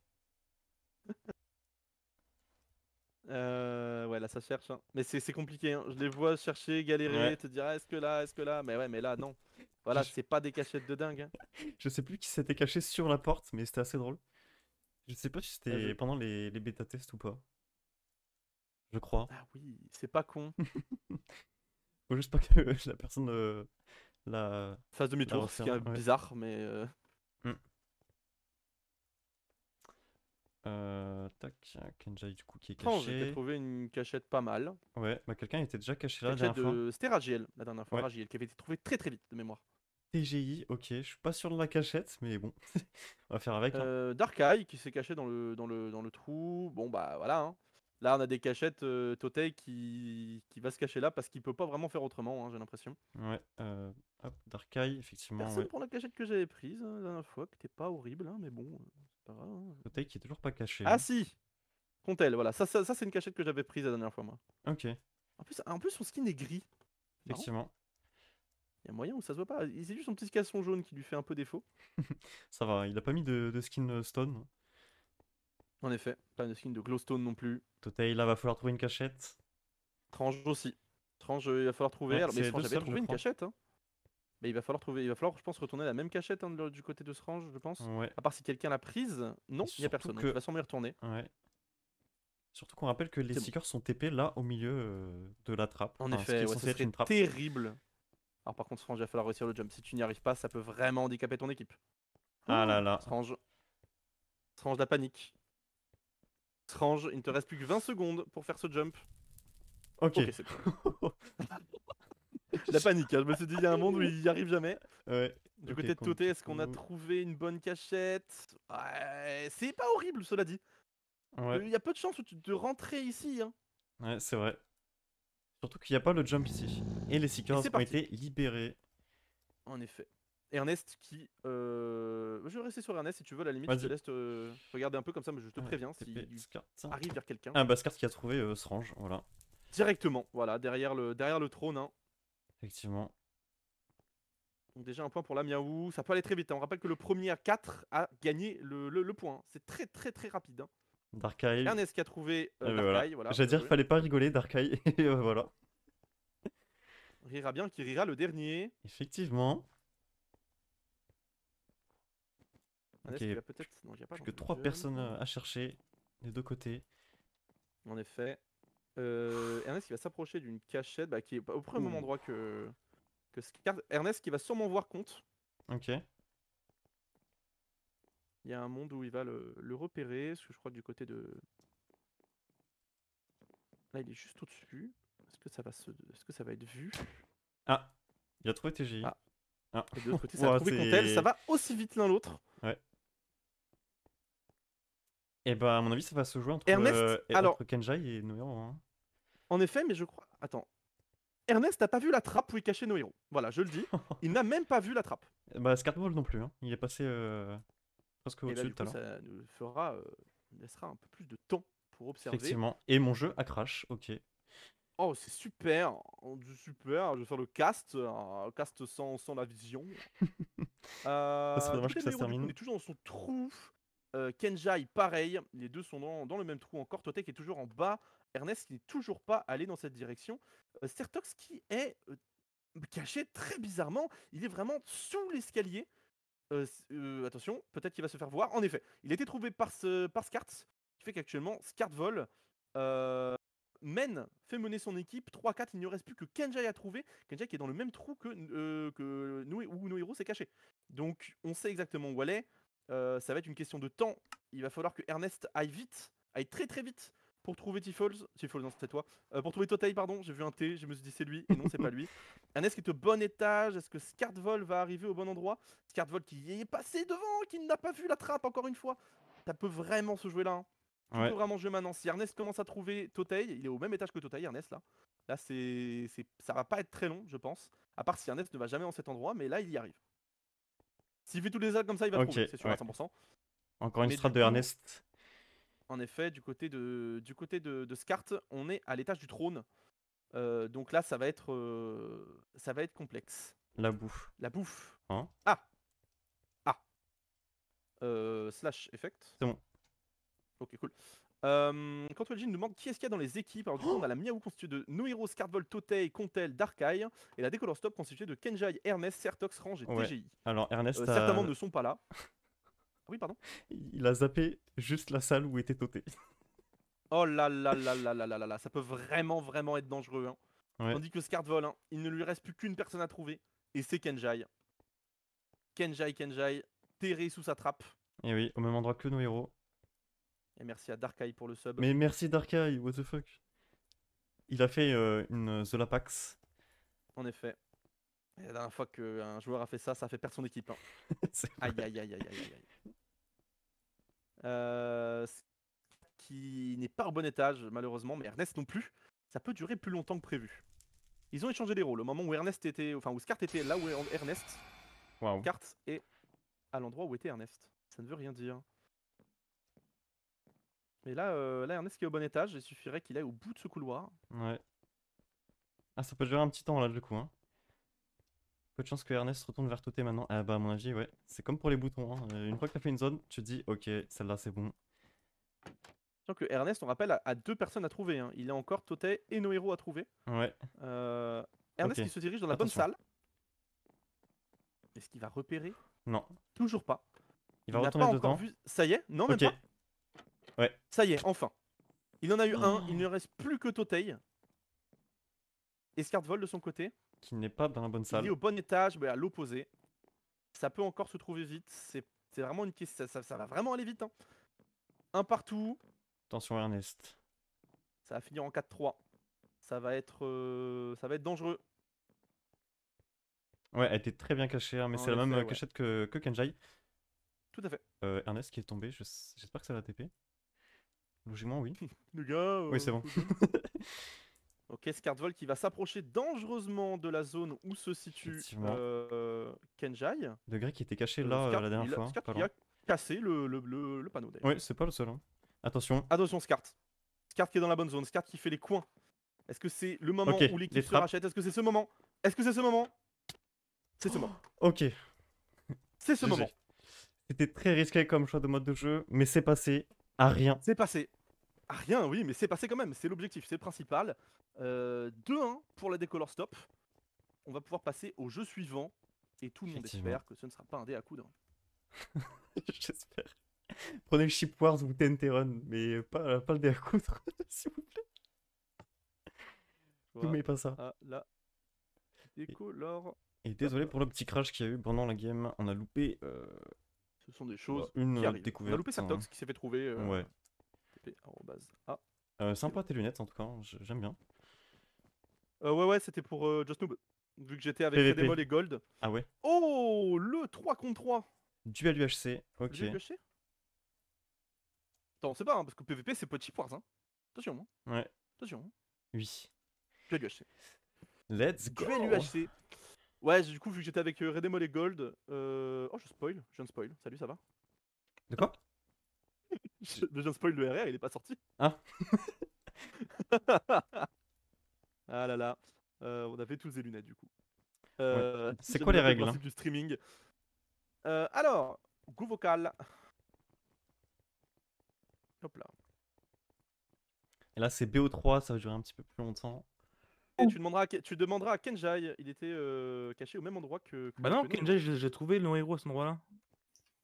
Ouais, là ça cherche, hein. Mais c'est compliqué, hein. Je les vois chercher, galérer, Ouais. te dire ah, est-ce que là? Mais ouais, mais là non. Voilà, c'est pas des cachettes de dingue, hein. Je sais plus qui s'était caché sur la porte, mais c'était assez drôle. Je sais pas si c'était je- pendant les bêta-tests ou pas. Je crois. Ah oui, c'est pas con. Faut juste pas que la personne la Phase demi-tour, ce qui est referme, ouais. bizarre, mais Tac, Kenjai du coup qui est Étrange, j'ai caché. trouvé une cachette pas mal. Ouais, bah quelqu'un était déjà caché là la Cachette dernière fois. de... C'était Ragiel, la dernière fois, Ouais. Ragiel, qui avait été trouvé très vite de mémoire. TGI, ok, je suis pas sûr de la cachette, mais bon, on va faire avec. Hein. Darkai qui s'est caché dans le trou. Bon bah voilà, hein. Là on a des cachettes Totei qui va se cacher là parce qu'il peut pas vraiment faire autrement, hein, j'ai l'impression. Ouais, hop, Darkai, effectivement, Personne ouais. pour la cachette que j'avais prise la dernière fois, qui était pas horrible, hein, mais bon, c'est pas grave, hein. Totei qui est toujours pas caché. Ah si, Contel, voilà, ça c'est une cachette que j'avais prise la dernière fois moi. Ok, En plus son skin est gris. Marrant. effectivement. Il y a moyen où ça se voit pas. C'est juste son petit casson jaune qui lui fait un peu défaut. Ça va, il a pas mis de skin stone. En effet, pas de skin de glowstone non plus. Totei, là va falloir trouver une cachette. Strange aussi. Strange, il va falloir trouver. Ouais, Alors, mais c'est Strange deux avait seuls, trouvé je une crois. cachette, hein. Mais il va falloir, je pense, retourner la même cachette, hein, du côté de Strange, je pense. Ouais. À part si quelqu'un l'a prise. Non, il n'y a Surtout personne. Donc que- il va sûrement y retourner. Ouais. Surtout qu'on rappelle que les C'est bon. seekers sont TP là au milieu de la trappe. En Enfin, ce qui effet, est ouais, censé ça être serait une trappe. terrible. Alors par contre, Strange, il va falloir réussir le jump. Si tu n'y arrives pas, ça peut vraiment handicaper ton équipe. Ah là là. Strange. Strange, la panique. Strange, il ne te reste plus que 20 secondes pour faire ce jump. Ok. Ok, c'est bon. La panique, hein. Je me suis dit, il y a un monde où il n'y arrive jamais. Ouais. Du ok, côté de donc, Toté, du est-ce qu'on a coup- trouvé une bonne cachette? Ouais, c'est pas horrible, cela dit. Ouais. Il y a peu de chances de rentrer ici, hein. Ouais, c'est vrai. Surtout qu'il n'y a pas le jump ici. Et les seekers c'est ont parti. été libérés. En effet. Ernest qui... Je vais rester sur Ernest si tu veux, à la limite, je te Vas-y. laisse regarder un peu comme ça, mais je te Ouais, préviens TP, s'il Scart. arrive vers quelqu'un. Ah bah Scart qui a trouvé Strange, voilà. Directement, voilà, derrière le trône, hein. Effectivement. Donc déjà un point pour la Miaou, ça peut aller très vite, hein. On rappelle que le premier à 4 a gagné le point, hein. C'est très rapide, hein. Darkai. Ernest qui a trouvé Ah bah Darkai, voilà. J'allais dire, joué. fallait pas rigoler, Darkai. Et voilà. Rira bien, qui rira le dernier. Effectivement. Ernest Ok, qui va peut-être... Non, il y a pas plus dans que le 3 jump. personnes à chercher des deux côtés. En effet. Ernest qui va s'approcher d'une cachette qui est au premier Ouh. endroit que Scart. Ernest qui va sûrement voir compte. Ok. Il y a un monde où il va le repérer, parce que je crois que du côté de... Là, il est juste au-dessus. Est-ce que ça va être vu? Ah, il a trouvé TGI. Ah. Ah. Et de l'autre côté, ça a Ouah, trouvé Contel. c'est- Ça va aussi vite l'un l'autre. Ouais. Et bah, à mon avis, ça va se jouer entre, Ernest, alors- entre Kenjai et Nohiro. Hein. En effet, mais je crois... Attends. Ernest n'a pas vu la trappe où est caché nos héros. Voilà, je le dis. Il n'a même pas vu la trappe. Bah, Scartball non plus. Hein. Il est passé presque Et là, au-dessus du tout à coup, l'heure. ça nous fera... laissera un peu plus de temps pour observer. Effectivement. Et mon jeu a crash. Ok. Oh, c'est super, super. Je vais faire le cast, un cast sans la vision. Ça serait dommage Du côté que ça de se Nohiro, du coup, termine. on est toujours dans son trou. Kenjai, pareil. Les deux sont dans le même trou encore. Totek est toujours en bas. Ernest qui n'est toujours pas allé dans cette direction. Sertox qui est caché très bizarrement. Il est vraiment sous l'escalier. Attention, peut-être qu'il va se faire voir. En effet, il a été trouvé par Scart, qui fait qu'actuellement, Scart vole. Fait mener son équipe 3-4, il ne reste plus que Kenjai à trouver. Kenjai qui est dans le même trou que où Nohiro s'est caché. Donc on sait exactement où elle est. Ça va être une question de temps. Il va falloir que Ernest aille vite, aille très vite pour trouver Tifols. Tifols, non, c'était toi. Pour trouver Totei, pardon. J'ai vu un T, je me suis dit c'est lui. Et non, c'est pas lui. Ernest qui est au bon étage. Est-ce que Scartvol va arriver au bon endroit? Scartvol qui est passé devant, qui n'a pas vu la trappe encore une fois. Ça peut vraiment se jouer là, hein. Tout Ouais. peut vraiment jouer maintenant. Si Ernest commence à trouver Totei, il est au même étage que Totei, Ernest là. Là, ça va pas être très long, je pense. À part si Ernest ne va jamais en cet endroit, mais là, il y arrive. S'il fait tous les actes comme ça, il va Ok, trouver, c'est sûr ouais. à 100%. Encore une Mais strat du de coup, Ernest. En effet, du côté de Scart, on est à l'étage du trône. Donc là, ça va être complexe. La bouffe. La bouffe. Hein? Slash effect. C'est bon. Ok, cool. Quand Wedgie nous demande qui est-ce qu'il y a dans les équipes, alors du coup on a la Miaou constituée de Nohiro, Scarvol, Totei, Contel, Darkai, et la Décolor Stop constituée de Kenjai, Ernest, Sertox, Range et Ouais. TGI. Alors Ernest Certainement a... ne sont pas là. Oui, pardon. il a zappé juste la salle où était Toté. Oh là là là là là là là là, ça peut vraiment être dangereux. Hein. Ouais. Tandis que Scarvol, hein, il ne lui reste plus qu'une personne à trouver, et c'est Kenjai. Kenjai, terré sous sa trappe. Et oui, au même endroit que nos héros. Et merci à Darkai pour le sub. Mais merci Darkai, what the fuck. Il a fait une Zolapax. En effet. Et la dernière fois qu'un joueur a fait ça, ça a fait perdre son équipe. Hein. C'est Aïe vrai. aïe aïe aïe aïe aïe. Qui n'est pas au bon étage malheureusement, mais Ernest non plus. Ça peut durer plus longtemps que prévu. Ils ont échangé les rôles. Au moment où Ernest était, enfin où Scart était là où est Ernest, Waouh. Scart est à l'endroit où était Ernest. Ça ne veut rien dire. Mais là, Ernest qui est au bon étage, il suffirait qu'il aille au bout de ce couloir. Ouais. Ah, ça peut durer un petit temps là du coup. Hein. Peu de chance que Ernest retourne vers Toté maintenant. Ah bah à mon avis, ouais. C'est comme pour les boutons. Hein. Une fois que tu as fait une zone, tu te dis ok, celle-là c'est bon. Sachant que Ernest, on rappelle, a deux personnes à trouver. Hein. Il a encore Totei et Nohiro à trouver. Ouais. Ernest Ok. qui se dirige dans la Attention. bonne salle. Est-ce qu'il va repérer? Non. Toujours pas. Il va n'a retourner pas dedans. encore vu. Ça y est? Non, même Ok. pas. Ouais. Ça y est, enfin. Il en a eu un. Il ne reste plus que Totei. Et Scarvol de son côté. Qui n'est pas dans la bonne Il salle. est au bon étage, mais à l'opposé. Ça peut encore se trouver vite. C'est vraiment une question. Ça va vraiment aller vite. Hein. Un partout. Attention Ernest. Ça va finir en 4-3. Ça va être dangereux. Ouais, elle était très bien cachée, hein, mais En c'est la même effet, ouais. cachette que Kenjai. Tout à fait. Ernest qui est tombé, j'espère que ça va TP. Logiquement, oui. Le gars. Oui, c'est bon. Ok, Scarvol qui va s'approcher dangereusement de la zone où se situe Effectivement. Kenjai. Le grec qui était caché là Scart, la dernière fois. Scart pas qui loin. a cassé le panneau d'ailleurs. Ouais, c'est pas le seul. Hein. Attention. Attention Scart. Scart qui est dans la bonne zone. Scart qui fait les coins. Est-ce que c'est le moment Ok, où l'équipe les se frappes. rachète? Est-ce que c'est ce moment? Est-ce que c'est ce moment? C'est ce moment. Ok. C'est ce GG. moment. C'était très risqué comme choix de mode de jeu, mais c'est passé à rien. C'est passé. Ah, rien, oui, mais c'est passé quand même. C'est l'objectif, c'est le principal. 2-1 pour la Décolor Stop. On va pouvoir passer au jeu suivant. Et tout le monde Effectivement. espère que ce ne sera pas un dé à coudre. J'espère. Prenez le Ship Wars ou TNT Run, mais pas le dé à coudre, s'il vous plaît. Voilà. N'oubliez pas ça. Ah, la Décolor. Et désolé pour le petit crash qu'il y a eu pendant la game, on a loupé Ce sont des choses une qui arrivent. découverte. On a loupé Sertox qui s'est fait trouver. Ouais. TP@A. Sympa tes lunettes en tout cas, j'aime bien. Ouais, c'était pour Just Noob. Vu que j'étais avec PVP. Redemol et Gold. Ah ouais. Oh, le 3 contre 3. Duel UHC, ok. Duel UHC. Attends, on sait pas, hein, parce que PVP c'est pas de Chip Wars. Hein. Attention. Hein. Ouais. Attention. Oui. Duel UHC. Let's go. Duel UHC. Ouais, du coup, vu que j'étais avec Redemol et Gold. Oh, je spoil. Je viens de spoil. Salut, ça va? De quoi? Je viens de spoil le RR, il est pas sorti. Ah. Ah là là. On avait tous des lunettes du coup. Ouais. C'est J'aime quoi les bien le règles, principe du streaming. Alors, go vocal. Hop là. Et là c'est BO3, ça va durer un petit peu plus longtemps. Et tu demanderas à Kenjai, il était caché au même endroit que Bah non, nous. Kenjai, j'ai trouvé le héros à cet endroit-là.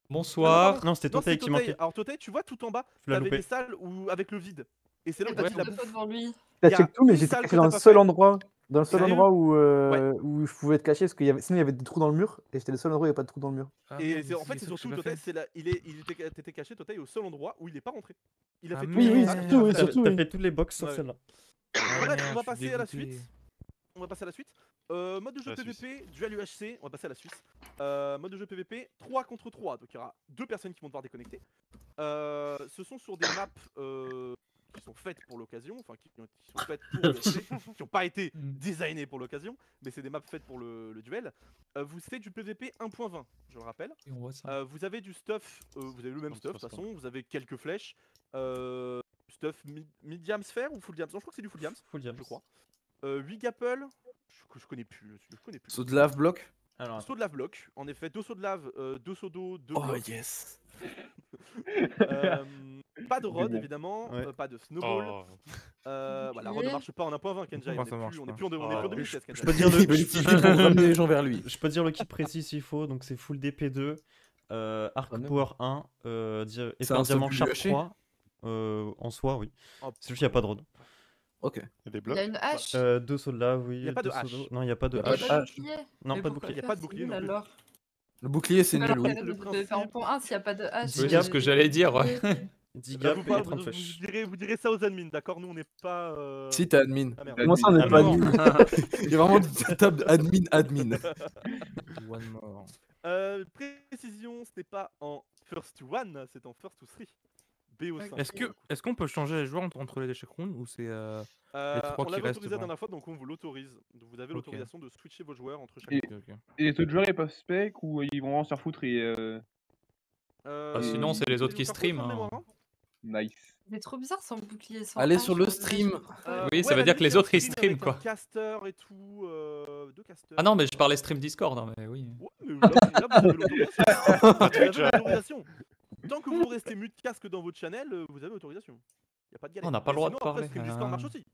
Bonsoir. Non, c'était Totei qui manquait. Alors Totei, tu vois tout en bas, Tu l'as t'avais loupé. des salles avec le vide. Et c'est là où t'as Ouais, dit la deux fois bouffe. devant lui. Il y T'as a check tout, mais une j'étais salle caché que dans t'as le pas seul fait. endroit. Dans le seul Sérieux? endroit où, Ouais. où je pouvais être caché, parce que sinon il y avait des trous dans le mur, et j'étais le seul endroit où il n'y avait pas de trous dans le mur. Et en fait, c'est surtout Totei, t'étais caché Totei au seul endroit où il est pas rentré. Il a fait tout oui, le oui, reste, surtout, il a oui, fait la- surtout. T'as oui. fait toutes les box sauf Ouais. celle-là. Bref, on va je suis passer à la dégoûté. suite. On va passer à la suite. Mode de jeu La PVP, duel UHC, on va passer à la Suisse. Mode de jeu PVP, 3 contre 3, donc il y aura 2 personnes qui vont devoir déconnecter. Ce sont sur des maps qui sont faites pour l'occasion, enfin qui sont faites pour l'UHC, qui n'ont pas été designées pour l'occasion, mais c'est des maps faites pour le duel. Vous faites du PVP 1.20, je le rappelle. Et on voit ça. Vous avez du stuff, vous avez le même Non, stuff de c'est toute pas façon, vous avez quelques flèches. Stuff mid-diam sphère ou full diams? Non, je crois que c'est du full diams, Full diams. je crois. 8 gapple, je connais plus. Saut de lave bloc. Alors, Saut de lave bloc, en effet, 2 sauts de lave, 2 sauts d'eau, 2 Oh blocs. yes. Pas de rod bon. évidemment, Ouais. pas de snowball. Oh. Bah, la rod ne marche pas en 1.20 Kenjai, Moi, ça marche on est pas. plus en 2016 Je Kenjai. peux dire Il veut l'utiliser pour ramener les gens vers lui. Je peux dire le kit précis s'il faut, donc c'est full DP2, arc Quand même. power 1, C'est un épée diamant seul sharp UHC? 3, en soi oui. Oh, C'est juste qu'il n'y a pas de rod. Ok. Il y a des Il blocs. a une hache. 2 sauts de lave, oui. Y a pas de 2 sauts hache. d'eau. Non, il n'y a pas de Y a pas Il de y hache. a pas de hache. bouclier. Non, Mais pas de pourquoi bouclier. Y a faire pas de C'est bouclier nul, non plus. alors. Le bouclier, c'est C'est quoi nul, oui. l'intérêt de faire en point 1 s'il n'y a pas de hache? Oui, c'est ce que j'allais dire, ouais. 10 Là, gap vous, et pas- 30 vous flèches. direz ça aux admins, d'accord? Nous on n'est pas. Si t'es admin. Ah, merde. Comment ça, on n'est Admin. pas Non. nul? Il y a vraiment une table admin. One more. Précision, ce n'est pas en first to one, c'est en first to 3. BO5. Est-ce qu'on peut changer les joueurs entre les check rooms ou c'est les trois On qui l'avait restent autorisé la bon. dernière fois, donc on vous l'autorise. Donc vous avez Ok. l'autorisation de switcher vos joueurs entre chaque Et, groupe. et les autres joueurs ils peuvent spec ou ils vont vraiment se faire foutre et. Sinon, c'est les autres vous qui faire stream, contrôle de hein. mémoire, hein. Nice. C'est trop bizarre sans bouclier, sans Allez hache, sur le faut stream. déjà- pourquoi Oui, ça Ouais, veut la dire que les limite, autres, ils c'est un streament, avec quoi. un caster et tout, 2 casters. Ah non, mais je parlais stream Discord, hein, mais oui. Ouais, mais là, vous avez l'autorisation. Vous avez Twitch, l'autorisation. Tant que vous restez mute casque dans votre channel, vous avez l'autorisation. Y a pas de galère. On n'a pas le droit de Sinon, après, parler, stream Discord marche aussi.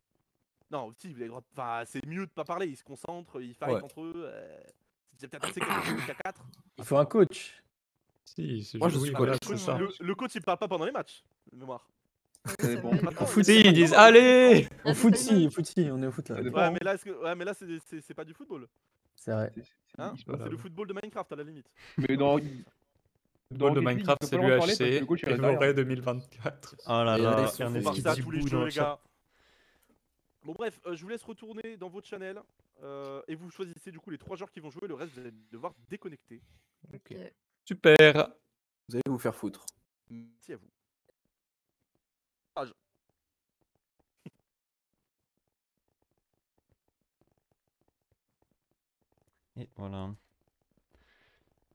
Non, si, vous avez le droit. Enfin, c'est mieux de pas parler. Ils se concentrent, ils fight Ouais. entre eux. C'est peut-être assez qu'à 4. Il faut un coach. Si, c'est Moi, je oui, suis voilà, coach. c'est ça. Le coach, il parle pas pendant les matchs. De mémoire. Ça dépend. Maintenant, foot, Si, ils disent allez. Au foot, si, on est au foot là. Ça dépend. Ouais, mais là, c'est pas du football. C'est vrai. Hein e-sport. C'est le football de Minecraft à la limite. Mais dans. Le dans ball de Rocket League, Minecraft, ils c'est peuvent pas leur parler parce que l'UHC. le coach, il Et reste derrière. Voré 2024. Oh là Et là, là, ils sont Ernest On qui ça à dit tous les bouh dans jeux, le les chat. gars. Bon, bref, je vous laisse retourner dans votre channel. Et vous choisissez du coup les 3 joueurs qui vont jouer. Le reste, vous allez devoir déconnecter. Ok. Super. Vous allez vous faire foutre. Merci à vous. Et voilà.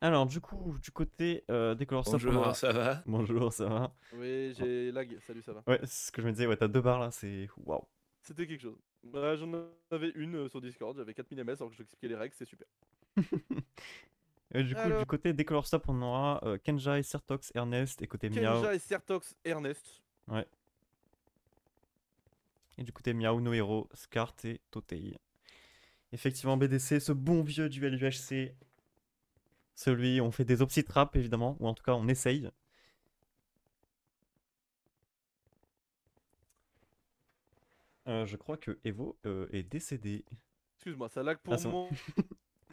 Alors, du coup, du côté des Color Stop, on aura- ça va? Bonjour, ça va? Oui, j'ai lag. Salut, ça va. Ouais, c'est ce que je me disais, ouais, t'as 2 barres là, c'est waouh. C'était quelque chose. Bah, j'en avais une sur Discord, j'avais 4000 ms alors que je t'expliquais les règles, c'est super. Et du coup, Alors- du côté des Color Stop, on aura Kenjai, Sertox, Ernest, et côté Miao. Kenja et Sertox, Ernest. Ouais. Et du côté Miao, Nohero, Skart et Totei. Effectivement, BDC, ce bon vieux duel UHC. Celui, on fait des opsi traps évidemment, ou en tout cas on essaye. Je crois que Evo est décédé. Excuse-moi, ça lag pour Ah, c'est bon.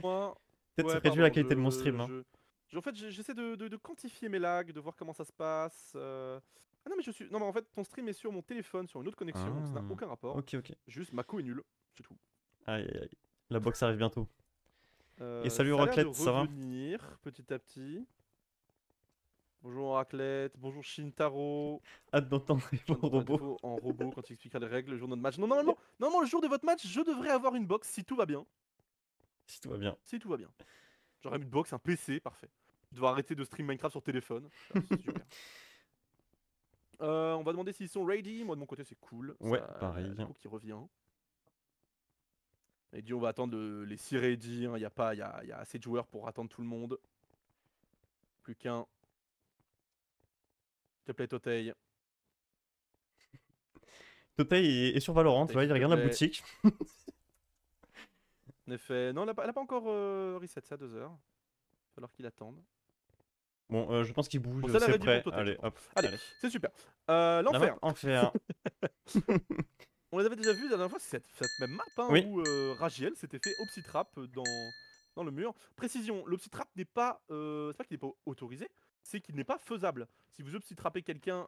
moi. Peut-être Ouais, ça réduit la pardon, qualité de mon stream. Hein. En fait, j'essaie de quantifier mes lags, de voir comment ça se passe. Ah non, mais non, mais en fait, ton stream est sur mon téléphone, sur une autre connexion, donc ça n'a Ah. aucun rapport. Ok, ok. Juste, Mako est nul, c'est tout. Aïe aïe aïe. La box arrive bientôt. Et salut Ça a l'air de Raclette, ça va? revenir petit à petit. Bonjour Raclette, bonjour Shintaro. Hâte d'entendre Evo en robot. Evo en robot quand il expliquera les règles le jour de notre match. Non, normalement, le jour de votre match, je devrais avoir une box si tout va bien. Si tout va bien. Si tout va bien. J'aurai une box, un PC, parfait. Je dois arrêter de stream Minecraft sur téléphone. Ah, c'est super. On va demander s'ils sont ready. Moi de mon côté c'est cool. Ouais, pareil. Qui revient. Et dit on va attendre les 6 ready. Il y a assez de joueurs pour attendre tout le monde. Plus qu'un. S'il te plaît Totei. Totei est sur Valorant, tu vois, il regarde la plaît. boutique. En effet. Non, elle a pas encore reset, c'est à 2h. Il va falloir qu'il attende. Bon, je pense qu'il bouge, Bon, ça l'a c'est ready prêt. pour Totei, Allez, je pense. hop. Allez, c'est super. La L'enfer. map enfer. On les avait déjà vus la dernière fois, c'est cette même map hein, Oui. où Ragiel s'était fait Opsitrap dans le mur. Précision, l'Opsitrap n'est pas, c'est pas qu'il n'est pas autorisé, c'est qu'il n'est pas faisable. Si vous Opsitrapez quelqu'un,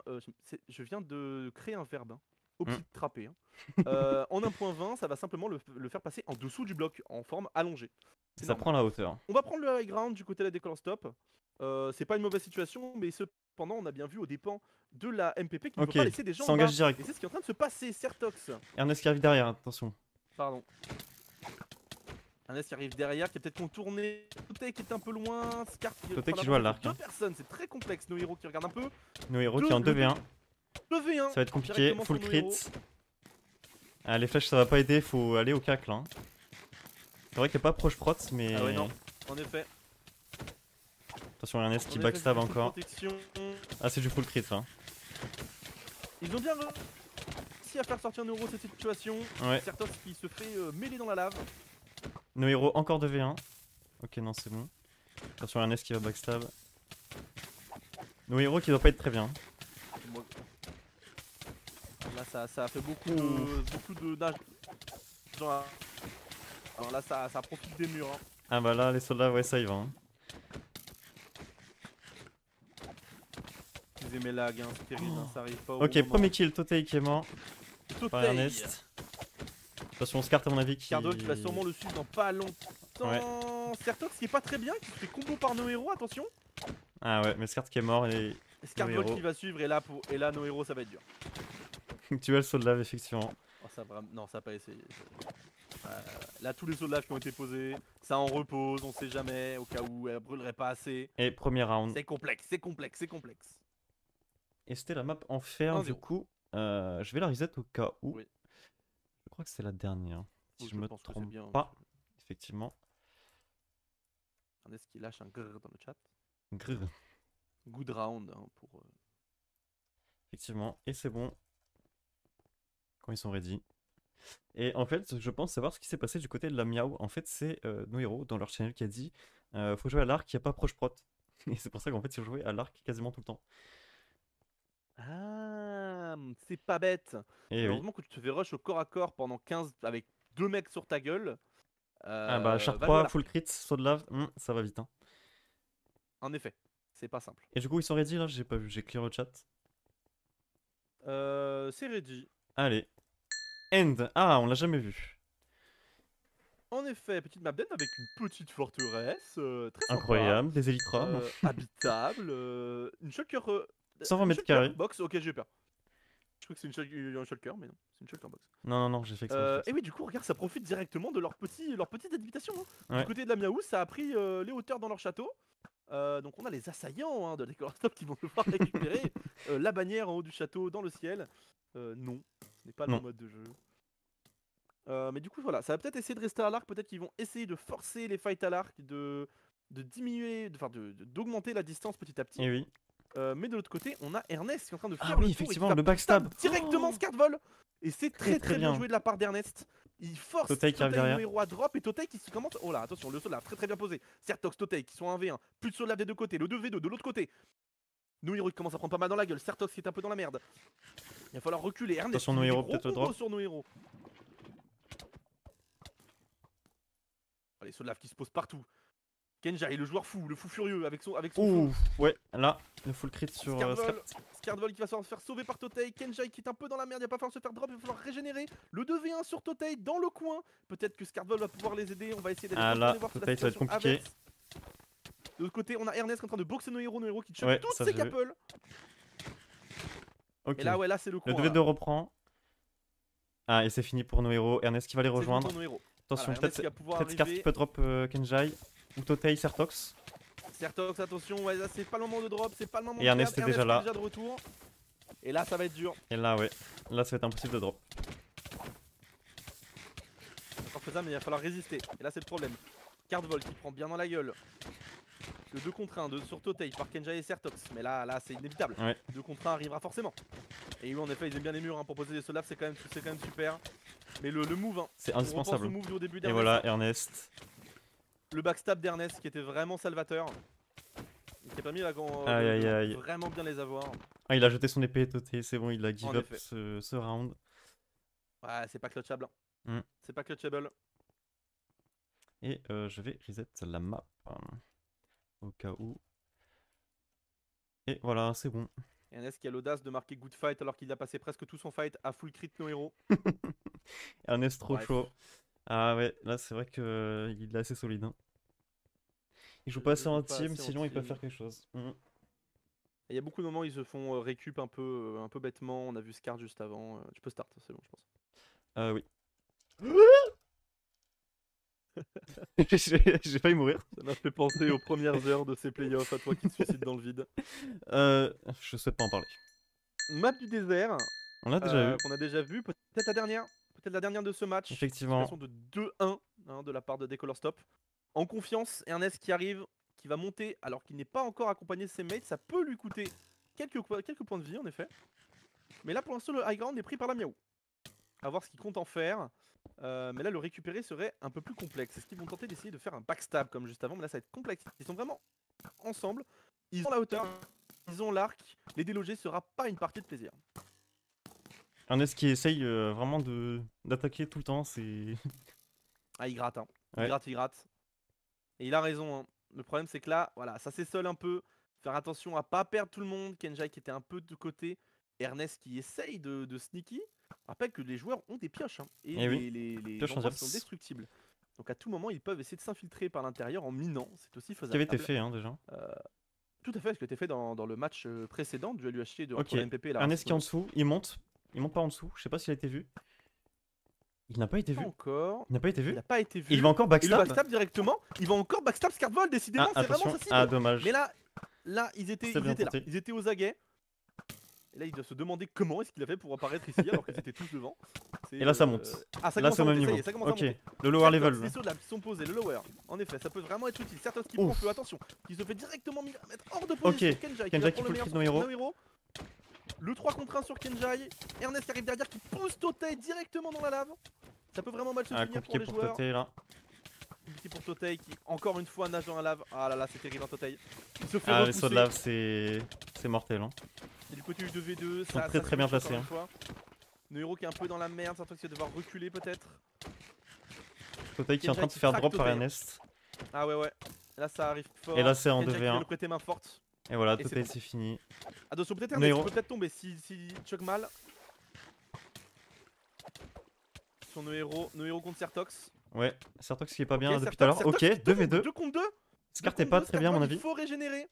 je viens de créer un verbe, hein, Opsitrapper. Hein. En 1.20, ça va simplement le faire passer en dessous du bloc, en forme allongée. C'est Ça normal. prend la hauteur. On va prendre le high ground du côté de la Decolor Stop. C'est pas une mauvaise situation, mais cependant, on a bien vu aux dépens de la MPP qui ne Ok, peut pas laisser des gens ça en engage bas. direct. Et c'est ce qui est en train de se passer, Sertox. Ernest qui arrive derrière, attention. Pardon. Ernest qui arrive derrière, qui a peut-être contourné. Totei qui est un peu loin. Scar qui Totei prend qui la joue à balle. l'arc, Deux hein. personnes, c'est très complexe. Nohero qui regarde un peu. Nohero qui est en 2v1. 2v1. Ça va être compliqué, directement full sur crit. Nohero. Ah, les flèches ça va pas aider, faut aller au cacle. Hein. C'est vrai qu'il n'y a pas proche prot, mais. Ah ouais, non, en effet. Attention, Ernest qui En effet, backstab c'est du full encore. protection. Ah, c'est du full crit là. Ils ont bien réussi à faire sortir Neuro de cette situation. Ouais. Certox qui se fait mêler dans la lave. Nos héros encore 2v1. Ok, non, c'est bon. Attention, Ernest qui va backstab. Nos héros qui doit pas être très bien. Moi- Là, ça a fait beaucoup de nage. Alors là, ça profite des murs. Hein. Ah bah là, les soldats, ouais, ça y va. Hein. Excusez mes lags, hein, c'est terrible, hein, ça arrive pas au Ok, bon moment. premier kill, Totei qui est mort. Par Totei. Ernest. Attention, Scart à mon avis qui... Cardol qui va sûrement le suivre dans pas longtemps. Ouais. Certox qui est pas très bien, qui se fait combo par nos héros, attention. Ah ouais, mais Scart qui est mort et... Scarvol héros. qui va suivre et là nos héros ça va être dur. Tu as le saut de lave, effectivement. Oh, non, ça a pas essayé. Là tous les sauts de lave qui ont été posés, ça en repose, on sait jamais, au cas où elle brûlerait pas assez. Et premier round. C'est complexe, c'est complexe, c'est complexe. Et c'était la map enfer, 1-0. du coup. Je vais la reset au cas où. Oui. Je crois que c'est la dernière. Si Oui, je je me pense que c'est trompe bien, pas. Effectivement. Ernest qui lâche un grrr dans le chat. Grrr. Good round hein, pour. Effectivement. Et c'est bon. Quand ils sont ready. Et en fait, je pense savoir ce qui s'est passé du côté de la Miao. En fait, c'est nos héros dans leur channel qui a dit faut jouer à l'arc, il n'y a pas proche prot. Et c'est pour ça qu'en fait, ils ont joué à l'arc quasiment tout le temps. Ah, c'est pas bête. Et oui. Heureusement que tu te fais rush au corps à corps pendant 15 avec 2 mecs sur ta gueule. Ah bah, char va 3, jouer à full crit, saut de lave, ça va vite. Hein. En effet, c'est pas simple. Et du coup, ils sont ready là, j'ai pas vu, j'ai clear le chat. C'est ready. Allez. End. Ah, on l'a jamais vu. En effet, petite map d'end avec une petite forteresse, très sympa. Incroyable, des élytras. Habitable, une shulker. 120 une mètres shulker carrés. box, ok, j'ai eu peur. Je crois que c'est un shulker, mais non, c'est une shulker box. Non, j'ai fait exprès. Et oui, du coup, regarde, ça profite directement de leur petite habitation. Hein. Ouais. Du côté de la Miaou, ça a pris les hauteurs dans leur château. Donc on a les assaillants hein, de l'école stop qui vont devoir récupérer la bannière en haut du château dans le ciel. Non, ce n'est pas le Non. mode de jeu. Mais du coup voilà, ça va peut-être essayer de rester à l'arc, peut-être qu'ils vont essayer de forcer les fights à l'arc, de diminuer, d'augmenter la distance petit à petit. Et oui. Mais de l'autre côté, on a Ernest qui est en train de faire Ah le oui, tour et effectivement, qui va le backstab. directement Scarvol. Et c'est très très bien bien. joué de la part d'Ernest. Il force Totei qui arrive Totei derrière. nos héros à drop et Totei qui se commence. Oh là, attention, le saut là, très bien posé. Certox, Totei qui sont 1v1, plus de saut là des deux côtés, le 2v2 de l'autre côté. Nos héros qui commencent à prendre pas mal dans la gueule, Certox qui est un peu dans la merde. Il va falloir reculer. Ernest Attention, qui nos met des héros, gros peut-être le combos drop. sur nos héros. Allez, saut de lave qui se pose partout. Kenjai, le joueur fou, le fou furieux avec son Ouh, feu. ouais, là, le full crit sur Scardvol qui va se faire sauver par Totei. Kenjai qui est un peu dans la merde, il va pas falloir se faire drop, il va falloir régénérer. Le 2v1 sur Totei dans le coin. Peut-être que Scardvol va pouvoir les aider. On va essayer d'aller Ah là, voir Totei, ça va être compliqué. De l'autre côté, on a Ernest qui est en train de boxer nos héros qui chope Ouais, toutes ça, ses j'ai vu. capels. Ok. Et là, ouais, là, c'est le coin. Le 2v2 reprend. Ah, et c'est fini pour nos héros. Ernest qui va les C'est fini rejoindre. pour nos héros. Attention, Voilà, Ernest qui va pouvoir peut-être Scar arriver. qui peut drop Kenjai. Ou Totei, Certox. Certox, attention, ouais, là, c'est pas le moment de drop, c'est pas le moment Et de Ernest perdre. est déjà là. de retour. Et là, ça va être dur. Et là, ouais. Là, ça va être impossible de drop. Encore faisable, mais il va falloir résister. Et là, c'est le problème. Cardvol qui prend bien dans la gueule. Le 2 contre 1 sur Totei par Kenjai et Certox. Mais là c'est inévitable. Ouais. 2 contre 1 arrivera forcément. Et oui, en effet, ils aiment bien les murs hein, pour poser des soldats, c'est quand même super. Mais le move, hein, C'est on repense indispensable. au move du au début Et d'Ernest. voilà, Ernest. Le backstab d'Ernest qui était vraiment salvateur. Qui a permis Aïe, de aïe. vraiment bien les avoir. Ah, il a jeté son épée, Totei, c'est bon, il a En give up effet. ce round. Ouais, c'est pas clutchable. Mm. C'est pas clutchable. Et je vais reset la map. Au cas où. Et voilà, c'est bon. Ernest qui a l'audace de marquer good fight alors qu'il a passé presque tout son fight à full crit nos héros. Ernest trop Bref. chaud. Ah ouais, là c'est vrai que il est assez solide. Hein. Il joue pas assez en team, sinon il peut faire quelque chose. Il y a beaucoup de moments où ils se font récup un peu bêtement. On a vu Scar juste avant. Tu peux start, c'est bon, je pense. Oui. J'ai failli mourir. Ça m'a fait penser aux premières heures de ces playoffs, à toi qui te suicides dans le vide. Je souhaite pas en parler. Map du désert. On l'a déjà vu. Qu'on a déjà vu. Peut-être la dernière. Peut-être la dernière de ce match. Effectivement. Situation de 2-1 hein, de la part de Decolor Stop. En confiance, Ernest qui arrive, qui va monter alors qu'il n'est pas encore accompagné de ses mates. Ça peut lui coûter quelques points de vie en effet. Mais là, pour l'instant, le high ground est pris par la Miaou. À voir ce qu'ils comptent en faire. Mais là, le récupérer serait un peu plus complexe. Est-ce qu'ils vont tenter d'essayer de faire un backstab comme juste avant? Mais là, ça va être complexe. Ils sont vraiment ensemble. Ils ont la hauteur, ils ont l'arc. Les déloger sera pas une partie de plaisir. Ernest qui essaye vraiment d'attaquer tout le temps, c'est... Ah, il gratte, hein. Ouais. Il gratte. Et il a raison, hein. Le problème, c'est que là, voilà, ça s'essole un peu. Faire attention à pas perdre tout le monde. Kenjai qui était un peu de côté. Ernest qui essaye de sneaky. Rappelle que les joueurs ont des pioches, hein, et Eh oui. les Pioches en endroits diams. sont destructibles. Donc à tout moment, ils peuvent essayer de s'infiltrer par l'intérieur en minant. C'est aussi Ce qui faisable. avait été fait hein, déjà. Tout à fait, ce qui a été fait dans le match précédent du LUHC de Ok, entre la MPP et la Ernest qui est en Rasmus. dessous, il monte pas en dessous, je sais pas s'il a été vu. Il n'a pas été vu. Pas encore. Il n'a pas été vu. Il n'a pas été vu. Et il va encore Et le backstab. backstab directement. Il va encore backstab Scarvol, décidément, Ah, c'est vraiment attention. sa cible. Ah, dommage. Mais là, ils étaient C'est bien là. tenté. Ils étaient aux aguets. Et là, il doit se demander comment est-ce qu'il a fait pour apparaître ici alors qu'ils étaient tous devant. Et là ça monte. Ah, ça Là commence c'est à au même monter, ça y niveau. est, ça commence à Ok, monter. le lower level. Les sauts de lave qui sont posés, le lower. En effet, ça peut vraiment être utile. Certains qui Ouf. prend feu, attention, qui se fait directement mettre hors de position. Ok, Kenjai Kenjai qui qui va full prendre le crit meilleur no sur hero. Le 3 contre 1 sur Kenjai. Ernest qui arrive derrière, qui pousse Totei directement dans la lave. Ça peut vraiment mal se Ah, finir pour compliqué les pour joueurs. Totei là. Compliqué pour Totei qui, encore une fois, nage dans la lave. Ah là là, c'est terrible, hein, Totei. Il se fait Ah, les repousser. sauts de lave c'est mortel. Hein. Et du côté du 2v2, Ils sont ça très se très bien touche encore placés. une Hein. fois. Nohiro qui est un peu dans la merde, ça qu'il va devoir reculer peut-être. Totei qui est en train de se faire drop par Ernest. Ah ouais. Là ça arrive fort. Et là c'est en Kenjai qui vient 2v1. le prêter main forte. Et voilà, Et Totei c'est bon. c'est fini. Attention, peut-être Ernest Nohiro. qui peut peut-être tomber si choque mal. Sur Nohiro contre Sertox. Ouais, Sertox qui est pas bien Ok, depuis Sertox, tout à l'heure. Ok, Sertox, 2v2. 2 contre 2. Scar t'es pas très bien à mon Il avis. faut régénérer.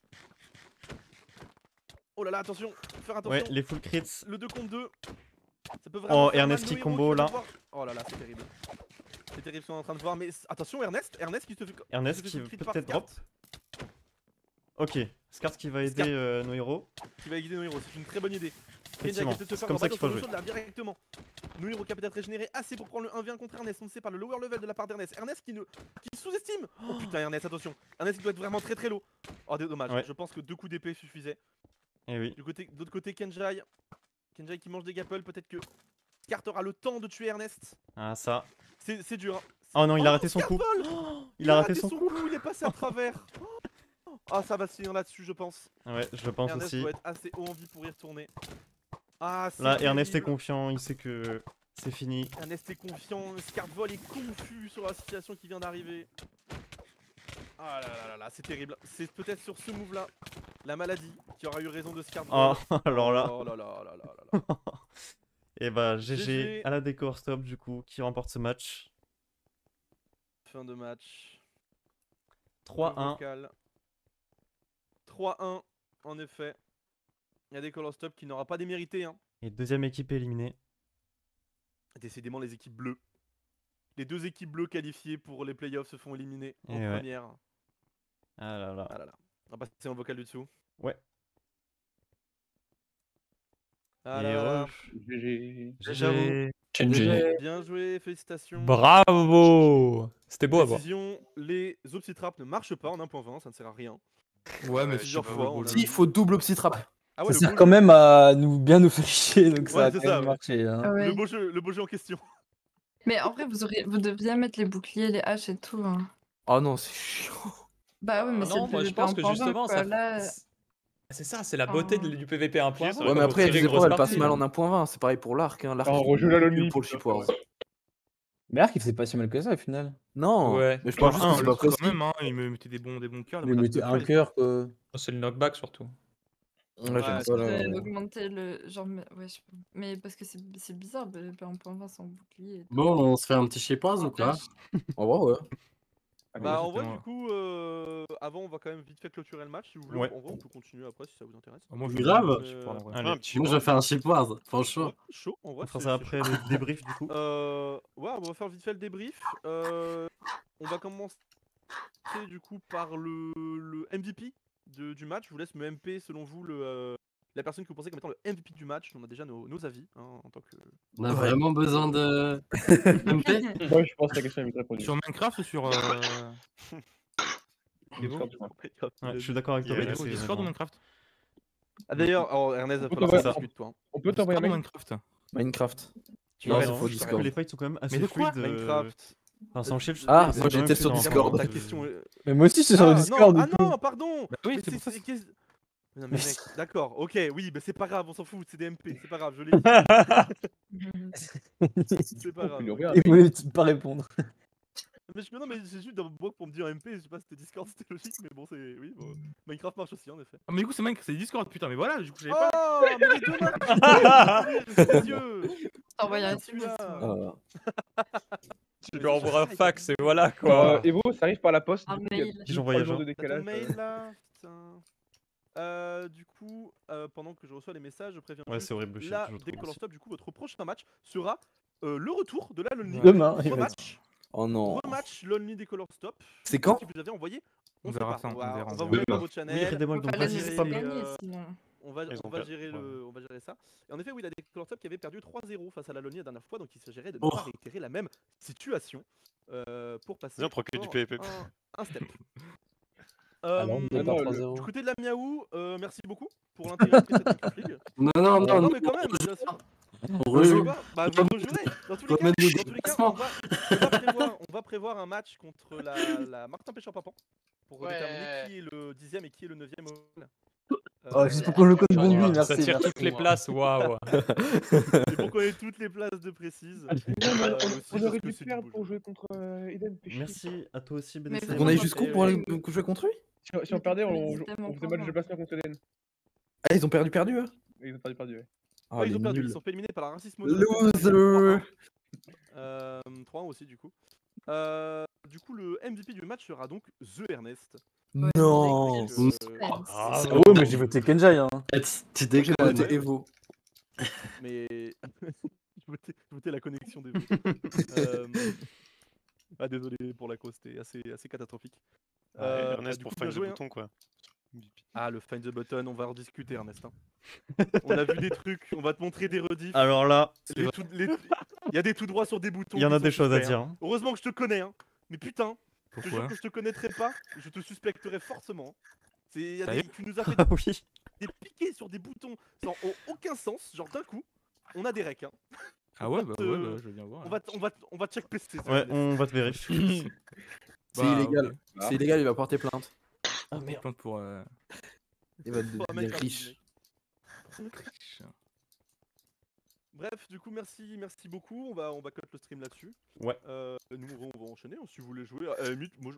Oh là là, attention, faire attention. Ouais, les full crits. Le 2 contre 2. Ça peut vraiment Oh, faire Ernest mal. qui Nohiro combo va là. devoir- Oh là là, c'est terrible. C'est terrible ce qu'on est en train de voir, mais attention Ernest qui se fait. Ernest se qui fait veut crit par peut-être Scar. drop. Ok, Scar qui va aider Nohiro. Qui va guider Nohiro, c'est une très bonne idée. Effectivement, c'est comme ça qu'il faut jouer. Directement. Nohiro qui a peut-être régénéré assez pour prendre le 1v1 contre Ernest. On sait par le lower level de la part d'Ernest. Ernest qui sous-estime. Oh putain, Ernest, attention. Ernest qui doit être vraiment très très low. Oh, dommage. Ouais. Je pense que 2 coups d'épée suffisaient. Et oui. De l'autre côté, Kenjai. Kenjai qui mange des gapples. Peut-être que Scar aura le temps de tuer Ernest. Ah, ça. C'est dur. Hein. Oh non, il a raté son coup. Scarvol Il a raté son coup. Il est passé à travers. Ah, ça va se finir là-dessus, je pense. Ouais, je pense Ernest aussi. doit être assez haut en vie pour y retourner. Ah, c'est Là, Ernest est terrible. confiant, il sait que c'est fini. Ernest est confiant, Scarvol est confus sur la situation qui vient d'arriver. Ah là là là là, c'est terrible. C'est peut-être sur ce move là, la maladie, qui aura eu raison de Scarvol. Oh, alors là. Oh là là là là là là. Et bah, GG GG. à la décor stop du coup, qui remporte ce match. Fin de match. 3-1. Vocal. 3-1, en effet. Il y a des Call of Stop qui n'aura pas démérité. Hein. Et deuxième équipe éliminée. Décidément, les équipes bleues. Les 2 équipes bleues qualifiées pour les playoffs se font éliminer en Et ouais. première. Ah là là. Ah là là. On va passer en vocal du dessous. Ouais. Ah Et là là. GG. GG. GG. Bien joué, félicitations. Bravo. C'était beau à voir. Décision, les Opsitrap ne marchent pas en 1.20, ça ne sert à rien. Ouais, mais plusieurs c'est pas fois, le beau on a jeu. vu. Il faut double psy-trap. Ah Ça ouais, le sert beau quand jeu. même à bien nous faire chier, donc ça Ouais, a c'est quand ça, même ouais. marché. Hein. Ah ouais. Le beau jeu en question. Mais en vrai, vous devriez mettre les boucliers, les haches et tout. Hein. Oh non, c'est chiant. Bah oui, mais Non, c'est moi le je PvP pense que 1.20, justement, quoi. ça. Là, C'est ça, c'est la beauté du PVP 1.20. Ouais, Ouais, mais après, Tirer les grosse épreuves, elles partie, passent mal là. en 1.20. C'est pareil pour l'arc. Hein. L'arc, On il rejoue la est nul Loni. pour le Shipwars. Mais l'arc, il faisait pas si mal que ça au final. Non, Ouais. mais je pense juste que c'est pas Quand précis. même, hein, il me mettait des bons cœurs. Il mettait un cœur, quoi. C'est le knockback surtout. Ouais, j'aime pas faudrait là. augmenter le genre. Ouais, mais parce que c'est bizarre, le PvP 1.20 sans bouclier. Et tout. Bon, on se fait un petit chipaz ou quoi? En vrai, ouais. Bah en c'était vrai un- du coup avant on va quand même vite fait clôturer le match si vous voulez. Ouais. En vrai on peut continuer après si ça vous intéresse. Ah, moi, je Grave. je parle en vrai. Allez. Un petit Moi, je fais un chipaz, franchement. Ouais, chaud en vrai. On fera c'est- ça c'est après chaud. le débrief du coup. Ouais, on va faire vite fait le débrief. On va commencer du coup par le MVP du match. Je vous laisse me MP selon vous la personne que vous pensez comme étant le MVP du match. On a déjà nos avis hein, en tant que. On a vraiment besoin de MP? Ouais, je pense que la question est vite répondue. Sur Minecraft ou sur. C'est bon. Ouais, je suis d'accord avec toi. Sur Valérie, Discord ou honnêtement. Minecraft? Ah d'ailleurs, oh, Ernest, va On peut falloir qu'on t'envoyer- discute toi. hein. On peut t'envoyer un mail. Minecraft. Minecraft. Tu Non, vois, non, c'est faux je trouve que Discord. les fights sont quand même assez Mais de quoi fluides. Minecraft. Enfin, sans chill, Ah, c'est moi quand même j'étais fluide sur en Discord. termes Ta de- question est... Mais moi aussi, je suis sur le Ah Discord. non, du ah coup. non, pardon. Bah oui, Mais c'est pour ça. Non mais mec, d'accord, ok, oui, mais c'est pas grave, on s'en fout, c'est des MP, c'est pas grave, je l'ai dit. C'est pas grave. Il ok. aurait un Il voulait pas répondre. Mais non mais j'ai juste dans mon bloc pour me dire MP, je sais pas si c'était Discord, c'était logique, mais bon c'est... Oui, bon. Minecraft marche aussi en effet. Ah, mais du coup, c'est Minecraft, c'est Discord, putain, mais voilà, du coup, j'avais pas. Oh, mais les deux mains les yeux. T'envoies un Celui-là. Tu lui envoies un fax et voilà quoi. Evo, ça arrive par la poste. Un Du coup, il y a mail. 2 Pigeon 3 jours voyageur. de T'as ton décalage. mail là, putain. Du coup, pendant que je reçois les messages, je préviens Ouais, juste, c'est horrible, je là, trouve dès que aussi. Stop, du coup, votre prochain match sera le retour de la Lonely. Demain, il va Rematch, Oh non. rematch Lonely des Color Stop. C'est quand Que vous avez envoyé. On On sait verra pas. ça, On on va, verra, on on va vous verra. mettre dans Demain. votre Oui, channel. Redemol, Faut donc pas vas-y, laisser spam. gagner sinon. On va, Ils ont on va perdu, gérer ouais. on va gérer ça. Et en effet, oui, il a des Color Stop qui avait perdu 3-0 face à la Lonely la dernière fois, donc il s'agirait de ne Oh. pas réitérer la même situation pour passer Viens, on prend que du encore PvP. un step. Alors, on est non, pas le- 3-0. Du côté de la Miaou, merci beaucoup pour l'intégrité de cette Minecraft League. Non, non, non, Non mais quand même, bien sûr. On Vous rejoue. jouez pas Bah vous rejouerez. Dans tous les cas, Remets-nous dans des tous les cas, classements. on va prévoir un match contre la Martin Pêcheur Papan pour Ouais. déterminer qui est le 10ème et qui est le 9ème au Oh, juste pour qu'on le compte Bumbi, Ça merci. tire merci. toutes les places, waouh. C'est pour qu'on ait toutes les places de précises. Non, mais aussi on parce aurait que dû c'est du perdre beau pour jeu. jouer contre Eden. Péché. Merci à toi aussi, Mais BDC. On aille Vraiment, jusqu'où c'est- pour aller jouer contre lui? Si on perdait, on C'était mon faisait match de point. placement contre Eden. Ah, ils ont perdu, eux? Ils ont perdu, ouais. Ah, Ouais, ils les ont perdu, ils nuls. sont fait éliminer par la racisme. Loser. 3-1 aussi du coup. Du coup, le MVP du match sera donc The Ernest. Non. Ah ouais, mais j'ai voté Kenjai. Hein. Tu dès que j'ai voté Ouais. Evo. Mais je votais la connexion des Ah désolé pour la cause, c'était assez catastrophique. Ernest Du pour coup, bien find the joué, hein. bouton, quoi. Ah le find the button, on va en discuter Ernest. Hein. On a vu des trucs, on va te montrer des rediffs. Alors là, Il y a des tout droits sur des boutons. il y en qui a sont des choses à suspects, dire. hein. Heureusement que je te connais, hein. Mais putain, je te jure Pourquoi que je te connaîtrais pas, je te suspecterais forcément. Tu nous as fait Ah oui. des piquets sur des boutons sans aucun sens, genre d'un coup, on a des recs. Hein. Ah ouais, bah ouais, bah, je veux bien voir. On va check PC. Ouais, on va te vérifier. C'est Bah, illégal. ok. C'est illégal, il va porter plainte. Ah merde. Plainte pour. Il va Pour un devenir mec riche. Bref, du coup, merci beaucoup. On va cut le stream là-dessus. Ouais. Nous, on va enchaîner. Si vous voulez jouer, à la limite, moi,